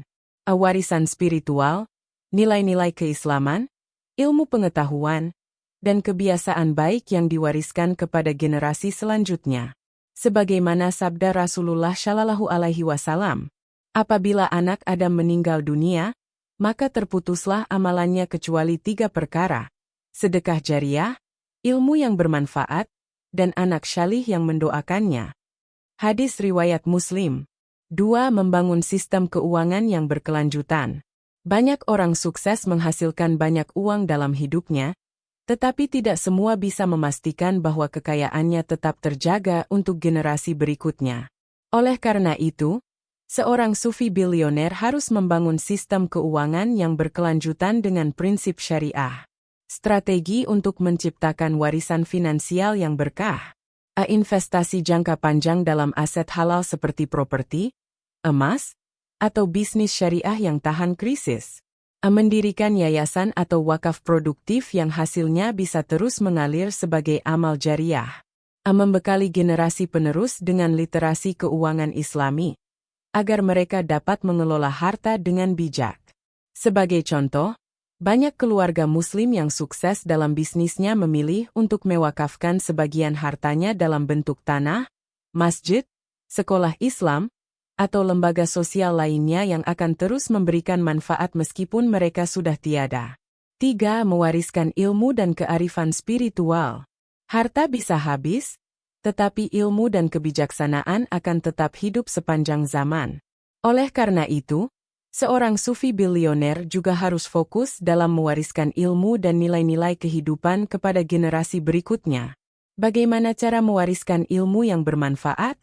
Warisan spiritual, nilai-nilai keislaman, ilmu pengetahuan, dan kebiasaan baik yang diwariskan kepada generasi selanjutnya. Sebagaimana sabda Rasulullah Shallallahu Alaihi Wasallam, apabila anak Adam meninggal dunia, maka terputuslah amalannya kecuali 3 perkara: sedekah jariah, ilmu yang bermanfaat, dan anak syalih yang mendoakannya. Hadis riwayat Muslim. 2. Membangun sistem keuangan yang berkelanjutan. Banyak orang sukses menghasilkan banyak uang dalam hidupnya, tetapi tidak semua bisa memastikan bahwa kekayaannya tetap terjaga untuk generasi berikutnya. Oleh karena itu, seorang sufi bilioner harus membangun sistem keuangan yang berkelanjutan dengan prinsip syariah. Strategi untuk menciptakan warisan finansial yang berkah. Investasi jangka panjang dalam aset halal seperti properti, emas, atau bisnis syariah yang tahan krisis. Mendirikan yayasan atau wakaf produktif yang hasilnya bisa terus mengalir sebagai amal jariah. Membekali generasi penerus dengan literasi keuangan Islami, agar mereka dapat mengelola harta dengan bijak. Sebagai contoh, banyak keluarga Muslim yang sukses dalam bisnisnya memilih untuk mewakafkan sebagian hartanya dalam bentuk tanah, masjid, sekolah Islam, atau lembaga sosial lainnya yang akan terus memberikan manfaat meskipun mereka sudah tiada. 3. Mewariskan ilmu dan kearifan spiritual. Harta bisa habis, tetapi ilmu dan kebijaksanaan akan tetap hidup sepanjang zaman. Oleh karena itu, seorang sufi bilioner juga harus fokus dalam mewariskan ilmu dan nilai-nilai kehidupan kepada generasi berikutnya. Bagaimana cara mewariskan ilmu yang bermanfaat?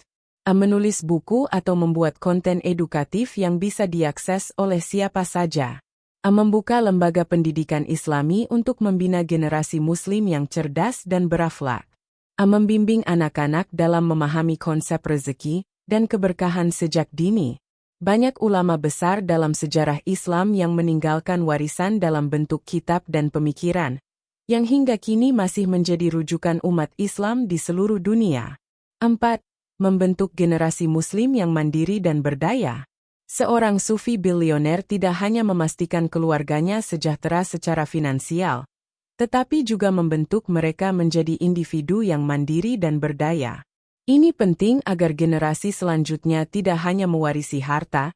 Menulis buku atau membuat konten edukatif yang bisa diakses oleh siapa saja. Membuka lembaga pendidikan Islami untuk membina generasi Muslim yang cerdas dan berakhlak. Membimbing anak-anak dalam memahami konsep rezeki dan keberkahan sejak dini. Banyak ulama besar dalam sejarah Islam yang meninggalkan warisan dalam bentuk kitab dan pemikiran, yang hingga kini masih menjadi rujukan umat Islam di seluruh dunia. 4. Membentuk generasi Muslim yang mandiri dan berdaya. Seorang sufi bilioner tidak hanya memastikan keluarganya sejahtera secara finansial, tetapi juga membentuk mereka menjadi individu yang mandiri dan berdaya. Ini penting agar generasi selanjutnya tidak hanya mewarisi harta,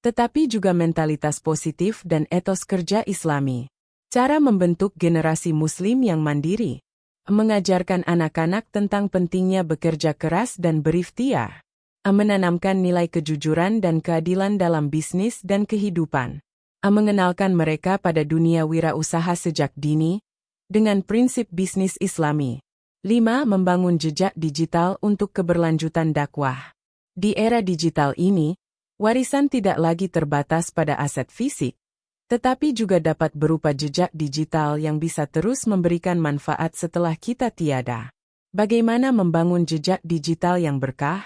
tetapi juga mentalitas positif dan etos kerja Islami. Cara membentuk generasi Muslim yang mandiri. Mengajarkan anak-anak tentang pentingnya bekerja keras dan berikhtiar. Menanamkan nilai kejujuran dan keadilan dalam bisnis dan kehidupan. Mengenalkan mereka pada dunia wirausaha sejak dini, dengan prinsip bisnis Islami. 5. Membangun jejak digital untuk keberlanjutan dakwah. Di era digital ini, warisan tidak lagi terbatas pada aset fisik, tetapi juga dapat berupa jejak digital yang bisa terus memberikan manfaat setelah kita tiada. Bagaimana membangun jejak digital yang berkah?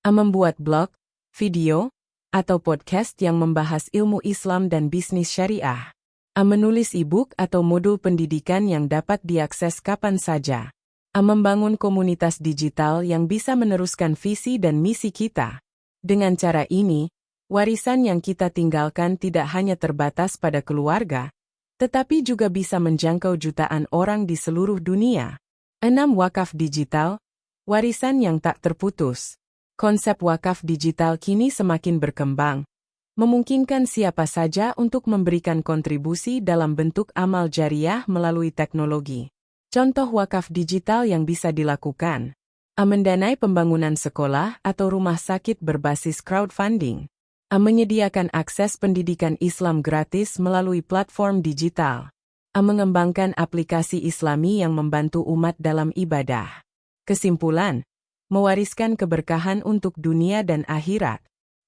Membuat blog, video, atau podcast yang membahas ilmu Islam dan bisnis syariah. Menulis e-book atau modul pendidikan yang dapat diakses kapan saja. Membangun komunitas digital yang bisa meneruskan visi dan misi kita. Dengan cara ini, warisan yang kita tinggalkan tidak hanya terbatas pada keluarga, tetapi juga bisa menjangkau jutaan orang di seluruh dunia. 6. Wakaf digital, warisan yang tak terputus. Konsep wakaf digital kini semakin berkembang, memungkinkan siapa saja untuk memberikan kontribusi dalam bentuk amal jariah melalui teknologi. Contoh wakaf digital yang bisa dilakukan. Mendanai pembangunan sekolah atau rumah sakit berbasis crowdfunding. Menyediakan akses pendidikan Islam gratis melalui platform digital. Mengembangkan aplikasi Islami yang membantu umat dalam ibadah. Kesimpulan, mewariskan keberkahan untuk dunia dan akhirat.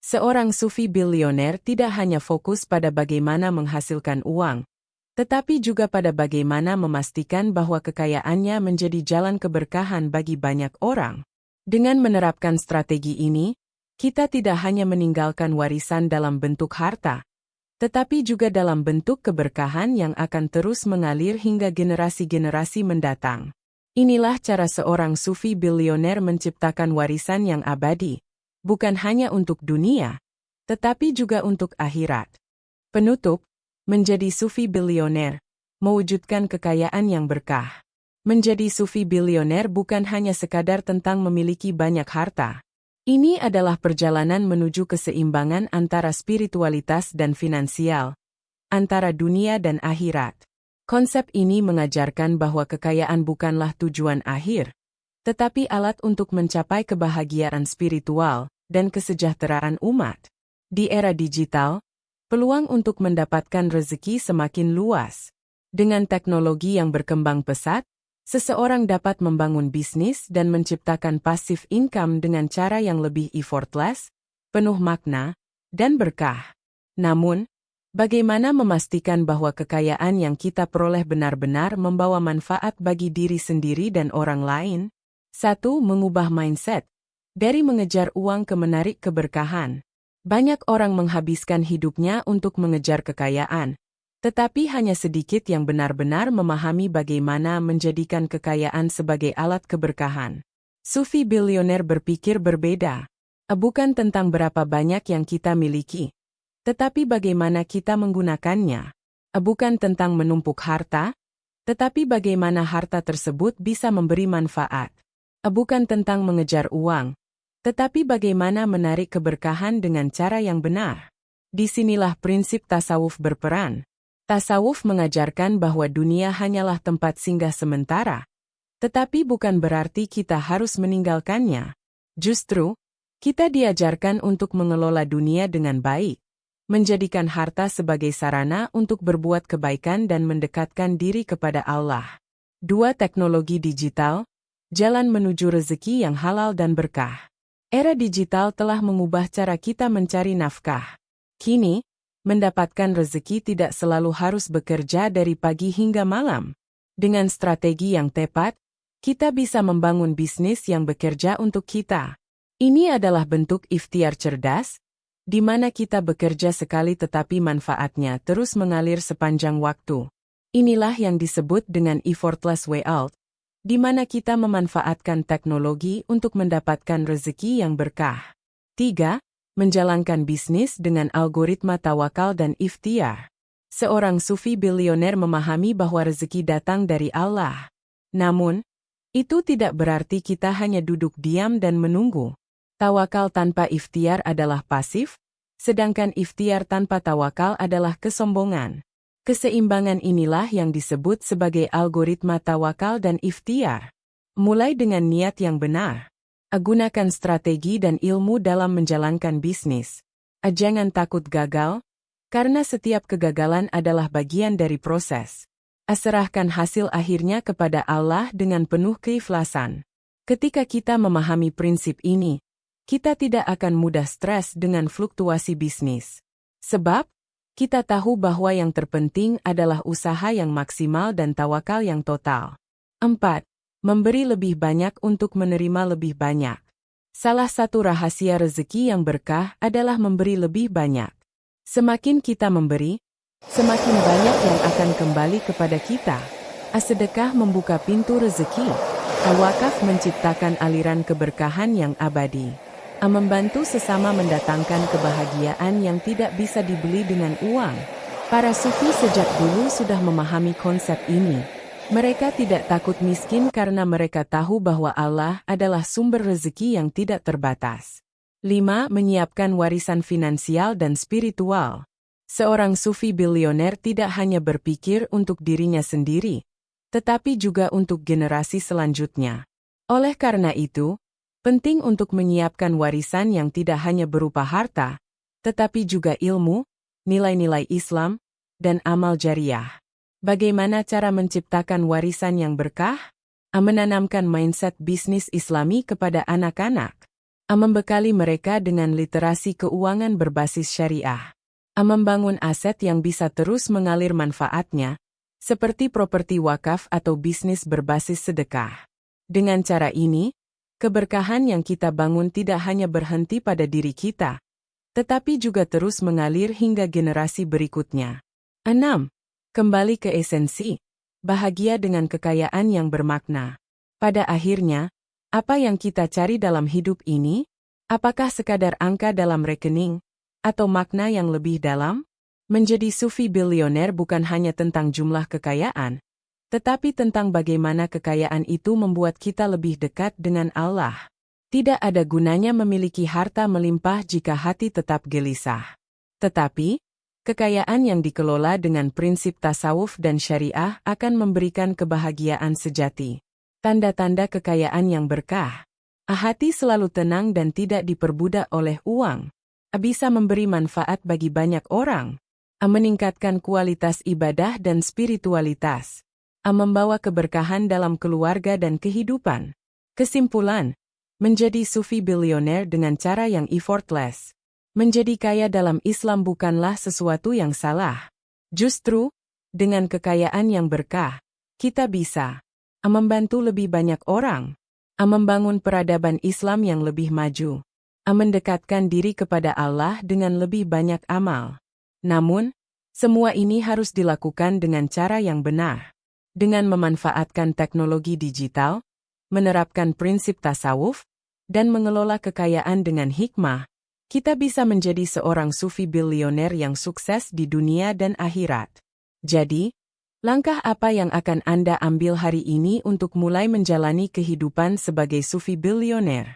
Seorang sufi bilioner tidak hanya fokus pada bagaimana menghasilkan uang, tetapi juga pada bagaimana memastikan bahwa kekayaannya menjadi jalan keberkahan bagi banyak orang. Dengan menerapkan strategi ini, kita tidak hanya meninggalkan warisan dalam bentuk harta, tetapi juga dalam bentuk keberkahan yang akan terus mengalir hingga generasi-generasi mendatang. Inilah cara seorang sufi bilioner menciptakan warisan yang abadi, bukan hanya untuk dunia, tetapi juga untuk akhirat. Penutup, Menjadi sufi bilioner, mewujudkan kekayaan yang berkah. Menjadi sufi bilioner bukan hanya sekadar tentang memiliki banyak harta. Ini adalah perjalanan menuju keseimbangan antara spiritualitas dan finansial, antara dunia dan akhirat. Konsep ini mengajarkan bahwa kekayaan bukanlah tujuan akhir, tetapi alat untuk mencapai kebahagiaan spiritual dan kesejahteraan umat. Di era digital, peluang untuk mendapatkan rezeki semakin luas. Dengan teknologi yang berkembang pesat, seseorang dapat membangun bisnis dan menciptakan passive income dengan cara yang lebih effortless, penuh makna, dan berkah. Namun, bagaimana memastikan bahwa kekayaan yang kita peroleh benar-benar membawa manfaat bagi diri sendiri dan orang lain? 1. Mengubah mindset. Dari mengejar uang ke menarik keberkahan. Banyak orang menghabiskan hidupnya untuk mengejar kekayaan, tetapi hanya sedikit yang benar-benar memahami bagaimana menjadikan kekayaan sebagai alat keberkahan. Sufi bilioner berpikir berbeda. Bukan tentang berapa banyak yang kita miliki, tetapi bagaimana kita menggunakannya. Bukan tentang menumpuk harta, tetapi bagaimana harta tersebut bisa memberi manfaat. Bukan tentang mengejar uang, tetapi bagaimana menarik keberkahan dengan cara yang benar. Disinilah prinsip tasawuf berperan. Tasawuf mengajarkan bahwa dunia hanyalah tempat singgah sementara, tetapi bukan berarti kita harus meninggalkannya. Justru, kita diajarkan untuk mengelola dunia dengan baik, menjadikan harta sebagai sarana untuk berbuat kebaikan dan mendekatkan diri kepada Allah. 2. Teknologi digital. Jalan menuju rezeki yang halal dan berkah. Era digital telah mengubah cara kita mencari nafkah. Kini, mendapatkan rezeki tidak selalu harus bekerja dari pagi hingga malam. Dengan strategi yang tepat, kita bisa membangun bisnis yang bekerja untuk kita. Ini adalah bentuk ikhtiar cerdas, di mana kita bekerja sekali tetapi manfaatnya terus mengalir sepanjang waktu. Inilah yang disebut dengan effortless wealth, di mana kita memanfaatkan teknologi untuk mendapatkan rezeki yang berkah. 3. Menjalankan bisnis dengan algoritma tawakal dan ikhtiar. Seorang sufi bilioner memahami bahwa rezeki datang dari Allah. Namun, itu tidak berarti kita hanya duduk diam dan menunggu. Tawakal tanpa ikhtiar adalah pasif, sedangkan ikhtiar tanpa tawakal adalah kesombongan. Keseimbangan inilah yang disebut sebagai algoritma tawakal dan ikhtiar. Mulai dengan niat yang benar. Gunakan strategi dan ilmu dalam menjalankan bisnis. Jangan takut gagal, karena setiap kegagalan adalah bagian dari proses. Serahkan hasil akhirnya kepada Allah dengan penuh keikhlasan. Ketika kita memahami prinsip ini, kita tidak akan mudah stres dengan fluktuasi bisnis. Sebab, kita tahu bahwa yang terpenting adalah usaha yang maksimal dan tawakal yang total. 4. Memberi lebih banyak untuk menerima lebih banyak. Salah satu rahasia rezeki yang berkah adalah memberi lebih banyak. Semakin kita memberi, semakin banyak yang akan kembali kepada kita. Sedekah membuka pintu rezeki. Wakaf menciptakan aliran keberkahan yang abadi. Membantu sesama mendatangkan kebahagiaan yang tidak bisa dibeli dengan uang. Para sufi sejak dulu sudah memahami konsep ini. Mereka tidak takut miskin karena mereka tahu bahwa Allah adalah sumber rezeki yang tidak terbatas. 5. Menyiapkan warisan finansial dan spiritual. Seorang sufi bilioner tidak hanya berpikir untuk dirinya sendiri, tetapi juga untuk generasi selanjutnya. Oleh karena itu, penting untuk menyiapkan warisan yang tidak hanya berupa harta, tetapi juga ilmu, nilai-nilai Islam, dan amal jariah. Bagaimana cara menciptakan warisan yang berkah? Menanamkan mindset bisnis Islami kepada anak-anak. Membekali mereka dengan literasi keuangan berbasis syariah. Membangun aset yang bisa terus mengalir manfaatnya, seperti properti wakaf atau bisnis berbasis sedekah. Dengan cara ini, keberkahan yang kita bangun tidak hanya berhenti pada diri kita, tetapi juga terus mengalir hingga generasi berikutnya. 6. Kembali ke esensi, bahagia dengan kekayaan yang bermakna. Pada akhirnya, apa yang kita cari dalam hidup ini? Apakah sekadar angka dalam rekening, atau makna yang lebih dalam? Menjadi sufi bilioner bukan hanya tentang jumlah kekayaan, tetapi tentang bagaimana kekayaan itu membuat kita lebih dekat dengan Allah. Tidak ada gunanya memiliki harta melimpah jika hati tetap gelisah. Tetapi, kekayaan yang dikelola dengan prinsip tasawuf dan syariah akan memberikan kebahagiaan sejati. Tanda-tanda kekayaan yang berkah. Hati selalu tenang dan tidak diperbudak oleh uang. Bisa memberi manfaat bagi banyak orang. Meningkatkan kualitas ibadah dan spiritualitas. Membawa keberkahan dalam keluarga dan kehidupan. Kesimpulan, menjadi sufi bilioner dengan cara yang effortless. Menjadi kaya dalam Islam bukanlah sesuatu yang salah. Justru, dengan kekayaan yang berkah, kita bisa membantu lebih banyak orang, membangun peradaban Islam yang lebih maju, mendekatkan diri kepada Allah dengan lebih banyak amal. Namun, semua ini harus dilakukan dengan cara yang benar. Dengan memanfaatkan teknologi digital, menerapkan prinsip tasawuf, dan mengelola kekayaan dengan hikmah, kita bisa menjadi seorang sufi bilioner yang sukses di dunia dan akhirat. Jadi, langkah apa yang akan Anda ambil hari ini untuk mulai menjalani kehidupan sebagai sufi bilioner?